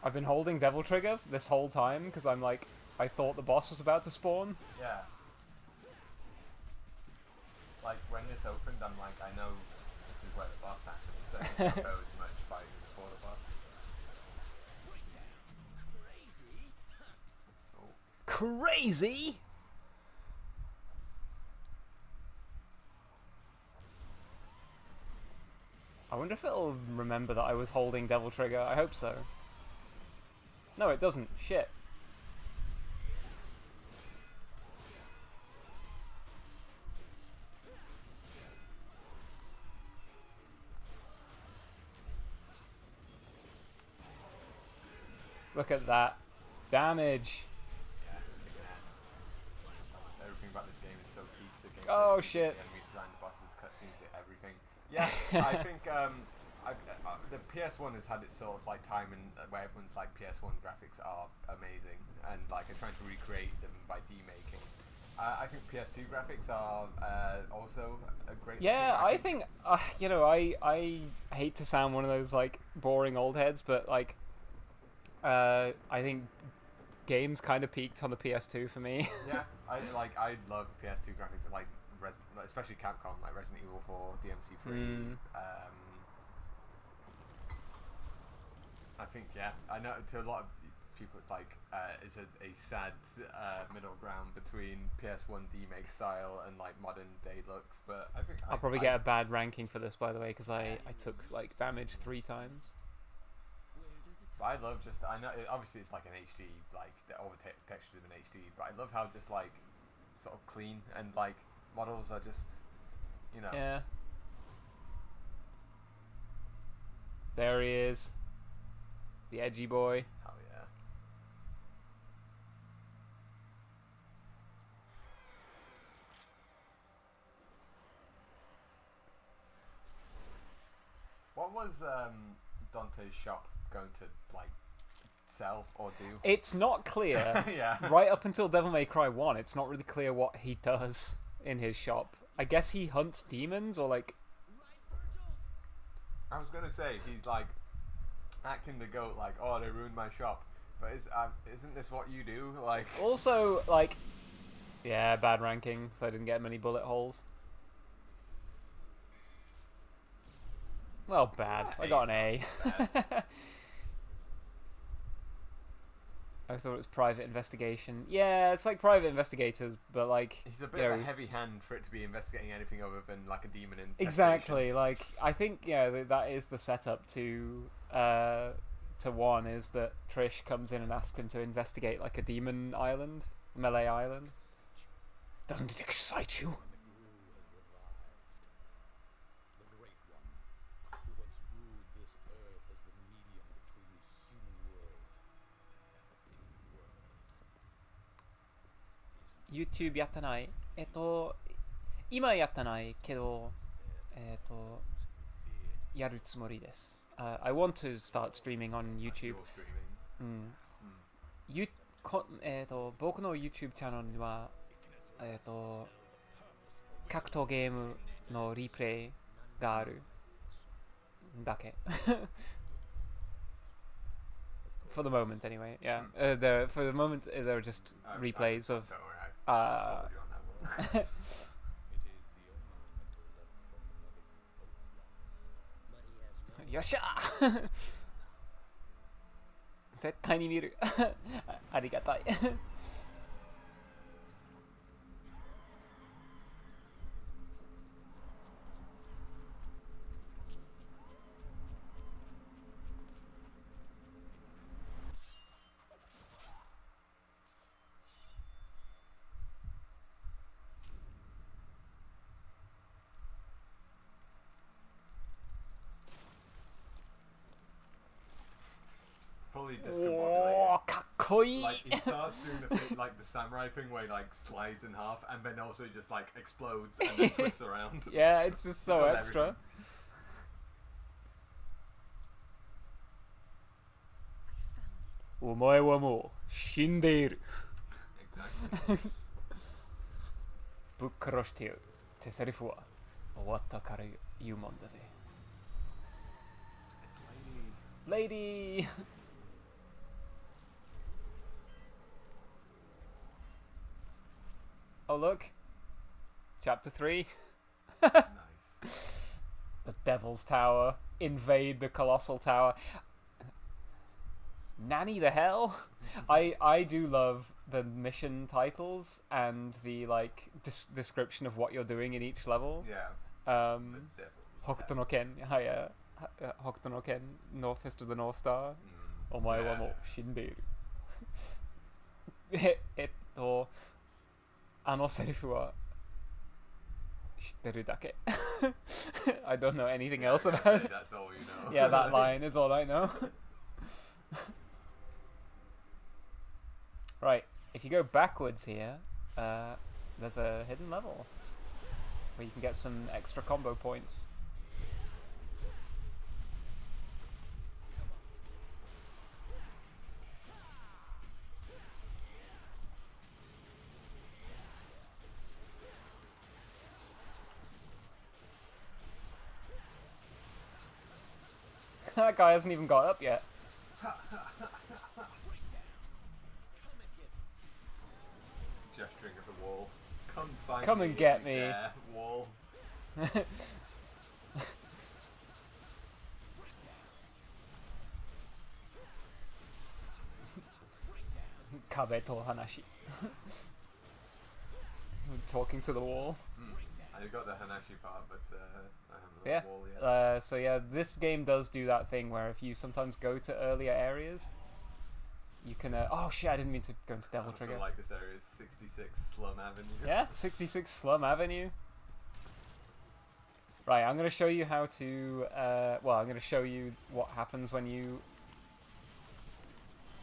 I've been holding Devil Trigger this whole time because I'm like, I thought the boss was about to spawn. Yeah. Like, when this opened, I'm like, I know this is where the boss happens, so I don't know as much fighting before the boss. Crazy! I wonder if it'll remember that I was holding Devil Trigger. I hope so. No, it doesn't. Shit. Look at that. Damage. Yeah, almost everything about this game is so peak. The game Oh, shit. The enemy design, the bosses, the cutscenes, everything. Yeah, I think the PS1 has had its sort of like time and where everyone's like PS1 graphics are amazing, and like I'm trying to recreate them by demaking. I think PS2 graphics are also a great. Yeah, I think you know, I hate to sound one of those like boring old heads, but like I think games kind of peaked on the PS2 for me. Yeah, I love PS2 graphics, like especially Capcom, like Resident Evil 4, DMC3. I think I know to a lot of people it's like it's a sad middle ground between PS1 demake style and like modern day looks, but I think I'll probably get a bad ranking for this, by the way, because I took like damage 3 times. I love I know obviously it's like an HD, like all the textures have been HD, but I love how just like sort of clean and like models are just, you know. Yeah. There he is. The edgy boy. Hell yeah. What was Dante's shop going to like sell or do? It's not clear. Yeah. Right up until Devil May Cry 1, it's not really clear what he does in his shop. I guess he hunts demons or like... I was gonna say, he's like acting the goat, like, oh, they ruined my shop. But isn't this what you do? Like... Also, like... Yeah, bad ranking, so I didn't get many bullet holes. Well, bad. I got an A. I thought it was private investigation. Yeah, it's like private investigators, but like... He's a bit of a heavy hand for it to be investigating anything other than like a demon in. Exactly, like, I think, yeah, that is the setup to 1, is that Trish comes in and asks him to investigate like a demon island, Melee Island. Doesn't it excite you? YouTube やってない。今やってないけど、やるつもりです。I want to start streaming on YouTube. 僕の YouTube チャンネルには、格闘ゲームのリプレイがあるだけ。For the moment, anyway. Yeah. For the moment, there are just replays of. Yoっしゃー絶対に見るありがたいfully discombobulated.かっこいい Like he starts doing like the samurai thing where he like slides in half and then also just like explodes and then twists around. Yeah, it's just so Does extra. everything. お前はもう死んでいる Exactly. ぶっ殺してよってセリフは終わったから言うもんだぜ It's lady. Lady Oh look, chapter 3. Nice. The Devil's Tower. Invade the Colossal Tower. Nanny the hell? I do love the mission titles and the like description of what you're doing in each level. Yeah. Um, The Devil's Hokuto no Ken, Hokuto no Ken, North Fist of the North Star. Omae wa mo shindeiru. あのセリフは知ってるだけ. I don't know anything else about it. That's all you know. Yeah, that line is all I know. Right, if you go backwards here, there's a hidden level where you can get some extra combo points. That guy hasn't even got up yet. Gesturing at the wall. Come find Come me. and get me. Yeah, wall. Kabe to hanashi. Talking to the wall. I got the Hanashi part, but I haven't Yeah. the wall yet. So yeah, this game does do that thing where if you sometimes go to earlier areas, you can. Oh shit! I didn't mean to go into Devil Also Trigger. like this area is 66 Slum Avenue. Yeah, 66 Slum Avenue. Right, I'm gonna show you how to. Well, I'm gonna show you what happens when you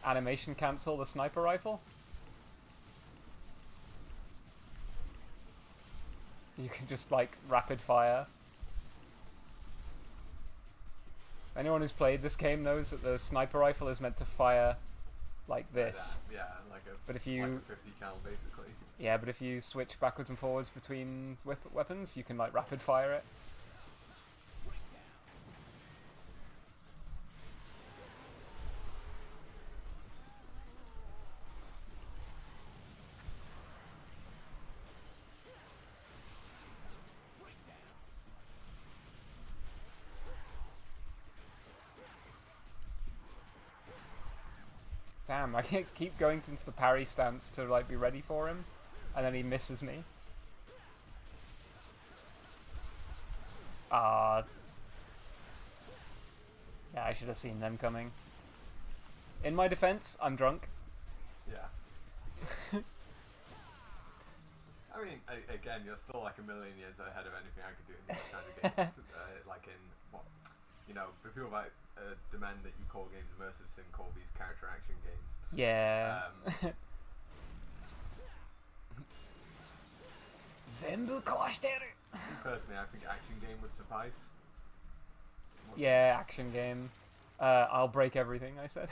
animation cancel the sniper rifle. You can just like rapid fire. Anyone who's played this game knows that the sniper rifle is meant to fire like this. Yeah, like a, But if you- like a 50 cal basically. Yeah, but if you switch backwards and forwards between weapons, you can like rapid fire it. Damn, I keep going into the parry stance to like be ready for him, and then he misses me. Yeah, I should have seen them coming. In my defense, I'm drunk. Yeah. I mean, again, you're still like a million years ahead of anything I could do in these kind of games. Like in what, you know, but people like demand that you call games immersive sim, call these character action games. Yeah. Zenbu kawashiteru. Personally, I think action game would suffice. Yeah, action game. I'll break everything, I said.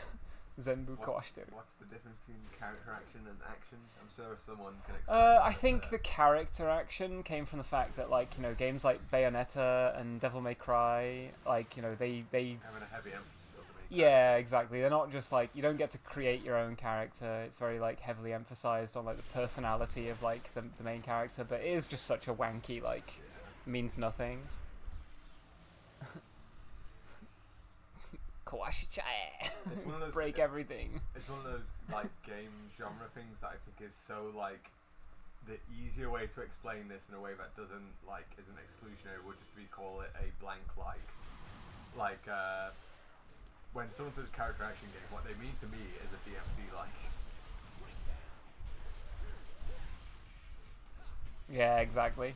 Zenbu kawashiteru. What's the difference between character action and action? I'm sure someone can explain. I think the character action came from the fact that, like, you know, games like Bayonetta and Devil May Cry, like, you know, they having a heavy emphasis on the main yeah, exactly. They're not just like, you don't get to create your own character. It's very like heavily emphasized on like the personality of like the main character, but it is just such a wanky like means nothing. Kawashichae. It's one of those Break everything. It's one of those like game genre things that I think is so like the easier way to explain this in a way that doesn't like isn't exclusionary would just be call it a blank like when someone says character action game, what they mean to me is a DMC like. Yeah, exactly.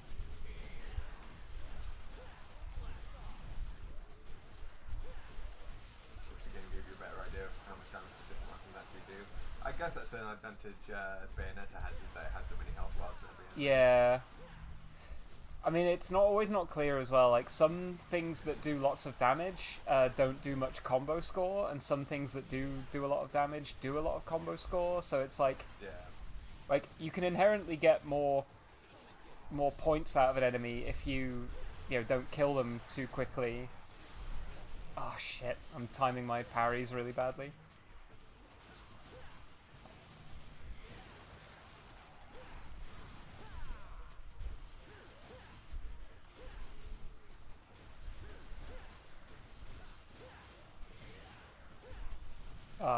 I guess that's an advantage Bayonetta has, is that it has so many health bars and everything. Yeah. I mean, it's not always not clear as well. Like, some things that do lots of damage don't do much combo score, and some things that do a lot of damage do a lot of combo score. So it's like, Yeah. like you can inherently get more points out of an enemy if you know, don't kill them too quickly. Oh shit! I'm timing my parries really badly.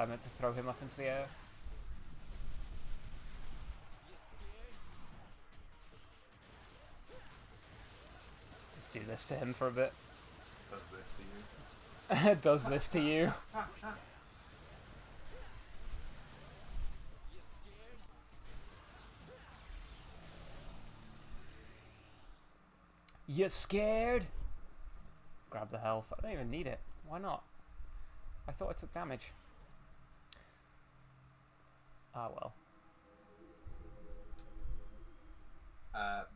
I meant to throw him up into the air. Just do this to him for a bit. Does this to you? Does this to you? You scared? Grab the health. I don't even need it. Why not? I thought I took damage. Ah well.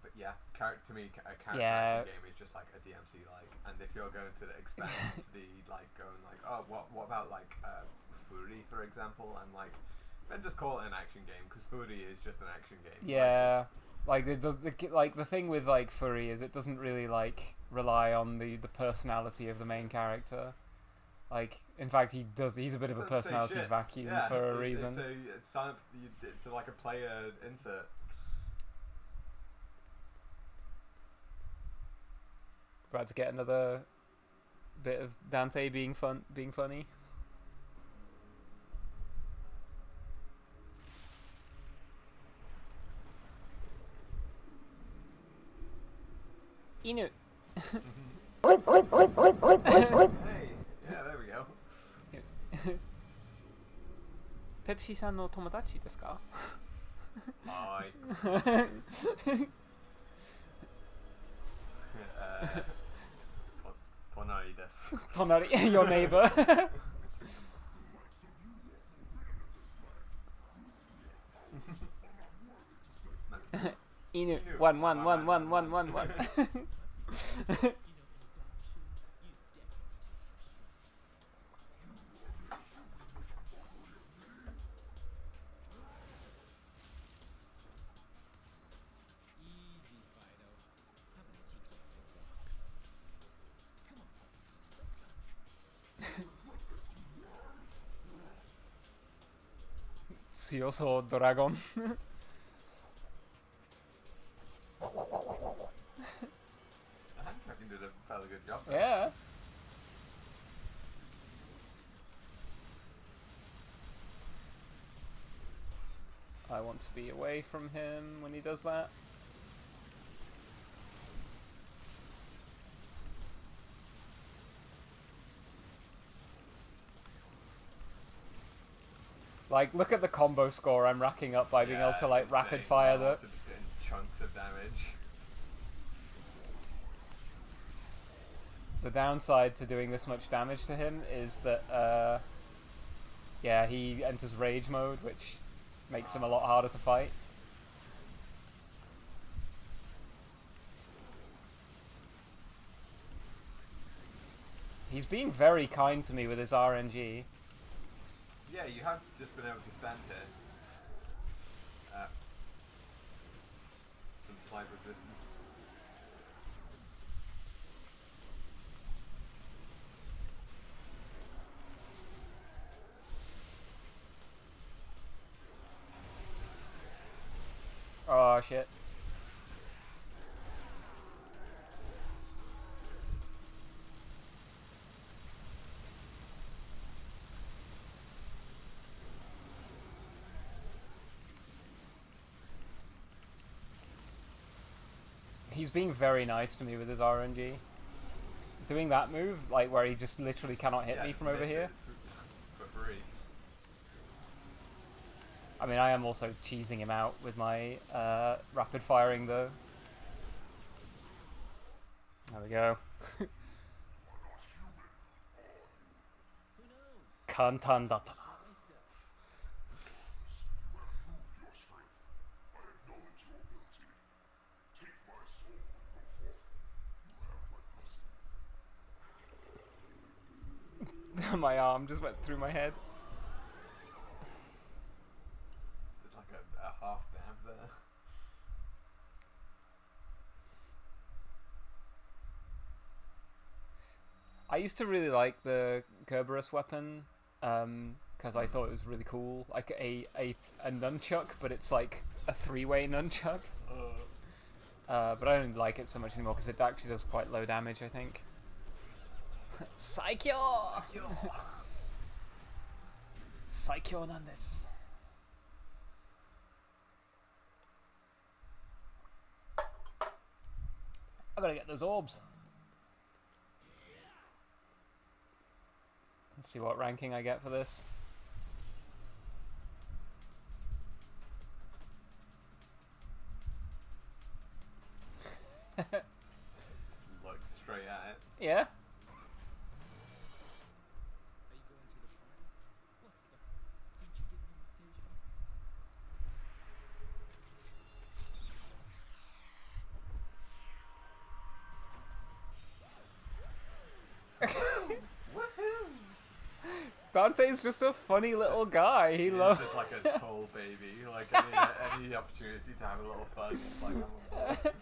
But yeah, to me, a character Yeah. action game is just like a DMC like, and if you're going to expand the like going like, oh, what about like Fury for example, and like then just call it an action game because Fury is just an action game. Yeah. Like the thing with like Furry is it doesn't really like rely on the personality of the main character. Like in fact he's a bit of a personality vacuum for a reason. It's like a player insert. About to get another bit of Dante being funny. Inu. Hey, yeah, there we go. Pepsi-san no tomodachi desu ka? Hi. Tonari desu. Tonari, your neighbor. Inu. One. Easy, Fido. I'm gonna take you for a walk. Come on, puppy. Let's go. Suyoso Dragon. The hand tracking did a fairly good job. Yeah. I want to be away from him when he does that. Like, look at the combo score I'm racking up by being able to, like, rapid fire I'm the... also just getting chunks of damage. The downside to doing this much damage to him is that, yeah, he enters rage mode, which makes him a lot harder to fight. He's being very kind to me with his RNG. Yeah, you have just been able to stand here. Some slight resistance. Oh shit. He's being very nice to me with his RNG. Doing that move, like where he just literally cannot hit me from over here. For free. I mean, I am also cheesing him out with my rapid firing though. There we go. Who knows? Kantan datta. Myself. My arm just went through my head. Did like a half dab there. I used to really like the Kerberos weapon because I thought it was really cool, like a nunchuck, but it's like a three-way nunchuck. But I don't like it so much anymore because it actually does quite low damage, I think. Psycho! Saikyoなんです. I gotta get those orbs. Let's see what ranking I get for this. Just look straight at it. Yeah. Are you going to the party? What's the? Didn't you get an invitation? Dante's just a funny little guy. He He's loves. just like a tall baby. Like any opportunity to have a little fun. It's like, I'm on board.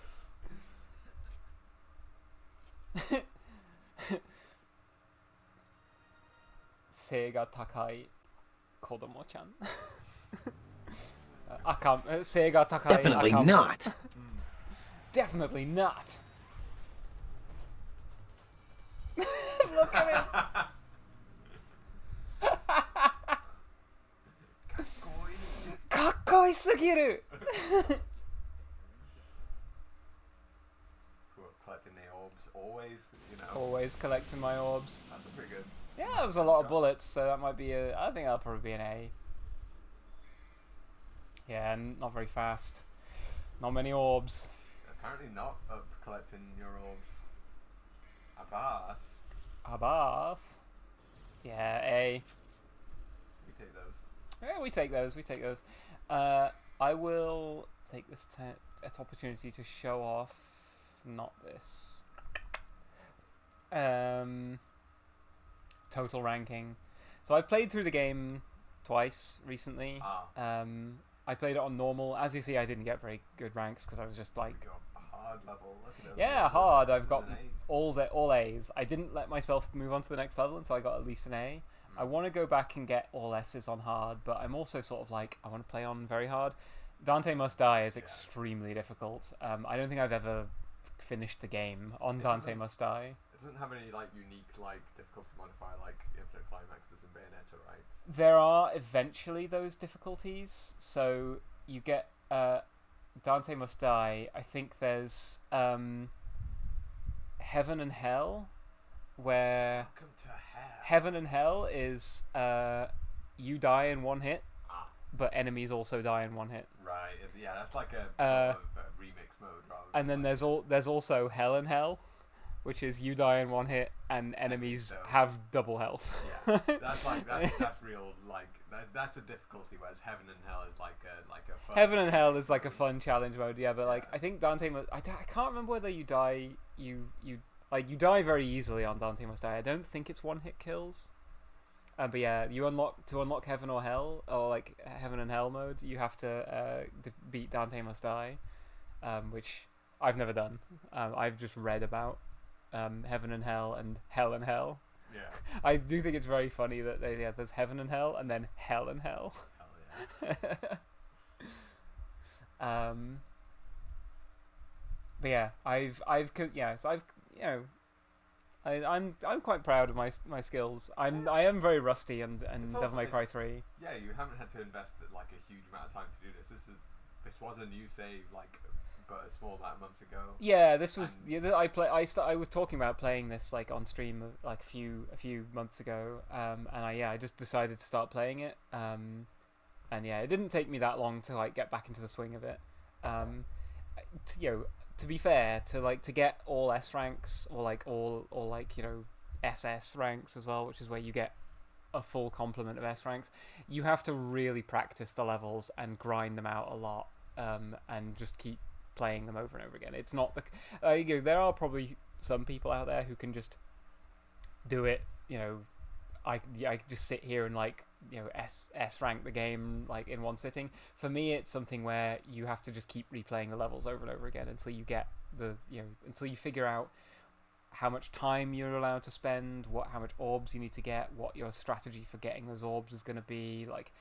背が高い子供ちゃん。赤背が高い Definitely 赤ん坊 not. Definitely not. Look at him. かっこいいすぎる. Collecting the orbs, always, you know. Always collecting my orbs. That's a pretty good. Yeah, that was a lot of bullets, so that might be a. I think that'll probably be an A. Yeah, not very fast. Not many orbs. Apparently not up collecting your orbs. Abbas. Abbas. Yeah, A. We take those. Yeah, we take those. We take those. I will take this opportunity to show off. Not this. Total ranking. So I've played through the game twice recently. I played it on normal. As you see, I didn't get very good ranks because I was just like. You got a hard level. Look at them. Yeah, hard. I've got An all A's. I didn't let myself move on to the next level until I got at least an A. I want to go back and get all S's on hard, but I'm also sort of like, I want to play on very hard. Dante Must Die is extremely difficult. I don't think I've ever finished the game on Dante Must Die. It doesn't have any like unique like difficulty modifier like Infinite Climax does in Bayonetta, right? There are eventually those difficulties. So you get Dante Must Die. I think there's Heaven and Hell, where Welcome to hell. Heaven and Hell is you die in one hit, but enemies also die in one hit. Right. Yeah, that's like a sort of remix mode, rather. And then there's also Hell and Hell, which is you die in one hit and enemies have double health. Yeah, that's real. Like that's a difficulty. Whereas Heaven and Hell is like a fun Heaven and Hell is like a fun challenge mode. Yeah, but like I think Dante I can't remember whether you die you die very easily on Dante Must Die. I don't think it's one hit kills. But yeah, to unlock Heaven or Hell, or like Heaven and Hell mode, you have to beat Dante Must Die, which I've never done. I've just read about Heaven and Hell and Hell and Hell. Yeah. I do think it's very funny that there's Heaven and Hell and then Hell and Hell. Hell yeah. But yeah, I'm quite proud of my skills. I am very rusty and Devil May Cry 3. Yeah, you haven't had to invest like a huge amount of time to do this. This was a new save, like, but a small amount of months ago. Yeah, this was I was talking about playing this like on stream like a few months ago, and I just decided to start playing it. And yeah, it didn't take me that long to like get back into the swing of it. To be fair, to get all S ranks or SS ranks as well, which is where you get a full complement of S ranks, you have to really practice the levels and grind them out a lot, and just keep playing them over and over again. It's not there are probably some people out there who can just do it. I just sit here and S rank the game like in one sitting. For me, it's something where you have to just keep replaying the levels over and over again until you get until you figure out how much time you're allowed to spend, how much orbs you need to get, what your strategy for getting those orbs is going to be. Like,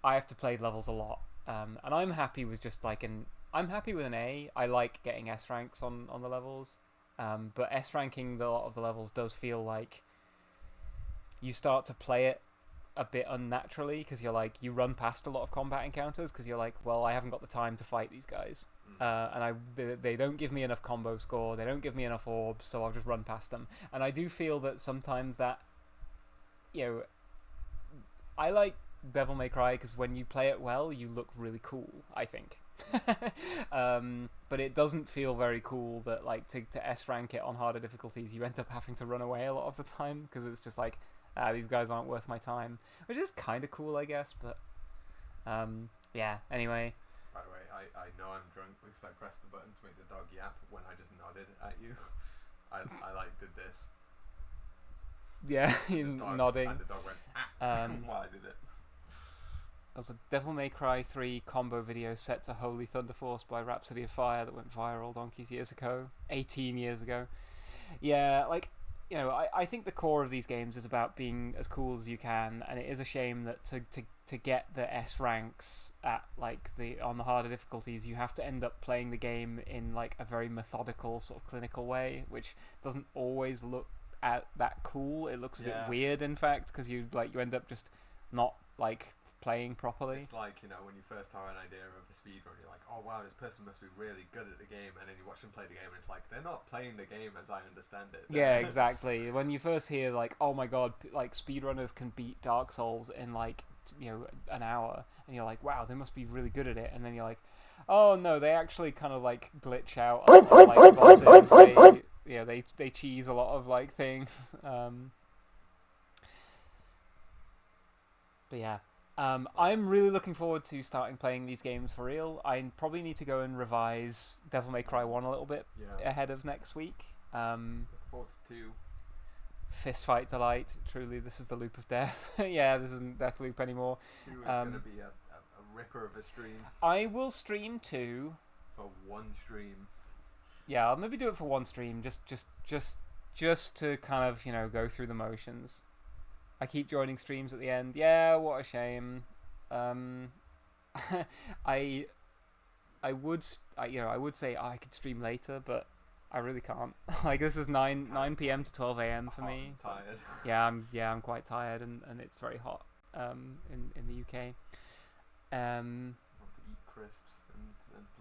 I have to play levels a lot, and I'm happy with just I'm happy with an A. I like getting S ranks on the levels, but S ranking a lot of the levels does feel like you start to play it a bit unnaturally, because you're like, you run past a lot of combat encounters because you're like, well, I haven't got the time to fight these guys, and they don't give me enough combo score, they don't give me enough orbs, so I'll just run past them. And I do feel that sometimes that, you know, I like Devil May Cry because when you play it well, you look really cool, I think. But it doesn't feel very cool that, like, to S rank it on harder difficulties, you end up having to run away a lot of the time because it's just like, these guys aren't worth my time, which is kind of cool, I guess. But yeah, anyway. By the way, I know I'm drunk because I pressed the button to make the dog yap when I just nodded at you. I like did this. Yeah, Dog, nodding. And the dog went while I did it. There was a Devil May Cry 3 combo video set to Holy Thunder Force by Rhapsody of Fire that went viral donkeys years ago. 18 years ago. Yeah, like, you know, I think the core of these games is about being as cool as you can, and it is a shame that to get the S ranks at, like, on the harder difficulties, you have to end up playing the game in, like, a very methodical, sort of clinical way, which doesn't always look that cool. It looks a bit weird, in fact, because you end up just not, like, playing properly. It's like, you know, when you first have an idea of a speedrun, you're like, oh wow, this person must be really good at the game, and then you watch them play the game and it's like, they're not playing the game as I understand it. Yeah, exactly. When you first hear, like, oh my god, like, speedrunners can beat Dark Souls in, like, you know, an hour, and you're like, wow, they must be really good at it, and then you're like, oh no, they actually kind of, like, glitch out a lot of, like, bosses. They cheese a lot of, like, things. But yeah. I'm really looking forward to starting playing these games for real. I probably need to go and revise Devil May Cry 1 a little bit ahead of next week. Look forward to 2. Fist Fight Delight. Truly, this is the loop of death. Yeah, this isn't Deathloop anymore. 2 is going to be a ripper of a stream. I will stream 2. For one stream. Yeah, I'll maybe do it for one stream, just to kind of, you know, go through the motions. I keep joining streams at the end. Yeah, what a shame. I would say I could stream later, but I really can't. Like, this is 9 p.m. to 12 a.m. for me. I'm tired. So, I'm quite tired, and it's very hot in the UK. I want to eat crisps and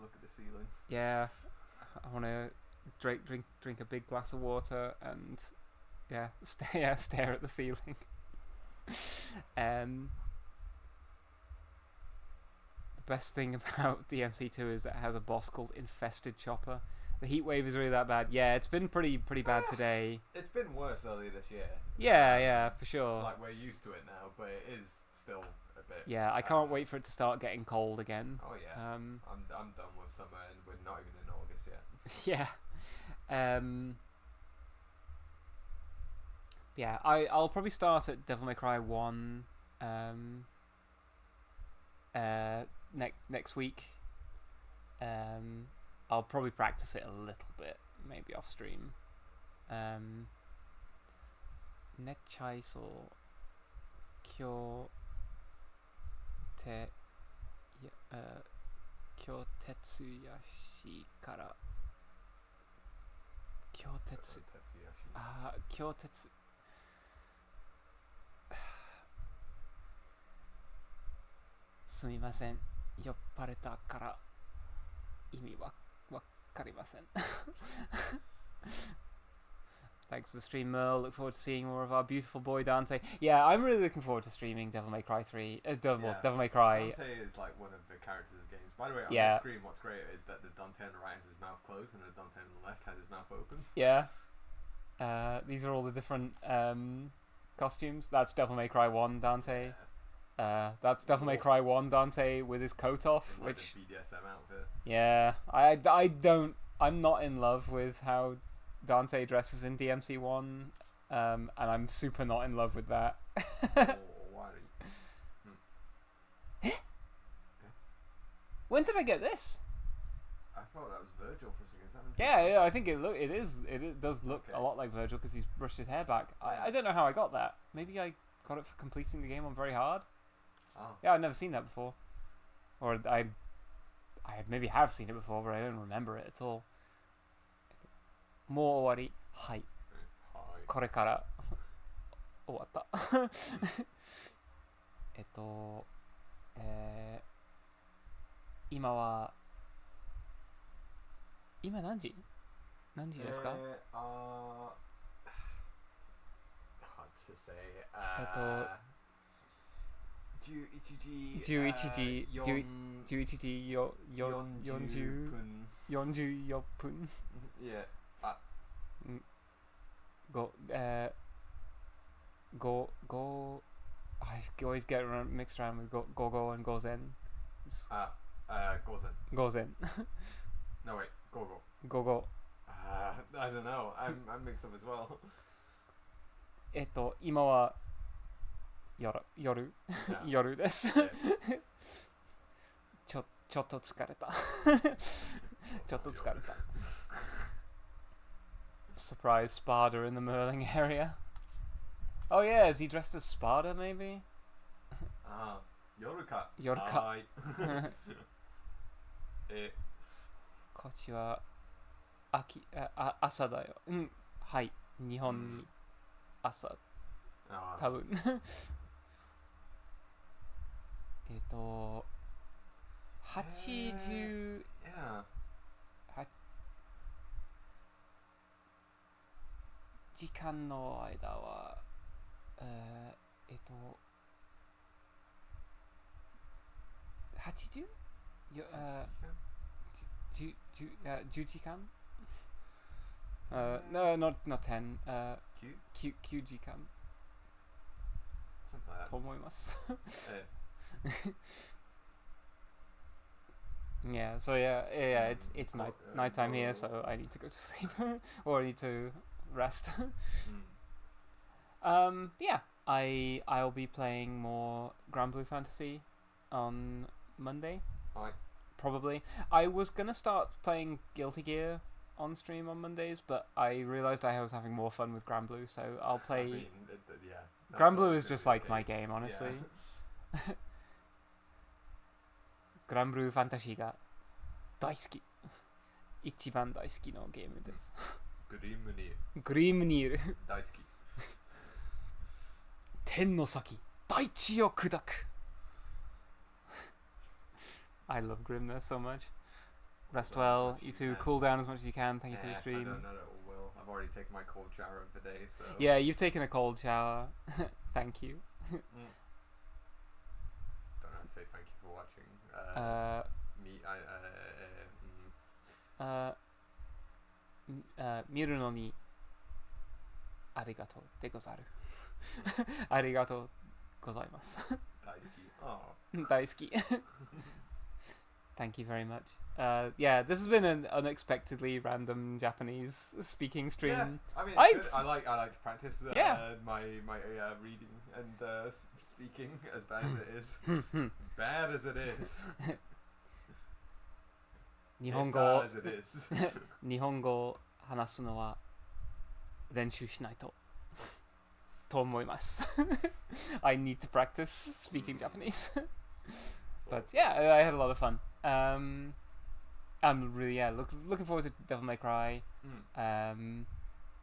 look at the ceiling. Yeah, I want to drink a big glass of water and stare at the ceiling. The best thing about DMC2 is that it has a boss called Infested Chopper. The heat wave is really that bad. Yeah, it's been pretty bad today. It's been worse earlier this year. Yeah, for sure. Like, we're used to it now, but it is still a bit. Yeah, I can't wait for it to start getting cold again. Oh yeah. I'm done with summer, and we're not even in August yet. Yeah. Yeah, I'll probably start at Devil May Cry 1 next week. I'll probably practice it a little bit, maybe off stream. Nechaiso Kyotetsuyashi kara Kyotetsu すみません酔っ払ったから意味わかりません Thanks to the stream, Merle. Look forward to seeing more of our beautiful boy Dante. Yeah, I'm really looking forward to streaming Devil May Cry 3. Devil May Cry. Dante is like one of the characters of games. By the way, on the screen, what's great is that the Dante on the right has his mouth closed and the Dante on the left has his mouth open. Yeah. These are all the different costumes. That's Devil May Cry 1 Dante. That's Devil May Cry 1 Dante with his coat off, in, like, which the BDSM outfit. Yeah, I'm not in love with how Dante dresses in DMC1, and I'm super not in love with that. When did I get this? I thought that was Virgil for a second. Is that Yeah, I think it does look a lot like Virgil because he's brushed his hair back. I don't know how I got that. Maybe I got it for completing the game on very hard. Oh. Yeah, I've never seen that before, or I maybe have seen it before, but I don't remember it at all. もう終わり。はい。これから終わった。え今は今何時ですか？ hard to say. 11時よ40分44分 Yeah. go I always get mixed around with go and gozen. Gozen. No wait, go. Go. I don't know. I'm mixed up as well. 今は夜 Yeah. 夜です Yeah. ちょっと疲れたちょっと疲れた Surprise Sparta in the Merling area. Oh yeah, is he dressed as Sparta maybe? 夜か。夜か。はーい。こっちは朝だよ。はい。日本に朝。多分。80 Yeah. 時間の間は80? 10時間 No, not 10. 9時間 Something like that. と思います。Eh. Yeah, so yeah, it's nighttime here, so I need to go to sleep or I need to rest. Yeah, I'll be playing more Grand Blue Fantasy on Monday. Alright. Probably. I was gonna start playing Guilty Gear on stream on Mondays, but I realized I was having more fun with Grand Blue, so I'll play. I mean, yeah. Grand Blue is just like my game, honestly. Yeah. グランブルーファンタジーが大好き。一番大好きのゲームです。グリームニール。グリームニール。大好き。天の先、大地を砕く。I love Grimness so much. Rest well. You two cool down as much as you can. Thank you for the stream. I don't know that it will. I've already taken my cold shower of the day, so. Yeah, you've taken a cold shower. Thank you. Don't know how to say thank you for watching. Me, 見るのにありがとうでござる。ありがとうございます。大好き。Thank you very much. Yeah, this has been an unexpectedly random Japanese speaking stream. Yeah, I mean, I like to practice my reading and speaking as bad as it is. Bad as it is. 日本語 Bad as it is. 日本語を話すのは練習しないとと思います。I need to practice speaking Japanese. But yeah, I had a lot of fun. I'm really looking forward to Devil May Cry. And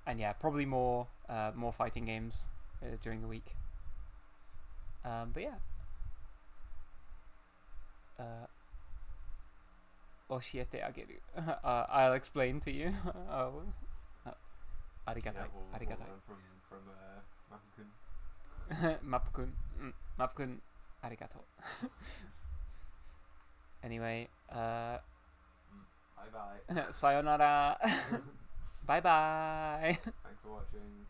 yeah, probably more fighting games during the week. But yeah. 教えてあげる。I'll explain to you. ありがたい。ありがたい。From Mapu-kun. マップくん。マップくん、ありがとう。Anyway, Bye bye. さよなら。バイバイ。Thanks for watching.